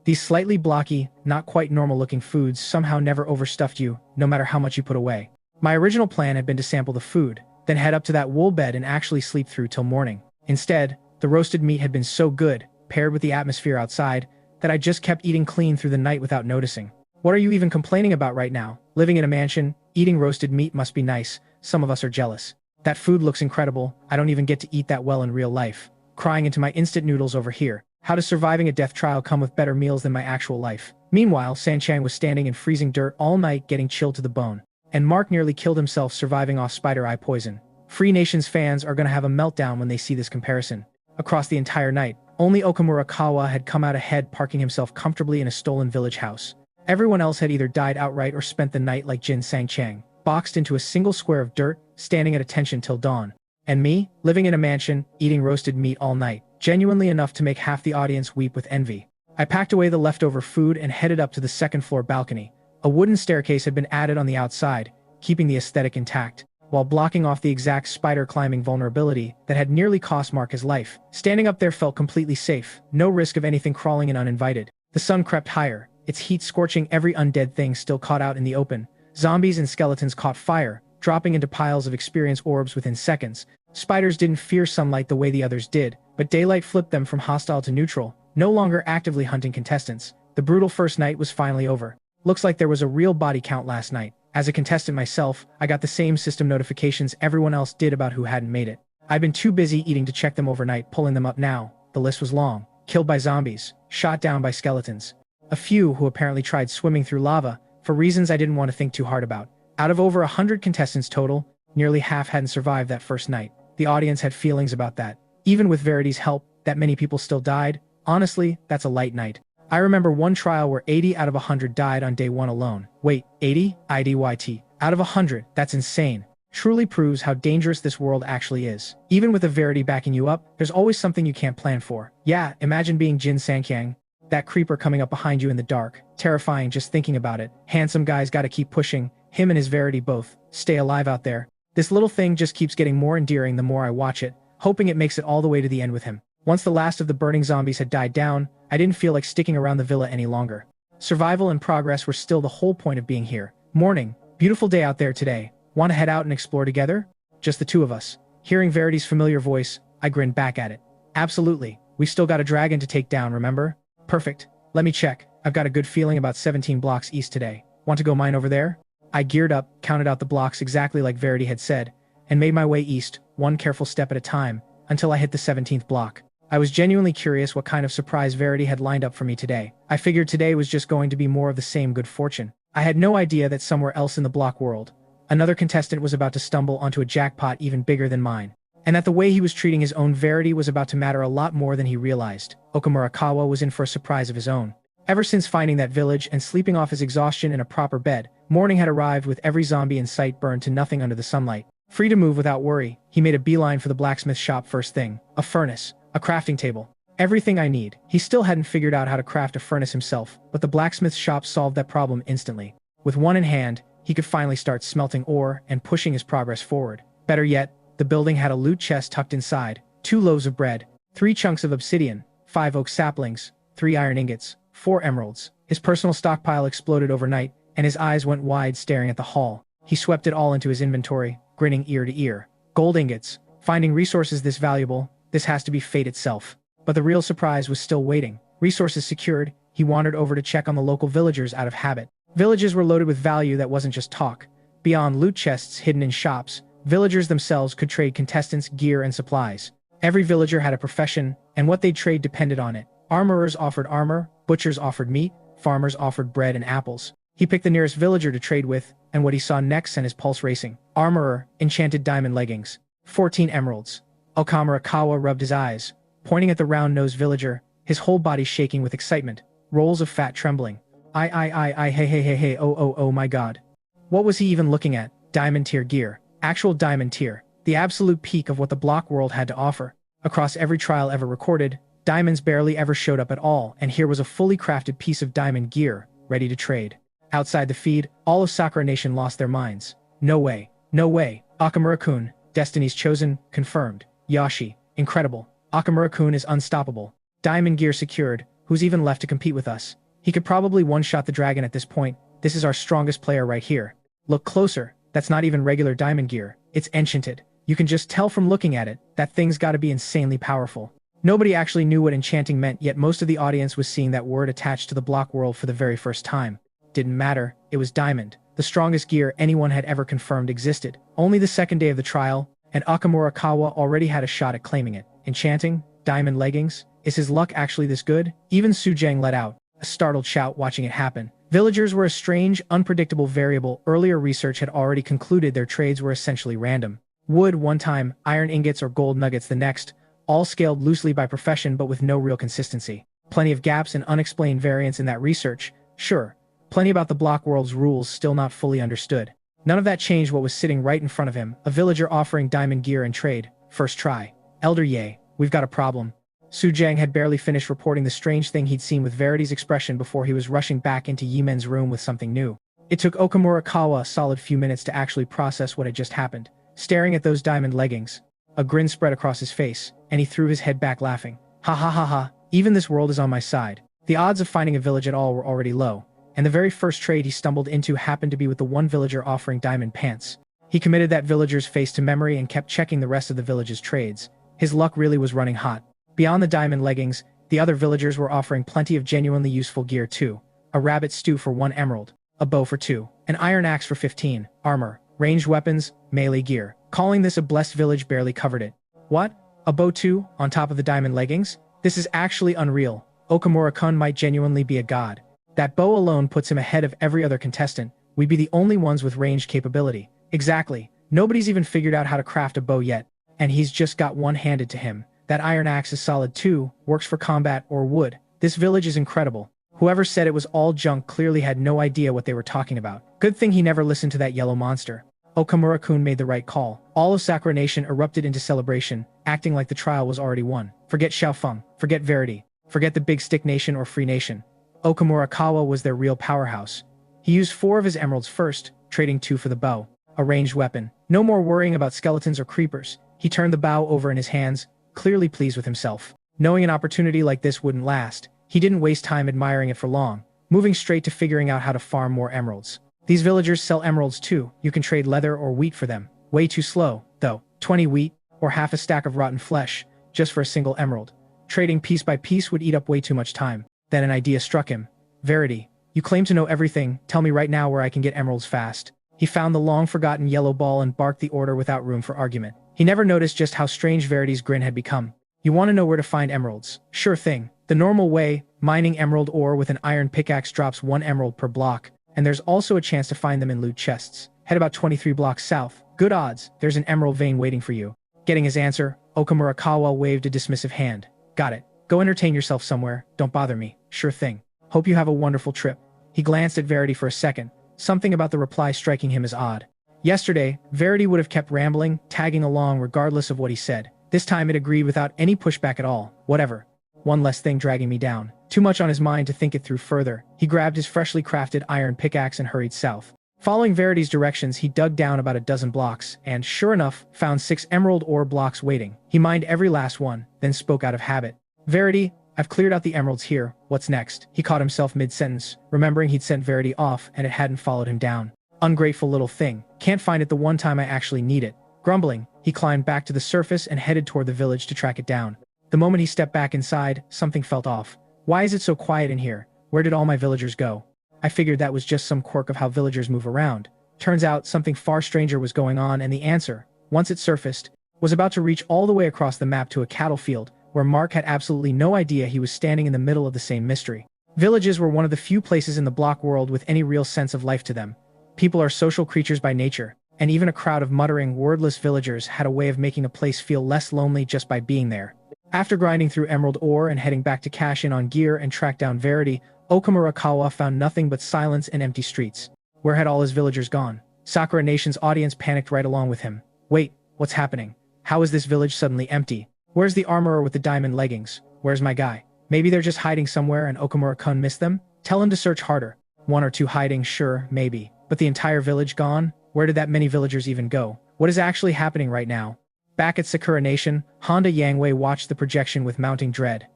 These slightly blocky, not quite normal-looking foods somehow never overstuffed you, no matter how much you put away. My original plan had been to sample the food, then head up to that wool bed and actually sleep through till morning. Instead, the roasted meat had been so good, paired with the atmosphere outside, that I just kept eating clean through the night without noticing. What are you even complaining about right now? Living in a mansion, eating roasted meat must be nice. Some of us are jealous. That food looks incredible. I don't even get to eat that well in real life. Crying into my instant noodles over here. How does surviving a death trial come with better meals than my actual life? Meanwhile, Sanchang was standing in freezing dirt all night getting chilled to the bone. And Mark nearly killed himself surviving off spider eye poison. Free Nations fans are going to have a meltdown when they see this comparison. Across the entire night, only Okamurakawa had come out ahead, parking himself comfortably in a stolen village house. Everyone else had either died outright or spent the night like Jin Sanchang, boxed into a single square of dirt, standing at attention till dawn. And me, living in a mansion, eating roasted meat all night, genuinely enough to make half the audience weep with envy. I packed away the leftover food and headed up to the second-floor balcony. A wooden staircase had been added on the outside, keeping the aesthetic intact, while blocking off the exact spider-climbing vulnerability that had nearly cost Mark his life. Standing up there felt completely safe, no risk of anything crawling in uninvited. The sun crept higher, its heat scorching every undead thing still caught out in the open. Zombies and skeletons caught fire, dropping into piles of experience orbs within seconds. Spiders didn't fear sunlight the way the others did, but daylight flipped them from hostile to neutral, no longer actively hunting contestants. The brutal first night was finally over. Looks like there was a real body count last night. As a contestant myself, I got the same system notifications everyone else did about who hadn't made it. I'd been too busy eating to check them overnight, pulling them up now. The list was long. Killed by zombies, shot down by skeletons. A few who apparently tried swimming through lava, for reasons I didn't want to think too hard about. Out of over 100 contestants total, nearly half hadn't survived that first night. The audience had feelings about that. Even with Verity's help, that many people still died. Honestly, that's a light night. I remember one trial where 80 out of 100 died on day 1 alone. Wait, 80? IDYT. Out of 100, that's insane. Truly proves how dangerous this world actually is. Even with a Verity backing you up, there's always something you can't plan for. Yeah, imagine being Jin Sankyang. That creeper coming up behind you in the dark. Terrifying just thinking about it. Handsome guy's gotta keep pushing. Him and his Verity both. Stay alive out there. This little thing just keeps getting more endearing the more I watch it, hoping it makes it all the way to the end with him. Once the last of the burning zombies had died down, I didn't feel like sticking around the villa any longer. Survival and progress were still the whole point of being here. Morning. Beautiful day out there today. Want to head out and explore together? Just the two of us. Hearing Verity's familiar voice, I grinned back at it. Absolutely. We still got a dragon to take down, remember? Perfect. Let me check. I've got a good feeling about 17 blocks east today. Want to go mine over there? I geared up, counted out the blocks exactly like Verity had said, and made my way east, one careful step at a time, until I hit the 17th block. I was genuinely curious what kind of surprise Verity had lined up for me today. I figured today was just going to be more of the same good fortune. I had no idea that somewhere else in the block world, another contestant was about to stumble onto a jackpot even bigger than mine, and that the way he was treating his own Verity was about to matter a lot more than he realized. Okamurakawa was in for a surprise of his own. Ever since finding that village and sleeping off his exhaustion in a proper bed, morning had arrived with every zombie in sight burned to nothing under the sunlight. Free to move without worry, he made a beeline for the blacksmith shop first thing. A furnace, a crafting table. Everything I need. He still hadn't figured out how to craft a furnace himself, but the blacksmith shop solved that problem instantly. With one in hand, he could finally start smelting ore and pushing his progress forward. Better yet, the building had a loot chest tucked inside, 2 loaves of bread, 3 chunks of obsidian, 5 oak saplings, 3 iron ingots, 4 emeralds. His personal stockpile exploded overnight, and his eyes went wide staring at the haul. He swept it all into his inventory, grinning ear to ear. Gold ingots. Finding resources this valuable, this has to be fate itself. But the real surprise was still waiting. Resources secured, he wandered over to check on the local villagers out of habit. Villages were loaded with value that wasn't just talk. Beyond loot chests hidden in shops, villagers themselves could trade contestants' gear and supplies. Every villager had a profession, and what they'd trade depended on it. Armorers offered armor, butchers offered meat, farmers offered bread and apples. He picked the nearest villager to trade with, and what he saw next sent his pulse racing. Armorer, enchanted diamond leggings. 14 emeralds. Okamurakawa rubbed his eyes, pointing at the round-nosed villager, his whole body shaking with excitement, rolls of fat trembling. Hey, oh my god. What was he even looking at? Diamond tier gear. Actual diamond tier. The absolute peak of what the block world had to offer. Across every trial ever recorded, diamonds barely ever showed up at all, and here was a fully crafted piece of diamond gear, ready to trade. Outside the feed, all of Sakura Nation lost their minds. No way. No way. Okamura-kun, Destiny's Chosen, confirmed. Yashi, incredible. Okamura-kun is unstoppable. Diamond gear secured. Who's even left to compete with us? He could probably one-shot the dragon at this point. This is our strongest player right here. Look closer. That's not even regular diamond gear. It's enchanted. You can just tell from looking at it, that thing's gotta be insanely powerful. Nobody actually knew what enchanting meant, yet most of the audience was seeing that word attached to the block world for the very first time. Didn't matter. It was diamond. The strongest gear anyone had ever confirmed existed. Only the second day of the trial, and Okamurakawa already had a shot at claiming it. Enchanting? Diamond leggings? Is his luck actually this good? Even Sujang let out a startled shout watching it happen. Villagers were a strange, unpredictable variable. Earlier research had already concluded their trades were essentially random. Wood one time, iron ingots or gold nuggets the next, all scaled loosely by profession but with no real consistency. Plenty of gaps and unexplained variance in that research, sure. Plenty about the block world's rules still not fully understood. None of that changed what was sitting right in front of him, a villager offering diamond gear and trade. First try. Elder Ye, we've got a problem. Sujang had barely finished reporting the strange thing he'd seen with Verity's expression before he was rushing back into Yimen's room with something new. It took Okamurakawa a solid few minutes to actually process what had just happened. Staring at those diamond leggings, a grin spread across his face, and he threw his head back laughing. Ha ha ha ha, even this world is on my side. The odds of finding a village at all were already low, and the very first trade he stumbled into happened to be with the one villager offering diamond pants. He committed that villager's face to memory and kept checking the rest of the village's trades. His luck really was running hot. Beyond the diamond leggings, the other villagers were offering plenty of genuinely useful gear too. A rabbit stew for 1 emerald, a bow for 2, an iron axe for 15, armor, ranged weapons, melee gear. Calling this a blessed village barely covered it. What? A bow too, on top of the diamond leggings? This is actually unreal. Okamura-kun might genuinely be a god. That bow alone puts him ahead of every other contestant. We'd be the only ones with ranged capability. Exactly. Nobody's even figured out how to craft a bow yet, and he's just got one handed to him. That iron axe is solid too, works for combat or wood. This village is incredible. Whoever said it was all junk clearly had no idea what they were talking about. Good thing he never listened to that yellow monster. Okamura-kun made the right call. All of Sakura Nation erupted into celebration, acting like the trial was already won. Forget Xiaofeng, forget Verity. Forget the big stick nation or free nation. Okamurakawa was their real powerhouse. He used 4 of his emeralds first, trading 2 for the bow, a ranged weapon. No more worrying about skeletons or creepers. He turned the bow over in his hands, clearly pleased with himself. Knowing an opportunity like this wouldn't last, he didn't waste time admiring it for long, moving straight to figuring out how to farm more emeralds. These villagers sell emeralds too. You can trade leather or wheat for them. Way too slow, though. 20 wheat, or half a stack of rotten flesh, just for a single emerald. Trading piece by piece would eat up way too much time. Then an idea struck him. Verity, you claim to know everything. Tell me right now where I can get emeralds fast. He found the long-forgotten yellow ball and barked the order without room for argument. He never noticed just how strange Verity's grin had become. You want to know where to find emeralds? Sure thing. The normal way, mining emerald ore with an iron pickaxe drops 1 emerald per block, and there's also a chance to find them in loot chests. Head about 23 blocks south. Good odds, there's an emerald vein waiting for you. Getting his answer, Okamurakawa waved a dismissive hand. Got it. Go entertain yourself somewhere. Don't bother me. Sure thing. Hope you have a wonderful trip. He glanced at Verity for a second, something about the reply striking him as odd. Yesterday, Verity would have kept rambling, tagging along regardless of what he said. This time it agreed without any pushback at all. Whatever. One less thing dragging me down. Too much on his mind to think it through further. He grabbed his freshly crafted iron pickaxe and hurried south. Following Verity's directions, he dug down about a dozen blocks and, sure enough, found 6 emerald ore blocks waiting. He mined every last one, then spoke out of habit. Verity, I've cleared out the emeralds here. What's next? He caught himself mid-sentence, remembering he'd sent Verity off and it hadn't followed him down. Ungrateful little thing. Can't find it the one time I actually need it. Grumbling, he climbed back to the surface and headed toward the village to track it down. The moment he stepped back inside, something felt off. Why is it so quiet in here? Where did all my villagers go? I figured that was just some quirk of how villagers move around. Turns out something far stranger was going on, and the answer, once it surfaced, was about to reach all the way across the map to a cattle field, where Mark had absolutely no idea he was standing in the middle of the same mystery. Villages were one of the few places in the block world with any real sense of life to them. People are social creatures by nature, and even a crowd of muttering, wordless villagers had a way of making a place feel less lonely just by being there. After grinding through emerald ore and heading back to cash in on gear and track down Verity, Okamurakawa found nothing but silence and empty streets. Where had all his villagers gone? Sakura Nation's audience panicked right along with him. Wait, what's happening? How is this village suddenly empty? Where's the armorer with the diamond leggings? Where's my guy? Maybe they're just hiding somewhere and Okamura-kun missed them? Tell him to search harder. 1 or 2 hiding, sure, maybe. But the entire village gone? Where did that many villagers even go? What is actually happening right now? Back at Sakura Nation, Honda Yangwei watched the projection with mounting dread.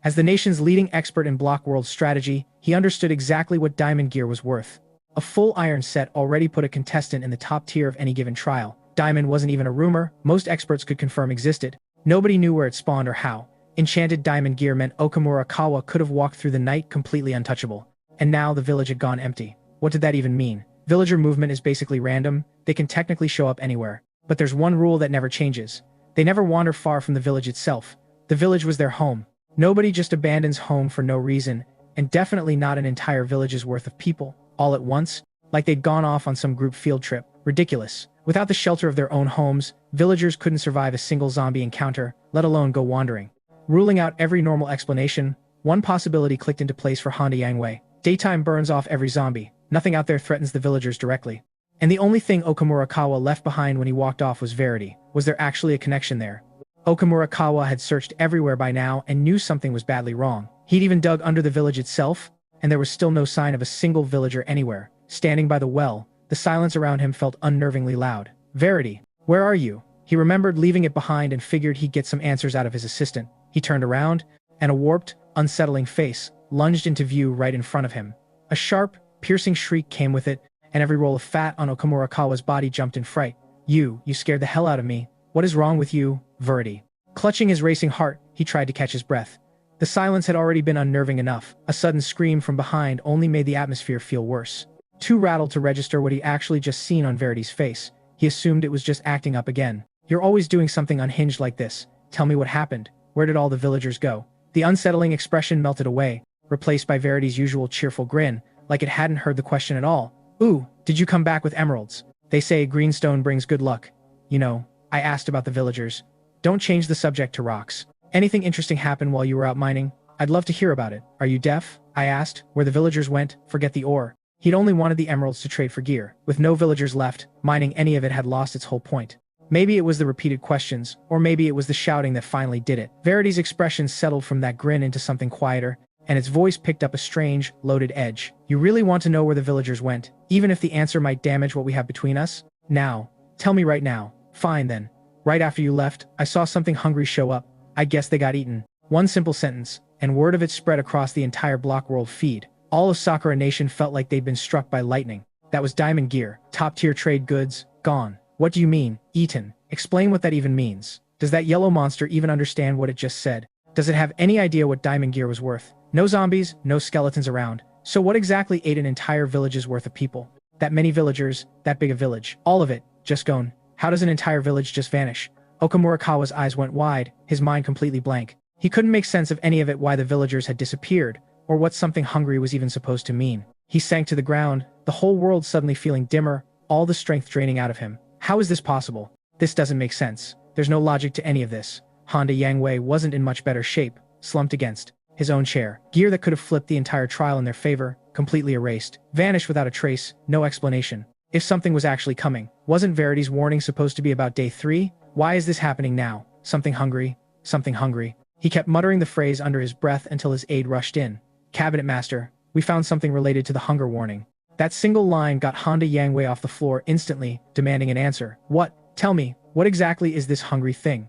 As the nation's leading expert in block world strategy, he understood exactly what diamond gear was worth. A full iron set already put a contestant in the top tier of any given trial. Diamond wasn't even a rumor, most experts could confirm existed. Nobody knew where it spawned or how. Enchanted diamond gear meant Okamurakawa could have walked through the night completely untouchable. And now the village had gone empty. What did that even mean? Villager movement is basically random, they can technically show up anywhere. But there's one rule that never changes. They never wander far from the village itself. The village was their home. Nobody just abandons home for no reason, and definitely not an entire village's worth of people, all at once, like they'd gone off on some group field trip. Ridiculous. Without the shelter of their own homes, villagers couldn't survive a single zombie encounter, let alone go wandering. Ruling out every normal explanation, one possibility clicked into place for Honda Yangwei. Daytime burns off every zombie. Nothing out there threatens the villagers directly. And the only thing Okamurakawa left behind when he walked off was Verity. Was there actually a connection there? Okamurakawa had searched everywhere by now and knew something was badly wrong. He'd even dug under the village itself, and there was still no sign of a single villager anywhere. Standing by the well, the silence around him felt unnervingly loud. Verity, where are you? He remembered leaving it behind and figured he'd get some answers out of his assistant. He turned around, and a warped, unsettling face lunged into view right in front of him. A sharp, piercing shriek came with it, and every roll of fat on Okamurakawa's body jumped in fright. You scared the hell out of me. What is wrong with you, Verity? Clutching his racing heart, he tried to catch his breath. The silence had already been unnerving enough. A sudden scream from behind only made the atmosphere feel worse. Too rattled to register what he actually just seen on Verity's face, he assumed it was just acting up again. You're always doing something unhinged like this. Tell me what happened. Where did all the villagers go? The unsettling expression melted away, replaced by Verity's usual cheerful grin, like it hadn't heard the question at all. Ooh, did you come back with emeralds? They say greenstone brings good luck. You know, I asked about the villagers. Don't change the subject to rocks. Anything interesting happened while you were out mining? I'd love to hear about it. Are you deaf? I asked. Where the villagers went, forget the ore. He'd only wanted the emeralds to trade for gear. With no villagers left, mining any of it had lost its whole point. Maybe it was the repeated questions, or maybe it was the shouting that finally did it. Verity's expression settled from that grin into something quieter, and its voice picked up a strange, loaded edge. You really want to know where the villagers went, even if the answer might damage what we have between us? Now. Tell me right now. Fine then. Right after you left, I saw something hungry show up. I guess they got eaten. One simple sentence, and word of it spread across the entire Block World feed. All of Sakura Nation felt like they'd been struck by lightning. That was diamond gear, top-tier trade goods, gone. What do you mean, eaten? Explain what that even means. Does that yellow monster even understand what it just said? Does it have any idea what diamond gear was worth? No zombies, no skeletons around. So what exactly ate an entire village's worth of people? That many villagers, that big a village. All of it, just gone. How does an entire village just vanish? Okamurakawa's eyes went wide, his mind completely blank. He couldn't make sense of any of it, why the villagers had disappeared, or what something hungry was even supposed to mean. He sank to the ground, the whole world suddenly feeling dimmer, all the strength draining out of him. How is this possible? This doesn't make sense. There's no logic to any of this. Honda Yangwei wasn't in much better shape, slumped against his own chair. Gear that could have flipped the entire trial in their favor, completely erased, vanished without a trace, no explanation. If something was actually coming, wasn't Verity's warning supposed to be about day 3? Why is this happening now? Something hungry, something hungry. He kept muttering the phrase under his breath until his aide rushed in. Cabinet Master, we found something related to the hunger warning. That single line got Honda Yangwei off the floor instantly, demanding an answer. What? Tell me, what exactly is this hungry thing?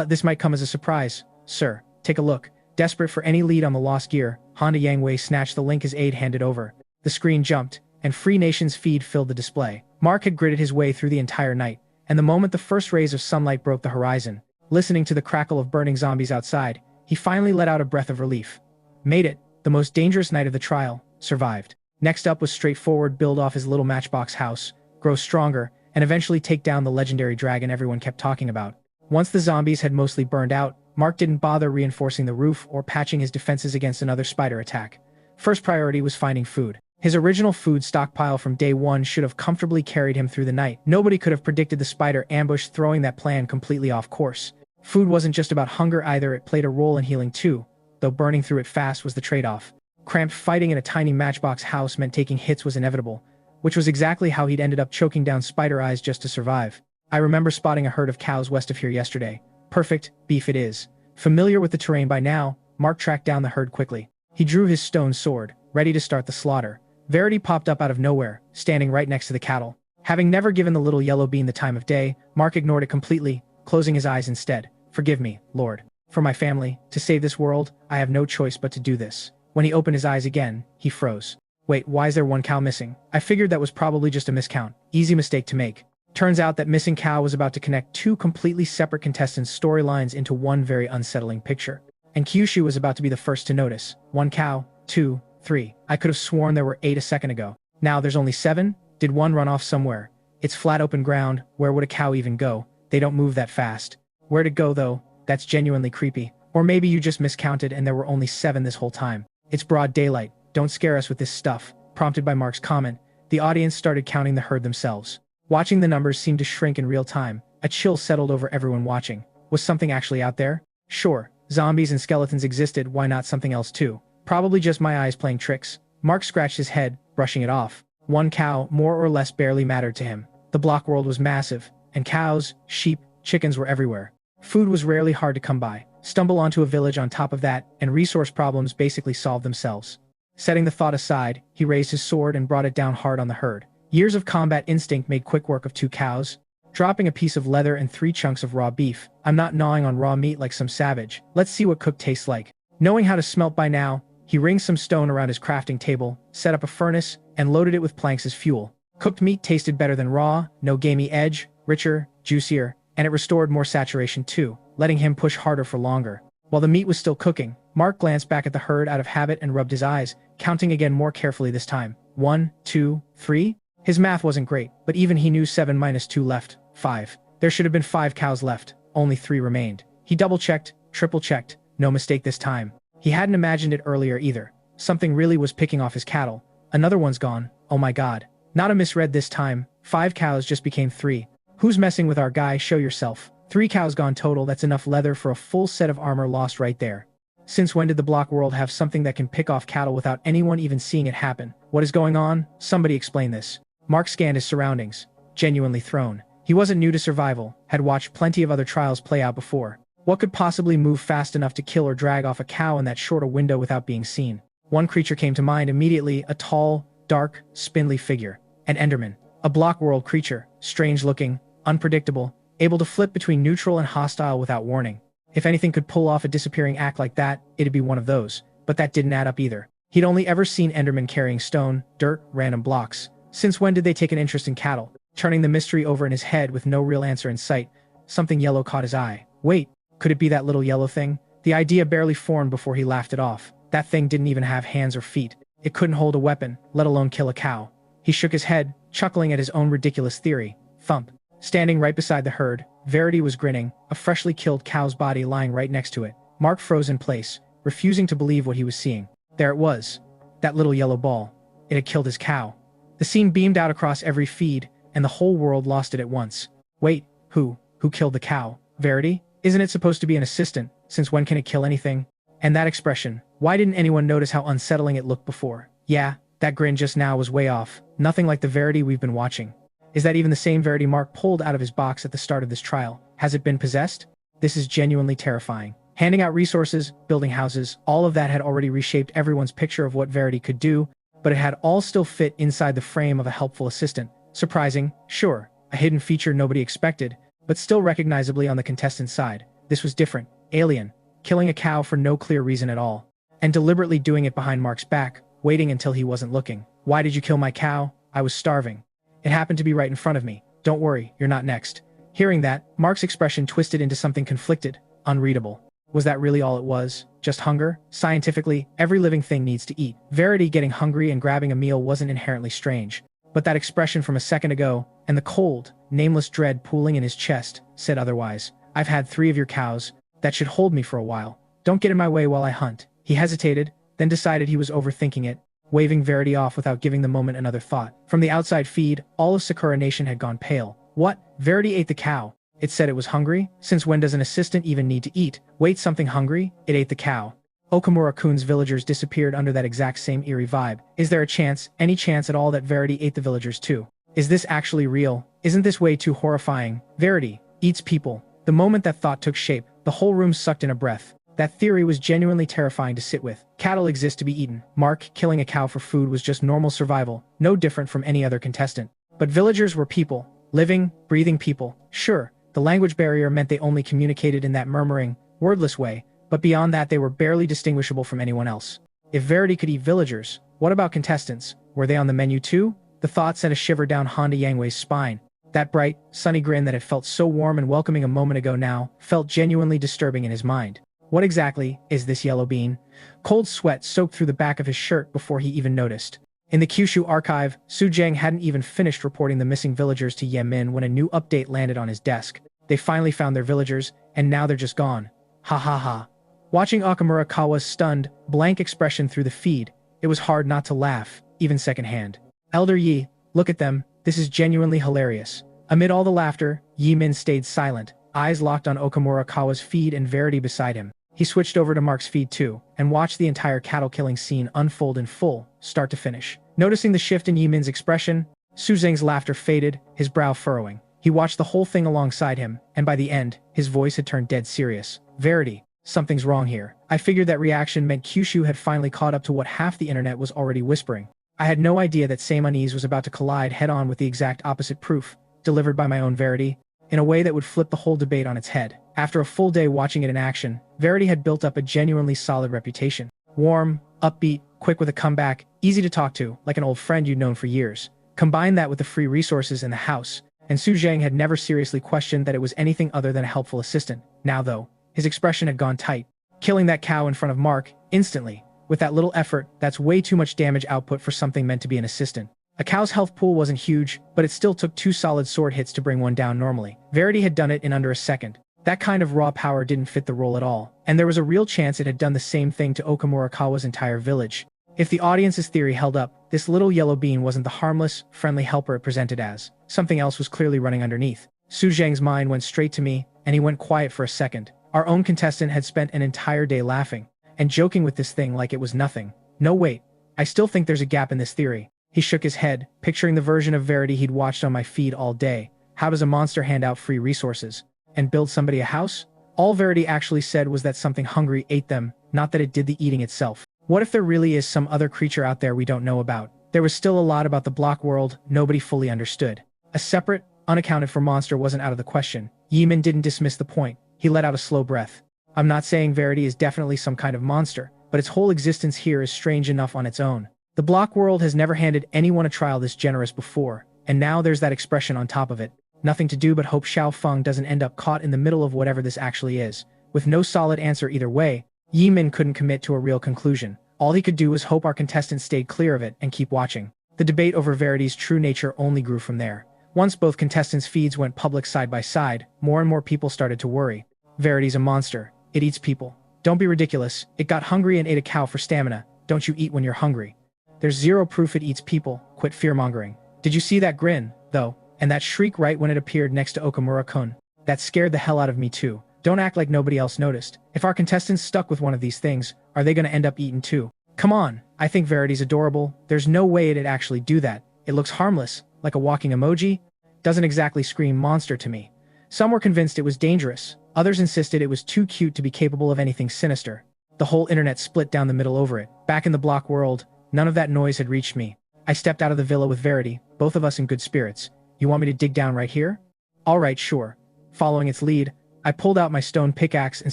This might come as a surprise. Sir, take a look. Desperate for any lead on the lost gear, Honda Yangwei snatched the link his aide handed over. The screen jumped, and Free Nation's feed filled the display. Mark had gritted his way through the entire night, and the moment the first rays of sunlight broke the horizon, listening to the crackle of burning zombies outside, he finally let out a breath of relief. Made it. The most dangerous night of the trial. Survived. Next up was straightforward build off his little matchbox house, grow stronger, and eventually take down the legendary dragon everyone kept talking about. Once the zombies had mostly burned out, Mark didn't bother reinforcing the roof or patching his defenses against another spider attack. First priority was finding food. His original food stockpile from day 1 should have comfortably carried him through the night. Nobody could have predicted the spider ambush, throwing that plan completely off course. Food wasn't just about hunger either, it played a role in healing too, though burning through it fast was the trade-off. Cramped fighting in a tiny matchbox house meant taking hits was inevitable, which was exactly how he'd ended up choking down spider eyes just to survive. I remember spotting a herd of cows west of here yesterday. Perfect beef it is. Familiar with the terrain by now, Mark tracked down the herd quickly. He drew his stone sword, ready to start the slaughter. Verity popped up out of nowhere, standing right next to the cattle. Having never given the little yellow bean the time of day, Mark ignored it completely, closing his eyes instead. Forgive me, Lord. For my family, to save this world, I have no choice but to do this. When he opened his eyes again, he froze. Wait, why is there one cow missing? I figured that was probably just a miscount. Easy mistake to make. Turns out that missing cow was about to connect 2 completely separate contestants' storylines into one very unsettling picture. And Kyushu was about to be the first to notice. 1 cow, 2, 3. I could have sworn there were 8 a second ago. Now there's only 7? Did one run off somewhere? It's flat open ground. Where would a cow even go? They don't move that fast. Where'd it go though? That's genuinely creepy. Or maybe you just miscounted and there were only 7 this whole time. It's broad daylight. Don't scare us with this stuff. Prompted by Mark's comment, the audience started counting the herd themselves. Watching the numbers seemed to shrink in real time. A chill settled over everyone watching. Was something actually out there? Sure, zombies and skeletons existed, why not something else too? Probably just my eyes playing tricks. Mark scratched his head, brushing it off. 1 cow, more or less, barely mattered to him. The block world was massive, and cows, sheep, chickens were everywhere. Food was rarely hard to come by. Stumble onto a village on top of that, and resource problems basically solved themselves. Setting the thought aside, he raised his sword and brought it down hard on the herd. Years of combat instinct made quick work of 2 cows, dropping a piece of leather and 3 chunks of raw beef. I'm not gnawing on raw meat like some savage. Let's see what cooked tastes like. Knowing how to smelt by now, he ringed some stone around his crafting table, set up a furnace, and loaded it with planks as fuel. Cooked meat tasted better than raw, no gamey edge, richer, juicier, and it restored more saturation too, letting him push harder for longer. While the meat was still cooking, Mark glanced back at the herd out of habit and rubbed his eyes, counting again more carefully this time. 1, 2, 3? His math wasn't great, but even he knew 7 minus 2 left. 5. There should have been 5 cows left. Only 3 remained. He double-checked, triple-checked. No mistake this time. He hadn't imagined it earlier either. Something really was picking off his cattle. Another one's gone. Oh my god. Not a misread this time. 5 cows just became 3. Who's messing with our guy? Show yourself. 3 cows gone total. That's enough leather for a full set of armor lost right there. Since when did the block world have something that can pick off cattle without anyone even seeing it happen? What is going on? Somebody explain this. Mark scanned his surroundings, genuinely thrown. He wasn't new to survival, had watched plenty of other trials play out before. What could possibly move fast enough to kill or drag off a cow in that short a window without being seen? One creature came to mind immediately, a tall, dark, spindly figure. An Enderman. A block world creature, strange-looking, unpredictable, able to flip between neutral and hostile without warning. If anything could pull off a disappearing act like that, it'd be one of those. But that didn't add up either. He'd only ever seen Endermen carrying stone, dirt, random blocks. Since when did they take an interest in cattle? Turning the mystery over in his head with no real answer in sight, something yellow caught his eye. Wait, could it be that little yellow thing? The idea barely formed before he laughed it off. That thing didn't even have hands or feet. It couldn't hold a weapon, let alone kill a cow. He shook his head, chuckling at his own ridiculous theory. Thump. Standing right beside the herd, Verity was grinning, a freshly killed cow's body lying right next to it. Mark froze in place, refusing to believe what he was seeing. There it was. That little yellow ball. It had killed his cow. The scene beamed out across every feed, and the whole world lost it at once. Wait, who killed the cow? Verity? Isn't it supposed to be an assistant? Since when can it kill anything? And that expression, why didn't anyone notice how unsettling it looked before? Yeah, that grin just now was way off. Nothing like the Verity we've been watching. Is that even the same Verity Mark pulled out of his box at the start of this trial? Has it been possessed? This is genuinely terrifying. Handing out resources, building houses, all of that had already reshaped everyone's picture of what Verity could do, but it had all still fit inside the frame of a helpful assistant. Surprising, sure, a hidden feature nobody expected, but still recognizably on the contestant's side. This was different, alien, killing a cow for no clear reason at all, and deliberately doing it behind Mark's back, waiting until he wasn't looking. Why did you kill my cow? I was starving. It happened to be right in front of me. Don't worry, you're not next. Hearing that, Mark's expression twisted into something conflicted, unreadable. Was that really all it was? Just hunger? Scientifically, every living thing needs to eat. Verity getting hungry and grabbing a meal wasn't inherently strange. But that expression from a second ago, and the cold, nameless dread pooling in his chest, said otherwise. I've had 3 of your cows. That should hold me for a while. Don't get in my way while I hunt. He hesitated, then decided he was overthinking it, waving Verity off without giving the moment another thought. From the outside feed, all of Sakura Nation had gone pale. What? Verity ate the cow. It said it was hungry? Since when does an assistant even need to eat? Wait, something hungry? It ate the cow. Okamura-kun's villagers disappeared under that exact same eerie vibe. Is there a chance, any chance at all that Verity ate the villagers too? Is this actually real? Isn't this way too horrifying? Verity eats people. The moment that thought took shape, the whole room sucked in a breath. That theory was genuinely terrifying to sit with. Cattle exist to be eaten. Mark killing a cow for food was just normal survival, no different from any other contestant. But villagers were people. Living, breathing people. Sure, the language barrier meant they only communicated in that murmuring, wordless way, but beyond that they were barely distinguishable from anyone else. If Verity could eat villagers, what about contestants? Were they on the menu too? The thought sent a shiver down Honda Yangwei's spine. That bright, sunny grin that had felt so warm and welcoming a moment ago now felt genuinely disturbing in his mind. What exactly is this yellow bean? Cold sweat soaked through the back of his shirt before he even noticed. In the Kyushu archive, Su Jiang hadn't even finished reporting the missing villagers to Yemin when a new update landed on his desk. They finally found their villagers, and now they're just gone. Ha ha ha. Watching Okamura Kawa's stunned, blank expression through the feed, it was hard not to laugh, even secondhand. Elder Yi, look at them, this is genuinely hilarious. Amid all the laughter, Yi Min stayed silent, eyes locked on Okamura Kawa's feed and Verity beside him. He switched over to Mark's feed too, and watched the entire cattle-killing scene unfold in full, start to finish. Noticing the shift in Yi Min's expression, Su Zheng's laughter faded, his brow furrowing. He watched the whole thing alongside him, and by the end, his voice had turned dead serious. Verity, something's wrong here. I figured that reaction meant Kyushu had finally caught up to what half the internet was already whispering. I had no idea that same unease was about to collide head-on with the exact opposite proof, delivered by my own Verity, in a way that would flip the whole debate on its head. After a full day watching it in action, Verity had built up a genuinely solid reputation. Warm, upbeat, quick with a comeback, easy to talk to, like an old friend you'd known for years. Combine that with the free resources in the house, and Su Zhang had never seriously questioned that it was anything other than a helpful assistant. Now though, his expression had gone tight. Killing that cow in front of Mark, instantly, with that little effort, that's way too much damage output for something meant to be an assistant. A cow's health pool wasn't huge, but it still took 2 solid sword hits to bring one down normally. Verity had done it in under a second. That kind of raw power didn't fit the role at all, and there was a real chance it had done the same thing to Okamura-kawa's entire village. If the audience's theory held up, this little yellow bean wasn't the harmless, friendly helper it presented as. Something else was clearly running underneath. Su Zhang's mind went straight to me, and he went quiet for a second. Our own contestant had spent an entire day laughing and joking with this thing like it was nothing. No wait, I still think there's a gap in this theory. He shook his head, picturing the version of Verity he'd watched on my feed all day. How does a monster hand out free resources? And build somebody a house? All Verity actually said was that something hungry ate them, not that it did the eating itself. What if there really is some other creature out there we don't know about? There was still a lot about the block world nobody fully understood. A separate, unaccounted for monster wasn't out of the question. Yeeman didn't dismiss the point. He let out a slow breath. I'm not saying Verity is definitely some kind of monster, but its whole existence here is strange enough on its own. The block world has never handed anyone a trial this generous before, and now there's that expression on top of it. Nothing to do but hope Xiao Feng doesn't end up caught in the middle of whatever this actually is. With no solid answer either way, Yi Min couldn't commit to a real conclusion. All he could do was hope our contestants stayed clear of it and keep watching. The debate over Verity's true nature only grew from there. Once both contestants' feeds went public side by side, more and more people started to worry. Verity's a monster. It eats people. Don't be ridiculous. It got hungry and ate a cow for stamina. Don't you eat when you're hungry? There's zero proof it eats people. Quit fear-mongering. Did you see that grin, though? And that shriek right when it appeared next to Okamura-kun? That scared the hell out of me too. Don't act like nobody else noticed. If our contestants stuck with one of these things, are they gonna end up eaten too? Come on, I think Verity's adorable. There's no way it'd actually do that. It looks harmless, like a walking emoji. Doesn't exactly scream monster to me. Some were convinced it was dangerous. Others insisted it was too cute to be capable of anything sinister. The whole internet split down the middle over it. Back in the block world, none of that noise had reached me. I stepped out of the villa with Verity, both of us in good spirits. You want me to dig down right here? All right, sure. Following its lead, I pulled out my stone pickaxe and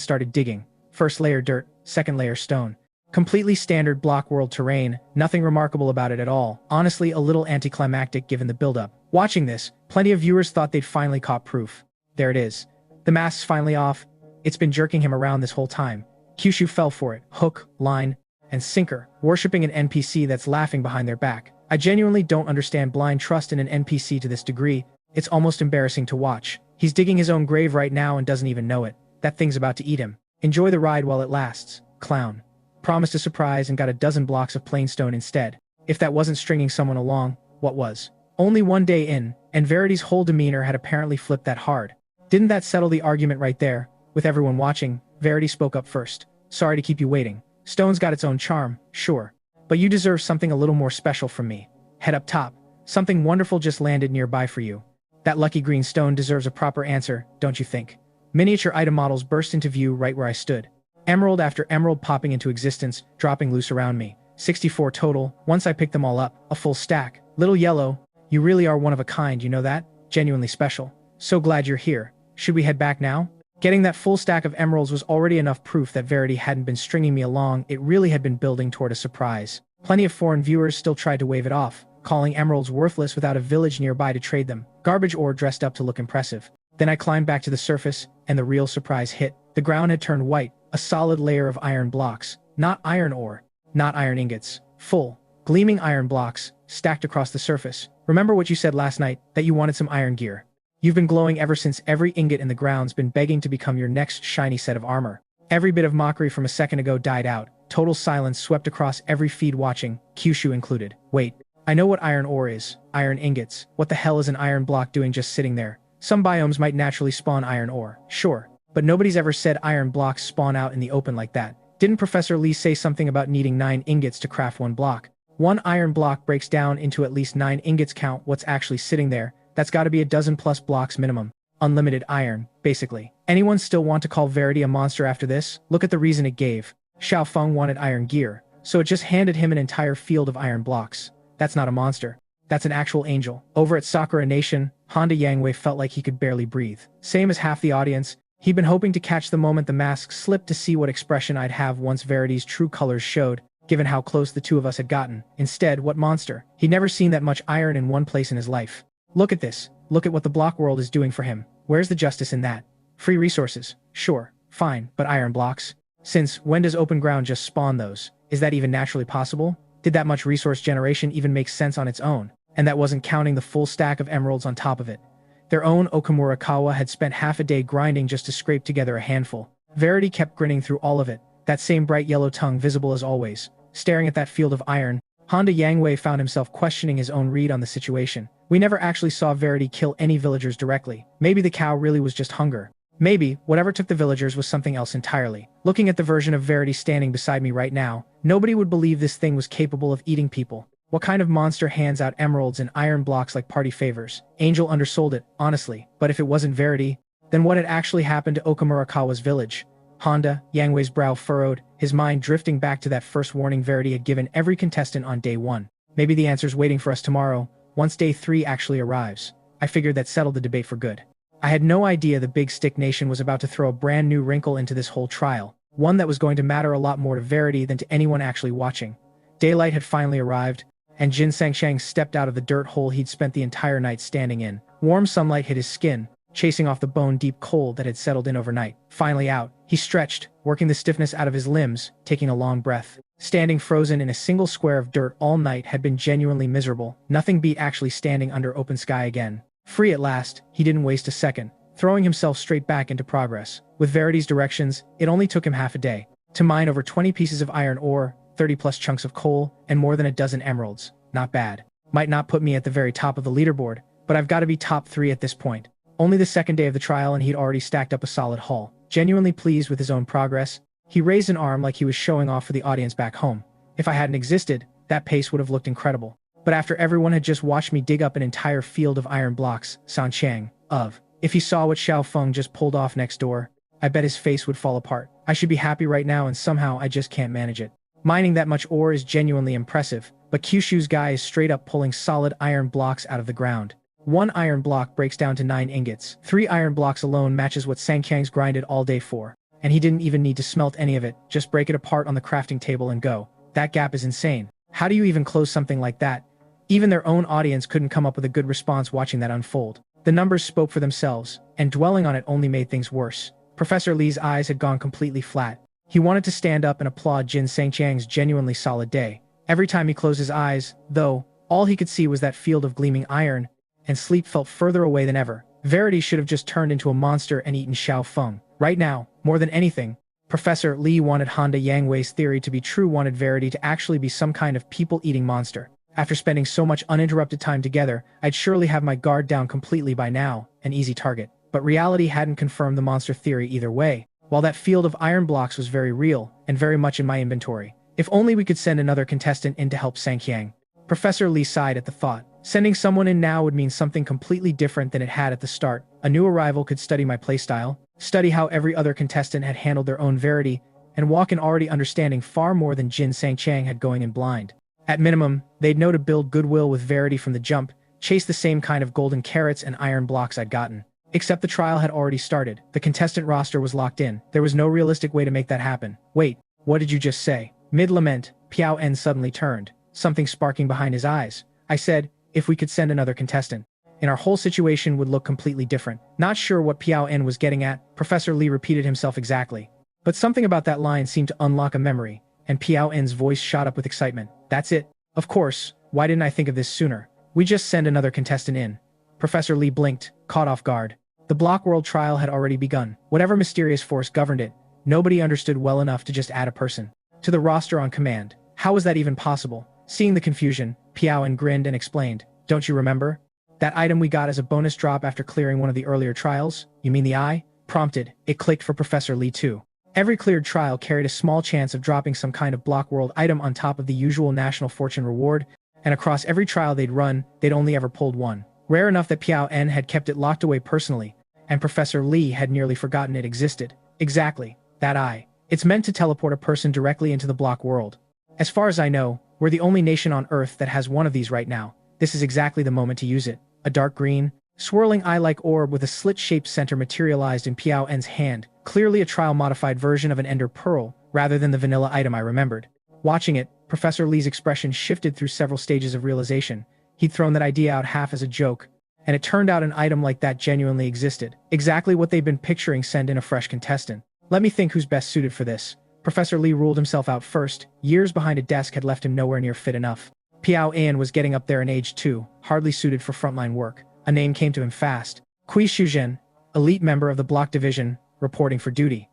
started digging. First layer dirt, second layer stone. Completely standard block world terrain, nothing remarkable about it at all. Honestly, a little anticlimactic given the build-up. Watching this, plenty of viewers thought they'd finally caught proof. There it is. The mask's finally off. It's been jerking him around this whole time. Kyushu fell for it, hook, line, and sinker, worshipping an NPC that's laughing behind their back. I genuinely don't understand blind trust in an NPC to this degree. It's almost embarrassing to watch. He's digging his own grave right now and doesn't even know it. That thing's about to eat him. Enjoy the ride while it lasts, clown. Promised a surprise and got a dozen blocks of plain stone instead. If that wasn't stringing someone along, what was? Only one day in, and Verity's whole demeanor had apparently flipped that hard. Didn't that settle the argument right there? With everyone watching, Verity spoke up first. Sorry to keep you waiting. Stone's got its own charm, sure. But you deserve something a little more special from me. Head up top. Something wonderful just landed nearby for you. That lucky green stone deserves a proper answer, don't you think? Miniature item models burst into view right where I stood. Emerald after emerald popping into existence, dropping loose around me. 64 total. Once I picked them all up, a full stack. Little yellow, you really are one of a kind, you know that? Genuinely special. So glad you're here. Should we head back now? Getting that full stack of emeralds was already enough proof that Verity hadn't been stringing me along. It really had been building toward a surprise. Plenty of foreign viewers still tried to wave it off, calling emeralds worthless without a village nearby to trade them. Garbage ore dressed up to look impressive. Then I climbed back to the surface, and the real surprise hit. The ground had turned white, a solid layer of iron blocks. Not iron ore, not iron ingots. Full, gleaming iron blocks, stacked across the surface. Remember what you said last night, that you wanted some iron gear. You've been glowing ever since every ingot in the ground's been begging to become your next shiny set of armor. Every bit of mockery from a second ago died out. Total silence swept across every feed watching, Kyushu included. Wait, I know what iron ore is. Iron ingots. What the hell is an iron block doing just sitting there? Some biomes might naturally spawn iron ore, sure. But nobody's ever said iron blocks spawn out in the open like that. Didn't Professor Lee say something about needing 9 ingots to craft one block? One iron block breaks down into at least 9 ingots. Count what's actually sitting there. That's gotta be a dozen plus blocks minimum. Unlimited iron, basically. Anyone still want to call Verity a monster after this? Look at the reason it gave. Xiao Feng wanted iron gear, so it just handed him an entire field of iron blocks. That's not a monster. That's an actual angel. Over at Sakura Nation, Honda Yangwei felt like he could barely breathe. Same as half the audience, he'd been hoping to catch the moment the mask slipped to see what expression I'd have once Verity's true colors showed, given how close the two of us had gotten. Instead, what monster? He'd never seen that much iron in one place in his life. Look at this. Look at what the block world is doing for him. Where's the justice in that? Free resources. Sure. Fine. But iron blocks? Since when does open ground just spawn those? Is that even naturally possible? Did that much resource generation even make sense on its own? And that wasn't counting the full stack of emeralds on top of it. Their own Okamura had spent half a day grinding just to scrape together a handful. Verity kept grinning through all of it, that same bright yellow tongue visible as always. Staring at that field of iron, Honda Yangwei found himself questioning his own read on the situation. We never actually saw Verity kill any villagers directly. Maybe the cow really was just hunger. Maybe, whatever took the villagers was something else entirely. Looking at the version of Verity standing beside me right now, nobody would believe this thing was capable of eating people. What kind of monster hands out emeralds and iron blocks like party favors? Angel undersold it, honestly, but if it wasn't Verity, then what had actually happened to Okamurakawa's village? Honda, Yangwei's brow furrowed, his mind drifting back to that first warning Verity had given every contestant on day 1. Maybe the answer's waiting for us tomorrow, once day 3 actually arrives. I figured that settled the debate for good. I had no idea the Big Stick Nation was about to throw a brand new wrinkle into this whole trial, one that was going to matter a lot more to Verity than to anyone actually watching. Daylight had finally arrived, and Jin Sangchang stepped out of the dirt hole he'd spent the entire night standing in. Warm sunlight hit his skin, chasing off the bone-deep cold that had settled in overnight. Finally out, he stretched, working the stiffness out of his limbs, taking a long breath. Standing frozen in a single square of dirt all night had been genuinely miserable. Nothing beat actually standing under open sky again. Free at last, he didn't waste a second, throwing himself straight back into progress. With Verity's directions, it only took him half a day to mine over 20 pieces of iron ore, 30-plus chunks of coal, and more than a dozen emeralds. Not bad. Might not put me at the very top of the leaderboard, but I've got to be top 3 at this point. Only the second day of the trial and he'd already stacked up a solid haul. Genuinely pleased with his own progress, he raised an arm like he was showing off for the audience back home. If I hadn't existed, that pace would have looked incredible. But after everyone had just watched me dig up an entire field of iron blocks, if he saw what Xiao Feng just pulled off next door, I bet his face would fall apart. I should be happy right now and somehow I just can't manage it. Mining that much ore is genuinely impressive, but Kyushu's guy is straight up pulling solid iron blocks out of the ground. 1 iron block breaks down to 9 ingots. 3 iron blocks alone matches what Sangkyang's grinded all day for. And he didn't even need to smelt any of it, just break it apart on the crafting table and go. That gap is insane. How do you even close something like that? Even their own audience couldn't come up with a good response watching that unfold. The numbers spoke for themselves, and dwelling on it only made things worse. Professor Lee's eyes had gone completely flat. He wanted to stand up and applaud Jin Sangchang's genuinely solid day. Every time he closed his eyes, though, all he could see was that field of gleaming iron, and sleep felt further away than ever. Verity should have just turned into a monster and eaten Xiao Feng. Right now, more than anything, Professor Lee wanted Honda Yangwei's theory to be true, wanted Verity to actually be some kind of people-eating monster. After spending so much uninterrupted time together, I'd surely have my guard down completely by now, an easy target. But reality hadn't confirmed the monster theory either way. While that field of iron blocks was very real, and very much in my inventory. If only we could send another contestant in to help Sangkyang. Professor Lee sighed at the thought. Sending someone in now would mean something completely different than it had at the start. A new arrival could study my playstyle, study how every other contestant had handled their own Verity, and walk in already understanding far more than Jin Sangchang had going in blind. At minimum, they'd know to build goodwill with Verity from the jump, chase the same kind of golden carrots and iron blocks I'd gotten. Except the trial had already started. The contestant roster was locked in. There was no realistic way to make that happen. Wait, what did you just say? Mid-lament, Piao En suddenly turned, something sparking behind his eyes. I said, if we could send another contestant, and our whole situation would look completely different. Not sure what Piao En was getting at, Professor Lee repeated himself exactly. But something about that line seemed to unlock a memory, and Piao En's voice shot up with excitement. That's it. Of course, why didn't I think of this sooner? We just send another contestant in. Professor Lee blinked, caught off guard. The Block World trial had already begun. Whatever mysterious force governed it, nobody understood well enough to just add a person to the roster on command. How was that even possible? Seeing the confusion, Piao En grinned and explained, don't you remember? That item we got as a bonus drop after clearing one of the earlier trials? You mean the eye? Prompted, it clicked for Professor Lee too. Every cleared trial carried a small chance of dropping some kind of Block World item on top of the usual National Fortune reward, and across every trial they'd run, they'd only ever pulled one. Rare enough that Piao En had kept it locked away personally, and Professor Lee had nearly forgotten it existed. Exactly, that eye. It's meant to teleport a person directly into the Block World. As far as I know, we're the only nation on Earth that has one of these right now. This is exactly the moment to use it. A dark green, swirling eye-like orb with a slit-shaped center materialized in Piao En's hand, clearly a trial-modified version of an Ender Pearl, rather than the vanilla item I remembered. Watching it, Professor Lee's expression shifted through several stages of realization. He'd thrown that idea out half as a joke, and it turned out an item like that genuinely existed. Exactly what they'd been picturing, send in a fresh contestant. Let me think who's best suited for this. Professor Lee ruled himself out first. Years behind a desk had left him nowhere near fit enough. Piao En was getting up there in age too, hardly suited for frontline work. A name came to him fast. Kui Shuzhen, elite member of the Block Division, reporting for duty.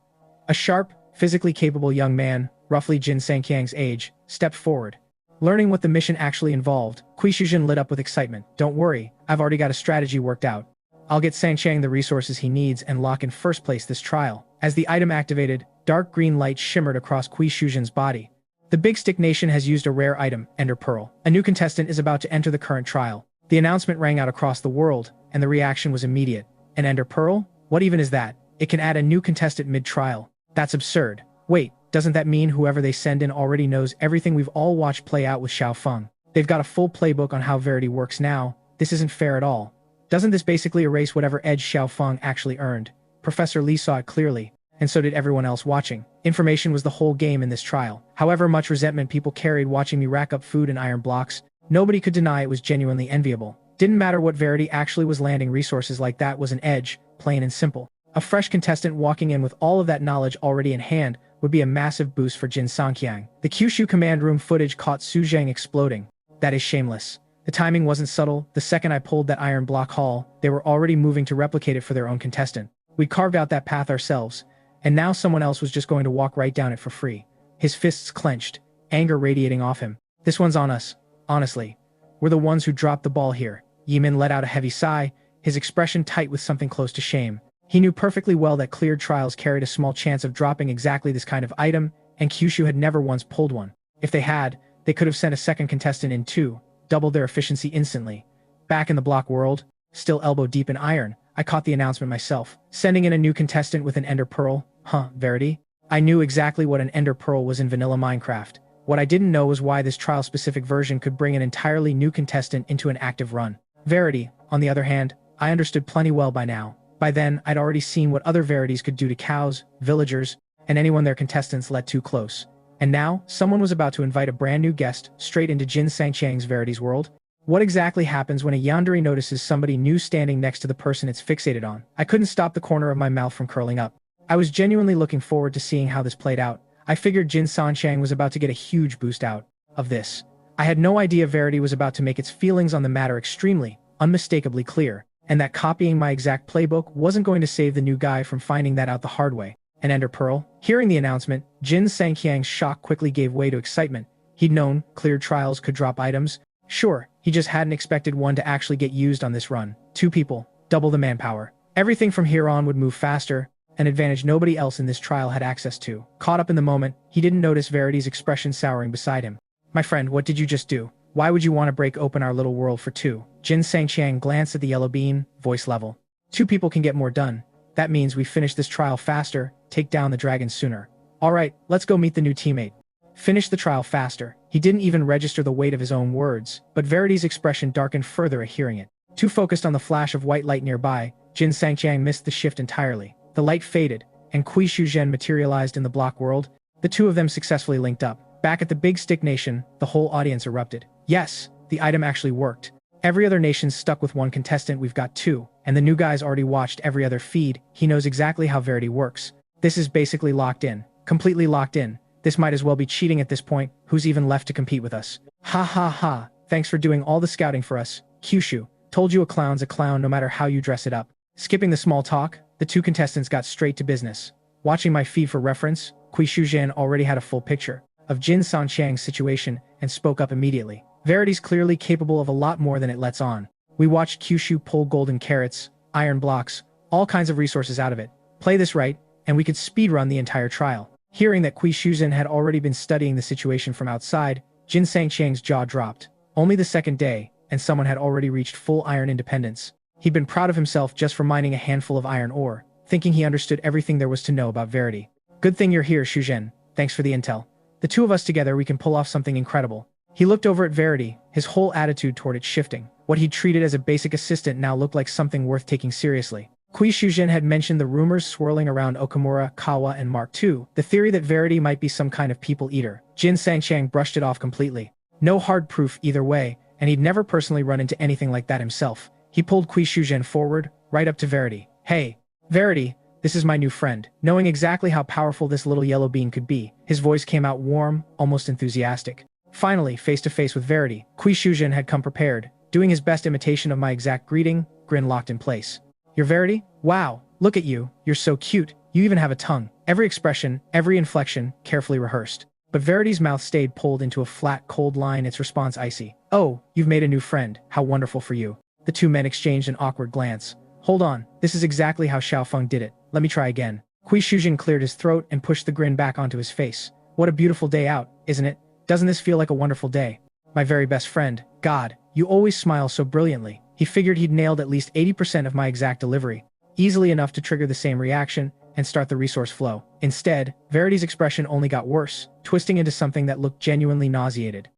A sharp, physically capable young man, roughly Jin Sangkyang's age, stepped forward. Learning what the mission actually involved, Kui Shuzhen lit up with excitement. Don't worry, I've already got a strategy worked out. I'll get Sangchang the resources he needs and lock in first place this trial. As the item activated, dark green light shimmered across Kui Shuzhen's body. The Big Stick Nation has used a rare item, Ender Pearl. A new contestant is about to enter the current trial. The announcement rang out across the world, and the reaction was immediate. An Ender Pearl? What even is that? It can add a new contestant mid-trial. That's absurd. Wait, doesn't that mean whoever they send in already knows everything we've all watched play out with Xiao Feng? They've got a full playbook on how Verity works now. This isn't fair at all. Doesn't this basically erase whatever edge Xiao Feng actually earned? Professor Li saw it clearly, and so did everyone else watching. Information was the whole game in this trial. However much resentment people carried watching me rack up food and iron blocks, nobody could deny it was genuinely enviable. Didn't matter what Verity actually was, landing resources like that was an edge, plain and simple. A fresh contestant walking in with all of that knowledge already in hand would be a massive boost for Jin Sangqiang. The Kyushu command room footage caught Su Zhang exploding. That is shameless. The timing wasn't subtle. The second I pulled that iron block haul, they were already moving to replicate it for their own contestant. We carved out that path ourselves, and now someone else was just going to walk right down it for free. His fists clenched, anger radiating off him. This one's on us. Honestly. We're the ones who dropped the ball here. Yimin let out a heavy sigh, his expression tight with something close to shame. He knew perfectly well that cleared trials carried a small chance of dropping exactly this kind of item, and Kyushu had never once pulled one. If they had, they could have sent a second contestant in too, doubled their efficiency instantly. Back in the block world, still elbow deep in iron, I caught the announcement myself. Sending in a new contestant with an Ender Pearl? Huh, Verity? I knew exactly what an Ender Pearl was in vanilla Minecraft. What I didn't know was why this trial-specific version could bring an entirely new contestant into an active run. Verity, on the other hand, I understood plenty well by now. By then, I'd already seen what other Verities could do to cows, villagers, and anyone their contestants let too close. And now, someone was about to invite a brand new guest straight into Jin Sangqiang's Verity's world? What exactly happens when a yandere notices somebody new standing next to the person it's fixated on? I couldn't stop the corner of my mouth from curling up. I was genuinely looking forward to seeing how this played out. I figured Jin Sangqiang was about to get a huge boost out of this. I had no idea Verity was about to make its feelings on the matter extremely, unmistakably clear, and that copying my exact playbook wasn't going to save the new guy from finding that out the hard way. An Ender Pearl? Hearing the announcement, Jin Sangqiang's shock quickly gave way to excitement. He'd known cleared trials could drop items. Sure, he just hadn't expected one to actually get used on this run. 2 people, double the manpower. Everything from here on would move faster, an advantage nobody else in this trial had access to. Caught up in the moment, he didn't notice Verity's expression souring beside him. My friend, what did you just do? Why would you want to break open our little world for 2? Jin Sangqiang glanced at the yellow bean, voice level. 2 people can get more done. That means we finish this trial faster, take down the dragon sooner. Alright, let's go meet the new teammate. Finish the trial faster. He didn't even register the weight of his own words, but Verity's expression darkened further at hearing it. Too focused on the flash of white light nearby, Jin Sangqiang missed the shift entirely. The light faded, and Kui Shuzhen materialized in the block world. The 2 of them successfully linked up. Back at the Big Stick Nation, the whole audience erupted. Yes, the item actually worked. Every other nation's stuck with 1 contestant, we've got 2, and the new guy's already watched every other feed. He knows exactly how Verity works. This is basically locked in. Completely locked in. This might as well be cheating at this point. Who's even left to compete with us? Ha ha ha, thanks for doing all the scouting for us. Kyushu, told you a clown's a clown no matter how you dress it up. Skipping the small talk, the 2 contestants got straight to business. Watching my feed for reference, Kui Shuzhen already had a full picture of Jin Sangqiang's situation and spoke up immediately. Verity's clearly capable of a lot more than it lets on. We watched Kyushu pull golden carrots, iron blocks, all kinds of resources out of it. Play this right, and we could speedrun the entire trial. Hearing that Kui Shuzhen had already been studying the situation from outside, Jin Sangqiang's jaw dropped. Only the second day, and someone had already reached full iron independence. He'd been proud of himself just for mining a handful of iron ore, thinking he understood everything there was to know about Verity. Good thing you're here, Shuzhen. Thanks for the intel. The 2 of us together, we can pull off something incredible. He looked over at Verity, his whole attitude toward it shifting. What he'd treated as a basic assistant now looked like something worth taking seriously. Kui Shuzhen had mentioned the rumors swirling around Okamura, Kawa, and Mark II, the theory that Verity might be some kind of people-eater. Jin Sangqiang brushed it off completely. No hard proof either way, and he'd never personally run into anything like that himself. He pulled Kui Shuzhen forward, right up to Verity. Hey, Verity, this is my new friend. Knowing exactly how powerful this little yellow bean could be, his voice came out warm, almost enthusiastic. Finally, face to face with Verity, Kui Shuzhen had come prepared, doing his best imitation of my exact greeting, grin locked in place. You're Verity? Wow, look at you, you're so cute, you even have a tongue. Every expression, every inflection, carefully rehearsed. But Verity's mouth stayed pulled into a flat, cold line, its response icy. Oh, you've made a new friend, how wonderful for you. The 2 men exchanged an awkward glance. Hold on, this is exactly how Xiao Feng did it. Let me try again. Kui Shuzhen cleared his throat and pushed the grin back onto his face. What a beautiful day out, isn't it? Doesn't this feel like a wonderful day? My very best friend, God, you always smile so brilliantly. He figured he'd nailed at least 80% of my exact delivery, easily enough to trigger the same reaction and start the resource flow. Instead, Verity's expression only got worse, twisting into something that looked genuinely nauseated.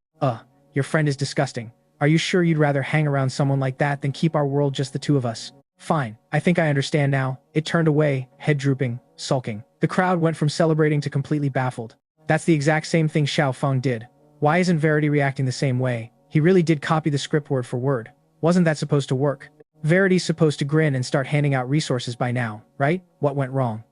Your friend is disgusting. Are you sure you'd rather hang around someone like that than keep our world just the two of us? Fine, I think I understand now. It turned away, head drooping, sulking. The crowd went from celebrating to completely baffled. That's the exact same thing Xiao Feng did. Why isn't Verity reacting the same way? He really did copy the script word for word. Wasn't that supposed to work? Verity's supposed to grin and start handing out resources by now, right? What went wrong?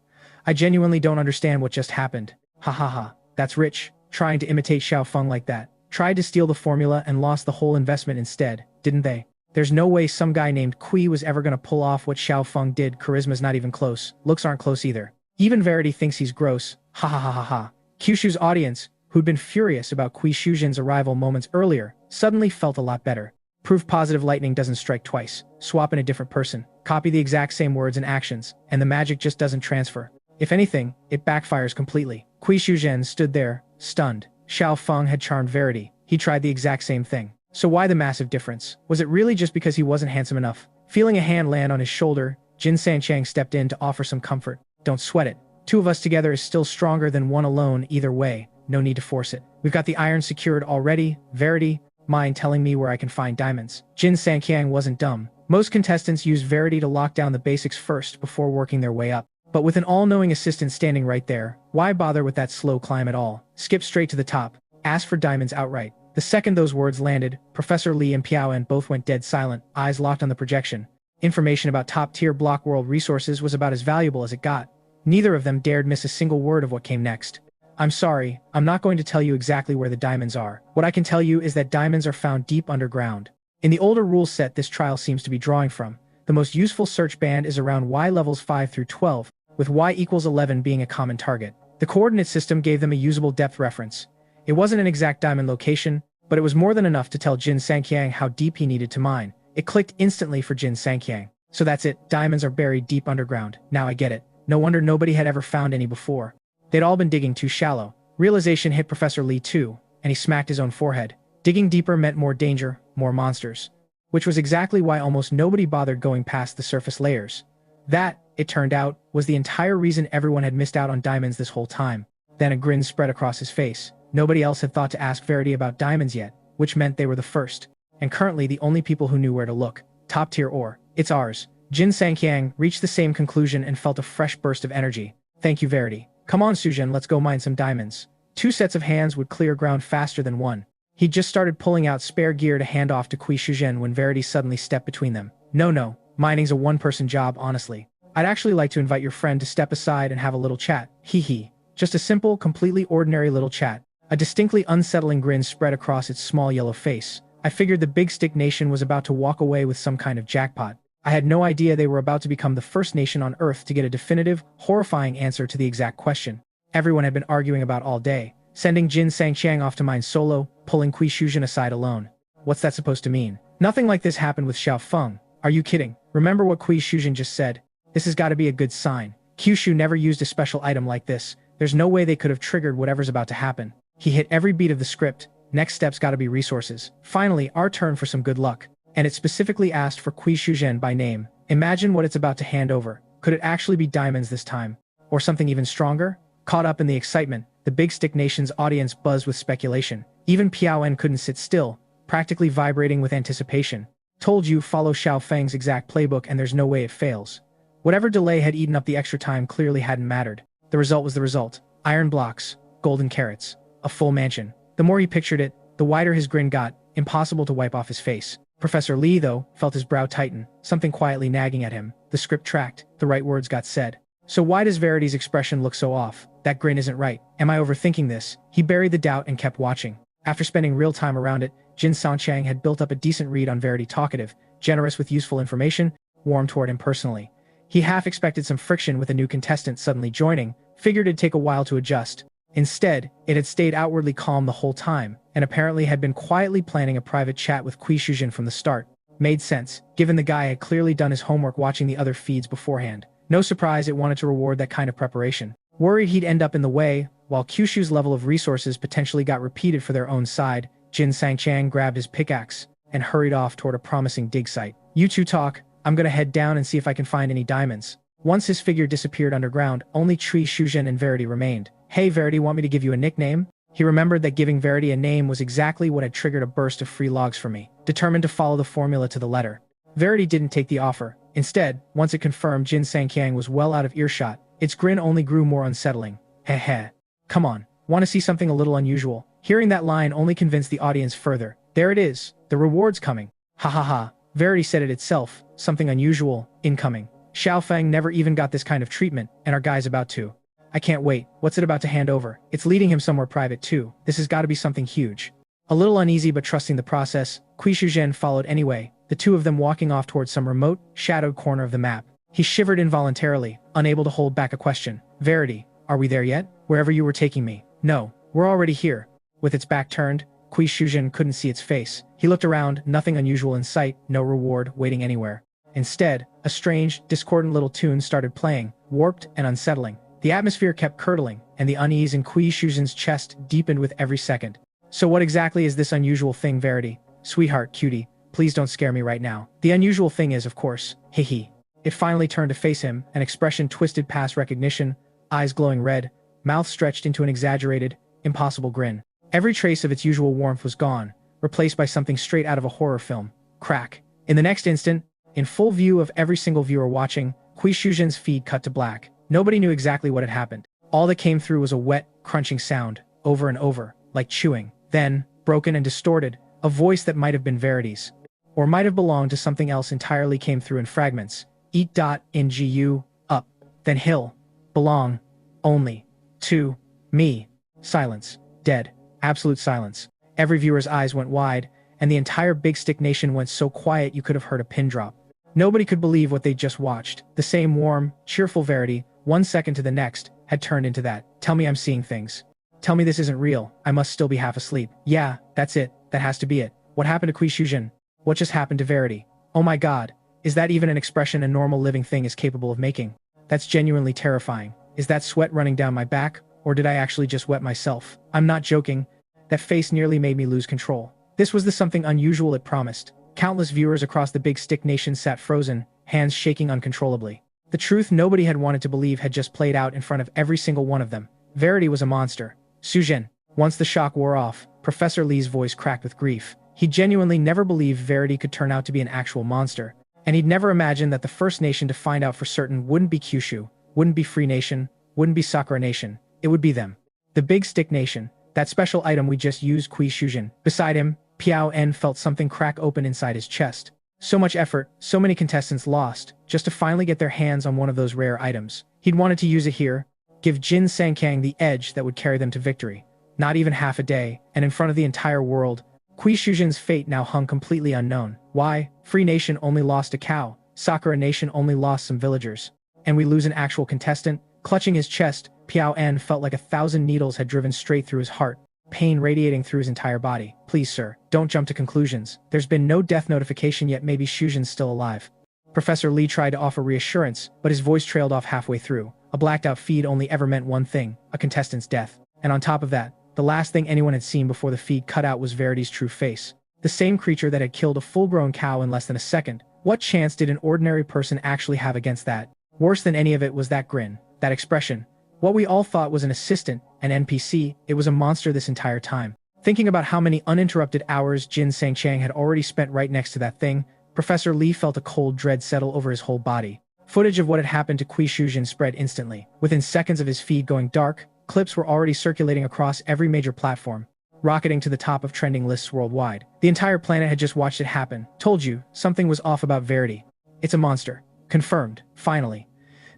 I genuinely don't understand what just happened. Ha ha ha, that's rich, trying to imitate Xiao Feng like that. Tried to steal the formula and lost the whole investment instead, didn't they? There's no way some guy named Kui was ever gonna pull off what Xiao Feng did. Charisma's not even close, looks aren't close either. Even Verity thinks he's gross, ha ha ha ha ha. Kyushu's audience, who'd been furious about Kui Shujin's arrival moments earlier, suddenly felt a lot better. Proof positive lightning doesn't strike twice. Swap in a different person, copy the exact same words and actions, and the magic just doesn't transfer. If anything, it backfires completely. Kui Shujin stood there, stunned. Xiao Feng had charmed Verity. He tried the exact same thing. So why the massive difference? Was it really just because he wasn't handsome enough? Feeling a hand land on his shoulder, Jin Sanqiang stepped in to offer some comfort. Don't sweat it. Two of us together is still stronger than one alone either way. No need to force it. We've got the iron secured already. Verity, mind telling me where I can find diamonds? Jin Sanqiang wasn't dumb. Most contestants use Verity to lock down the basics first before working their way up. But with an all-knowing assistant standing right there, why bother with that slow climb at all? Skip straight to the top. Ask for diamonds outright. The second those words landed, Professor Li and Piaoen both went dead silent, eyes locked on the projection. Information about top-tier block world resources was about as valuable as it got. Neither of them dared miss a single word of what came next. I'm sorry, I'm not going to tell you exactly where the diamonds are. What I can tell you is that diamonds are found deep underground. In the older rule set this trial seems to be drawing from, the most useful search band is around Y levels 5 through 12, with Y equals 11 being a common target. The coordinate system gave them a usable depth reference. It wasn't an exact diamond location, but it was more than enough to tell Jin Sanqiang how deep he needed to mine. It clicked instantly for Jin Sanqiang. So that's it, diamonds are buried deep underground. Now I get it. No wonder nobody had ever found any before. They'd all been digging too shallow. Realization hit Professor Li too, and he smacked his own forehead. Digging deeper meant more danger, more monsters. Which was exactly why almost nobody bothered going past the surface layers. That, it turned out, was the entire reason everyone had missed out on diamonds this whole time. Then a grin spread across his face. Nobody else had thought to ask Verity about diamonds yet, which meant they were the first. And currently the only people who knew where to look. Top tier ore. It's ours. Jin Sanqiang reached the same conclusion and felt a fresh burst of energy. Thank you, Verity. Come on, Sujin, let's go mine some diamonds. Two sets of hands would clear ground faster than one. He'd just started pulling out spare gear to hand off to Kui Shujin when Verity suddenly stepped between them. No, mining's a one-person job, honestly. I'd actually like to invite your friend to step aside and have a little chat. Hee. Just a simple, completely ordinary little chat. A distinctly unsettling grin spread across its small yellow face. I figured the Big Stick Nation was about to walk away with some kind of jackpot. I had no idea they were about to become the first nation on Earth to get a definitive, horrifying answer to the exact question everyone had been arguing about all day, sending Jin Sanqiang off to mine solo, pulling Kui Shujin aside alone. What's that supposed to mean? Nothing like this happened with Xiao Feng. Are you kidding? Remember what Kui Shujin just said? This has got to be a good sign. Kyushu never used a special item like this. There's no way they could have triggered whatever's about to happen. He hit every beat of the script. Next step's gotta be resources. Finally, our turn for some good luck. And it specifically asked for Kui Shujin by name. Imagine what it's about to hand over. Could it actually be diamonds this time? Or something even stronger? Caught up in the excitement, the Big Stick Nation's audience buzzed with speculation. Even Piaoen couldn't sit still, practically vibrating with anticipation. Told you, follow Xiao Feng's exact playbook and there's no way it fails. Whatever delay had eaten up the extra time clearly hadn't mattered. The result was the result. Iron blocks, golden carrots, a full mansion. The more he pictured it, the wider his grin got, impossible to wipe off his face. Professor Li, though, felt his brow tighten, something quietly nagging at him. The script tracked, the right words got said. So why does Verity's expression look so off? That grin isn't right. Am I overthinking this? He buried the doubt and kept watching. After spending real time around it, Jin Sanqiang had built up a decent read on Verity, talkative, generous with useful information, warm toward him personally. He half expected some friction with a new contestant suddenly joining, figured it'd take a while to adjust. Instead, it had stayed outwardly calm the whole time, and apparently had been quietly planning a private chat with Kui Shujin from the start. Made sense, given the guy had clearly done his homework watching the other feeds beforehand. No surprise it wanted to reward that kind of preparation. Worried he'd end up in the way, while Kyushu's level of resources potentially got repeated for their own side, Jin Sangchang grabbed his pickaxe and hurried off toward a promising dig site. You two talk, I'm gonna head down and see if I can find any diamonds. Once his figure disappeared underground, only Tree Shuzhen and Verity remained. Hey Verity, want me to give you a nickname? He remembered that giving Verity a name was exactly what had triggered a burst of free logs for me, determined to follow the formula to the letter. Verity didn't take the offer. Instead, once it confirmed Jin Sangkyang was well out of earshot, its grin only grew more unsettling. Heh heh. Come on, want to see something a little unusual? Hearing that line only convinced the audience further. There it is, the reward's coming. Ha ha ha. Verity said it itself, something unusual, incoming. Xiaofeng never even got this kind of treatment, and our guy's about to. I can't wait, what's it about to hand over? It's leading him somewhere private too, this has got to be something huge. A little uneasy but trusting the process, Kui Shuzhen followed anyway, the two of them walking off towards some remote, shadowed corner of the map. He shivered involuntarily, unable to hold back a question. Verity, are we there yet? Wherever you were taking me. No, we're already here. With its back turned, Kui Shuzhen couldn't see its face. He looked around, nothing unusual in sight, no reward waiting anywhere. Instead, a strange, discordant little tune started playing, warped and unsettling. The atmosphere kept curdling, and the unease in Kui Shuzhen's chest deepened with every second. So what exactly is this unusual thing, Verity? Sweetheart, cutie, please don't scare me right now. The unusual thing is, of course, hee. It finally turned to face him, an expression twisted past recognition, eyes glowing red, mouth stretched into an exaggerated, impossible grin. Every trace of its usual warmth was gone, replaced by something straight out of a horror film. Crack. In the next instant, in full view of every single viewer watching, Kui Shuzhen's feed cut to black. Nobody knew exactly what had happened. All that came through was a wet, crunching sound, over and over, like chewing. Then, broken and distorted, a voice that might have been Verity's, or might have belonged to something else entirely came through in fragments. Eat.ngu, up, then hill, belong, only, to, me. Silence, dead, absolute silence. Every viewer's eyes went wide, and the entire Big Stick Nation went so quiet you could have heard a pin drop. Nobody could believe what they'd just watched. The same warm, cheerful Verity, 1 second to the next, had turned into that. Tell me I'm seeing things. Tell me this isn't real. I must still be half asleep. Yeah, that's it. That has to be it. What happened to Kui Shuzhen? What just happened to Verity? Oh my god. Is that even an expression a normal living thing is capable of making? That's genuinely terrifying. Is that sweat running down my back, or did I actually just wet myself? I'm not joking. That face nearly made me lose control. This was the something unusual it promised. Countless viewers across the Big Stick Nation sat frozen, hands shaking uncontrollably. The truth nobody had wanted to believe had just played out in front of every single one of them. Verity was a monster. Shuzhen. Once the shock wore off, Professor Lee's voice cracked with grief. He genuinely never believed Verity could turn out to be an actual monster, and he'd never imagined that the first nation to find out for certain wouldn't be Kyushu, wouldn't be Free Nation, wouldn't be Sakura Nation. It would be them. The Big Stick Nation. That special item we just used, Kui Shuzhen. Beside him, Piao En felt something crack open inside his chest. So much effort, so many contestants lost, just to finally get their hands on one of those rare items. He'd wanted to use it here, give Jin Sangkyang the edge that would carry them to victory. Not even half a day, and in front of the entire world, Kui Shuzhen's fate now hung completely unknown. Why? Free Nation only lost a cow, Sakura Nation only lost some villagers. And we lose an actual contestant? Clutching his chest, Piao En felt like 1,000 needles had driven straight through his heart, pain radiating through his entire body. Please, sir, don't jump to conclusions. There's been no death notification yet, maybe Shuzhen's still alive. Professor Lee tried to offer reassurance, but his voice trailed off halfway through. A blacked-out feed only ever meant one thing, a contestant's death. And on top of that, the last thing anyone had seen before the feed cut out was Verity's true face. The same creature that had killed a full-grown cow in less than a second. What chance did an ordinary person actually have against that? Worse than any of it was that grin, that expression. What we all thought was an assistant, an NPC, it was a monster this entire time. Thinking about how many uninterrupted hours Jin Sangchang had already spent right next to that thing, Professor Lee felt a cold dread settle over his whole body. Footage of what had happened to Kui Shuzhen spread instantly. Within seconds of his feed going dark, clips were already circulating across every major platform, rocketing to the top of trending lists worldwide. The entire planet had just watched it happen. Told you, something was off about Verity. It's a monster. Confirmed. Finally.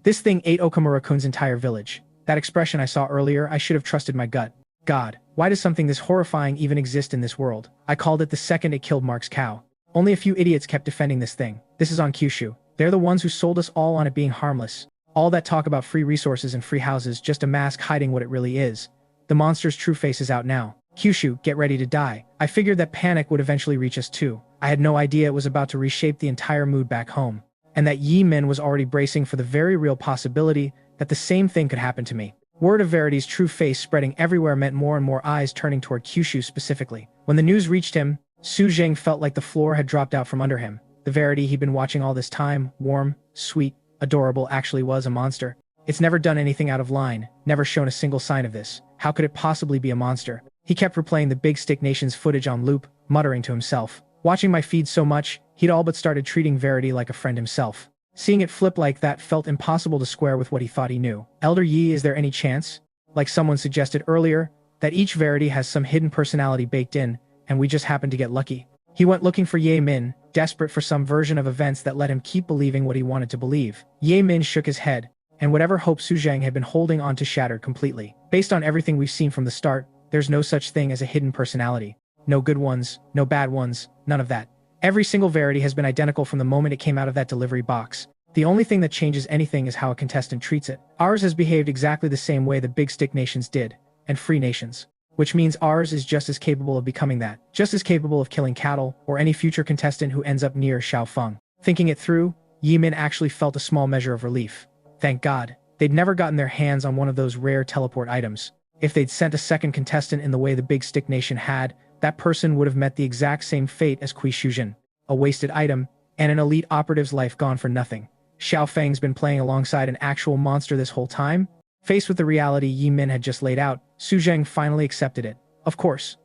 This thing ate Okamura-kun's entire village. That expression I saw earlier, I should have trusted my gut. God, why does something this horrifying even exist in this world? I called it the second it killed Mark's cow. Only a few idiots kept defending this thing. This is on Kyushu. They're the ones who sold us all on it being harmless. All that talk about free resources and free houses, just a mask hiding what it really is. The monster's true face is out now. Kyushu, get ready to die. I figured that panic would eventually reach us too. I had no idea it was about to reshape the entire mood back home. And that Yi Min was already bracing for the very real possibility that the same thing could happen to me. Word of Verity's true face spreading everywhere meant more and more eyes turning toward Kyushu specifically. When the news reached him, Su Zheng felt like the floor had dropped out from under him. The Verity he'd been watching all this time, warm, sweet, adorable, actually was a monster. It's never done anything out of line, never shown a single sign of this. How could it possibly be a monster? He kept replaying the Big Stick Nation's footage on loop, muttering to himself. Watching my feed so much, he'd all but started treating Verity like a friend himself. Seeing it flip like that felt impossible to square with what he thought he knew. Elder Yi, is there any chance, like someone suggested earlier, that each Verity has some hidden personality baked in, and we just happened to get lucky? He went looking for Ye Min, desperate for some version of events that let him keep believing what he wanted to believe. Ye Min shook his head, and whatever hope Su Zheng had been holding on to shattered completely. Based on everything we've seen from the start, there's no such thing as a hidden personality. No good ones, no bad ones, none of that. Every single Verity has been identical from the moment it came out of that delivery box. The only thing that changes anything is how a contestant treats it. Ours has behaved exactly the same way the Big Stick Nations did, and free nations. Which means ours is just as capable of becoming that, just as capable of killing cattle, or any future contestant who ends up near Xiaofeng. Thinking it through, Yi Min actually felt a small measure of relief. Thank God, they'd never gotten their hands on one of those rare teleport items. If they'd sent a second contestant in the way the Big Stick Nation had, that person would have met the exact same fate as Kui Shujin. A wasted item, and an elite operative's life gone for nothing. Xiaofeng's been playing alongside an actual monster this whole time? Faced with the reality Yi Min had just laid out, Su Zheng finally accepted it. Of course,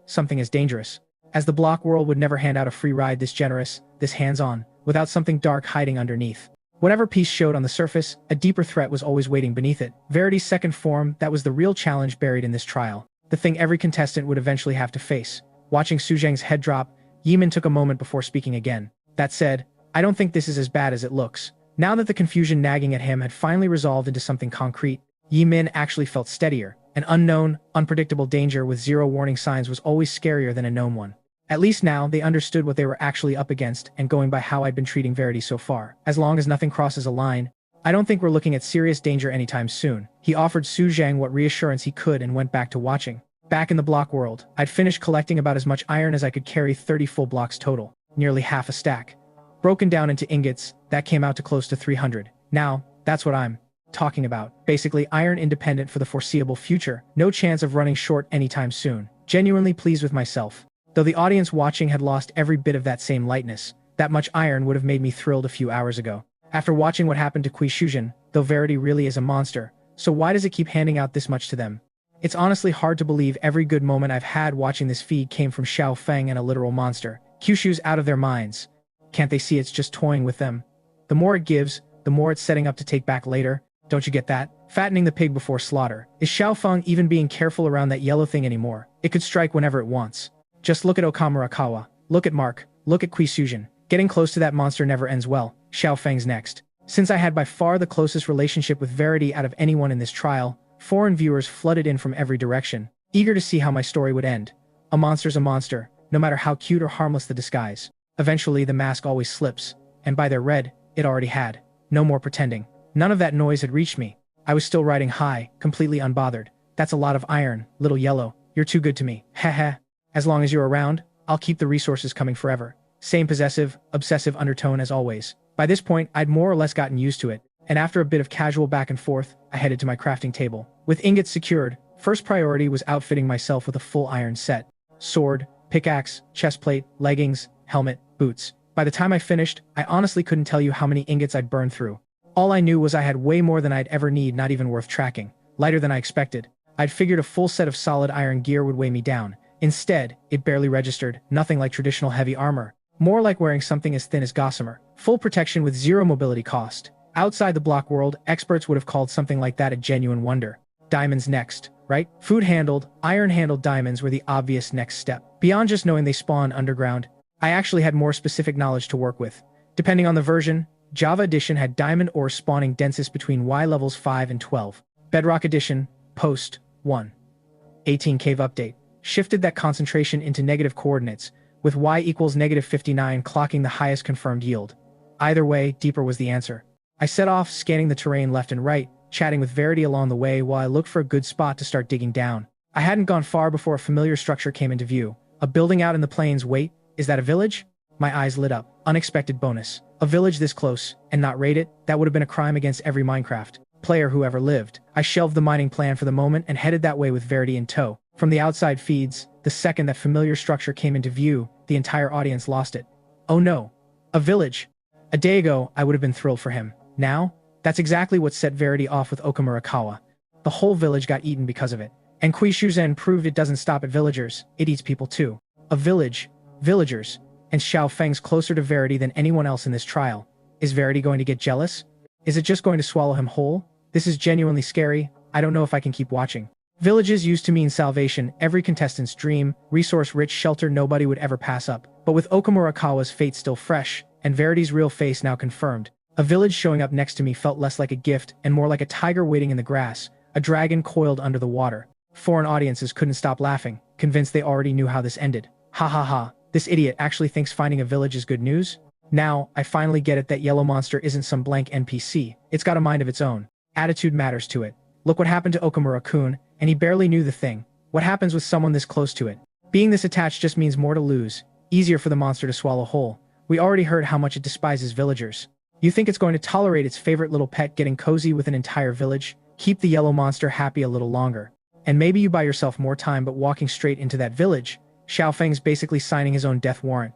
something is dangerous. As the block world would never hand out a free ride this generous, this hands-on, without something dark hiding underneath. Whatever peace showed on the surface, a deeper threat was always waiting beneath it. Verity's second form, that was the real challenge buried in this trial. The thing every contestant would eventually have to face. Watching Su Zheng's head drop, Yi Min took a moment before speaking again. That said, I don't think this is as bad as it looks. Now that the confusion nagging at him had finally resolved into something concrete, Yi Min actually felt steadier. An unknown, unpredictable danger with zero warning signs was always scarier than a known one. At least now, they understood what they were actually up against, and going by how I'd been treating Verity so far. As long as nothing crosses a line, I don't think we're looking at serious danger anytime soon. He offered Su Zheng what reassurance he could and went back to watching. Back in the block world, I'd finished collecting about as much iron as I could carry, 30 full blocks total. Nearly half a stack. Broken down into ingots, that came out to close to 300. Now, that's what I'm talking about. Basically iron independent for the foreseeable future. No chance of running short anytime soon. Genuinely pleased with myself. Though the audience watching had lost every bit of that same lightness, that much iron would have made me thrilled a few hours ago. After watching what happened to Kui Shujin, though Verity really is a monster, so why does it keep handing out this much to them? It's honestly hard to believe every good moment I've had watching this feed came from Xiaofeng and a literal monster. Kyushu's out of their minds. Can't they see it's just toying with them? The more it gives, the more it's setting up to take back later. Don't you get that? Fattening the pig before slaughter. Is Xiaofeng even being careful around that yellow thing anymore? It could strike whenever it wants. Just look at Okamurakawa. Look at Mark. Look at Kui Shujin. Getting close to that monster never ends well. Xiaofeng's next. Since I had by far the closest relationship with Verity out of anyone in this trial, foreign viewers flooded in from every direction, eager to see how my story would end. A monster's a monster, no matter how cute or harmless the disguise. Eventually, the mask always slips, and by their red, it already had. No more pretending. None of that noise had reached me. I was still riding high, completely unbothered. That's a lot of iron, little yellow. You're too good to me. Heh. As long as you're around, I'll keep the resources coming forever. Same possessive, obsessive undertone as always. By this point, I'd more or less gotten used to it, and after a bit of casual back and forth, I headed to my crafting table. With ingots secured, first priority was outfitting myself with a full iron set. Sword, pickaxe, chestplate, leggings, helmet, boots. By the time I finished, I honestly couldn't tell you how many ingots I'd burned through. All I knew was I had way more than I'd ever need, not even worth tracking. Lighter than I expected. I'd figured a full set of solid iron gear would weigh me down. Instead, it barely registered, nothing like traditional heavy armor. More like wearing something as thin as gossamer. Full protection with zero mobility cost. Outside the block world, experts would have called something like that a genuine wonder. Diamonds next, right? Food-handled, iron-handled diamonds were the obvious next step. Beyond just knowing they spawn underground, I actually had more specific knowledge to work with. Depending on the version, Java Edition had diamond ore spawning densest between Y levels 5 and 12. Bedrock Edition, Post, 1. 18 Cave Update. Shifted that concentration into negative coordinates, with y equals -59 clocking the highest confirmed yield. Either way, deeper was the answer. I set off, scanning the terrain left and right, chatting with Verity along the way while I looked for a good spot to start digging down. I hadn't gone far before a familiar structure came into view. A building out in the plains. Wait, is that a village? My eyes lit up. Unexpected bonus. A village this close, and not raid it? That would have been a crime against every Minecraft. player who ever lived. I shelved the mining plan for the moment and headed that way with Verity in tow. From the outside feeds, the second that familiar structure came into view, the entire audience lost it. Oh no. A village. A day ago, I would have been thrilled for him. Now? That's exactly what set Verity off with Okamurakawa. The whole village got eaten because of it. And Kuishuzen proved it doesn't stop at villagers, it eats people too. A village. Villagers. And Xiao Feng's closer to Verity than anyone else in this trial. Is Verity going to get jealous? Is it just going to swallow him whole? This is genuinely scary. I don't know if I can keep watching. Villages used to mean salvation, every contestant's dream, resource-rich shelter nobody would ever pass up. But with Okamurakawa's fate still fresh, and Verity's real face now confirmed, a village showing up next to me felt less like a gift and more like a tiger waiting in the grass, a dragon coiled under the water. Foreign audiences couldn't stop laughing, convinced they already knew how this ended. Ha ha ha, this idiot actually thinks finding a village is good news? Now, I finally get it that Yellow Monster isn't some blank NPC, it's got a mind of its own. Attitude matters to it. Look what happened to Okamura-kun, and he barely knew the thing. What happens with someone this close to it? Being this attached just means more to lose, easier for the monster to swallow whole. We already heard how much it despises villagers. You think it's going to tolerate its favorite little pet getting cozy with an entire village? Keep the yellow monster happy a little longer. And maybe you buy yourself more time, but walking straight into that village, Xiao Feng's basically signing his own death warrant.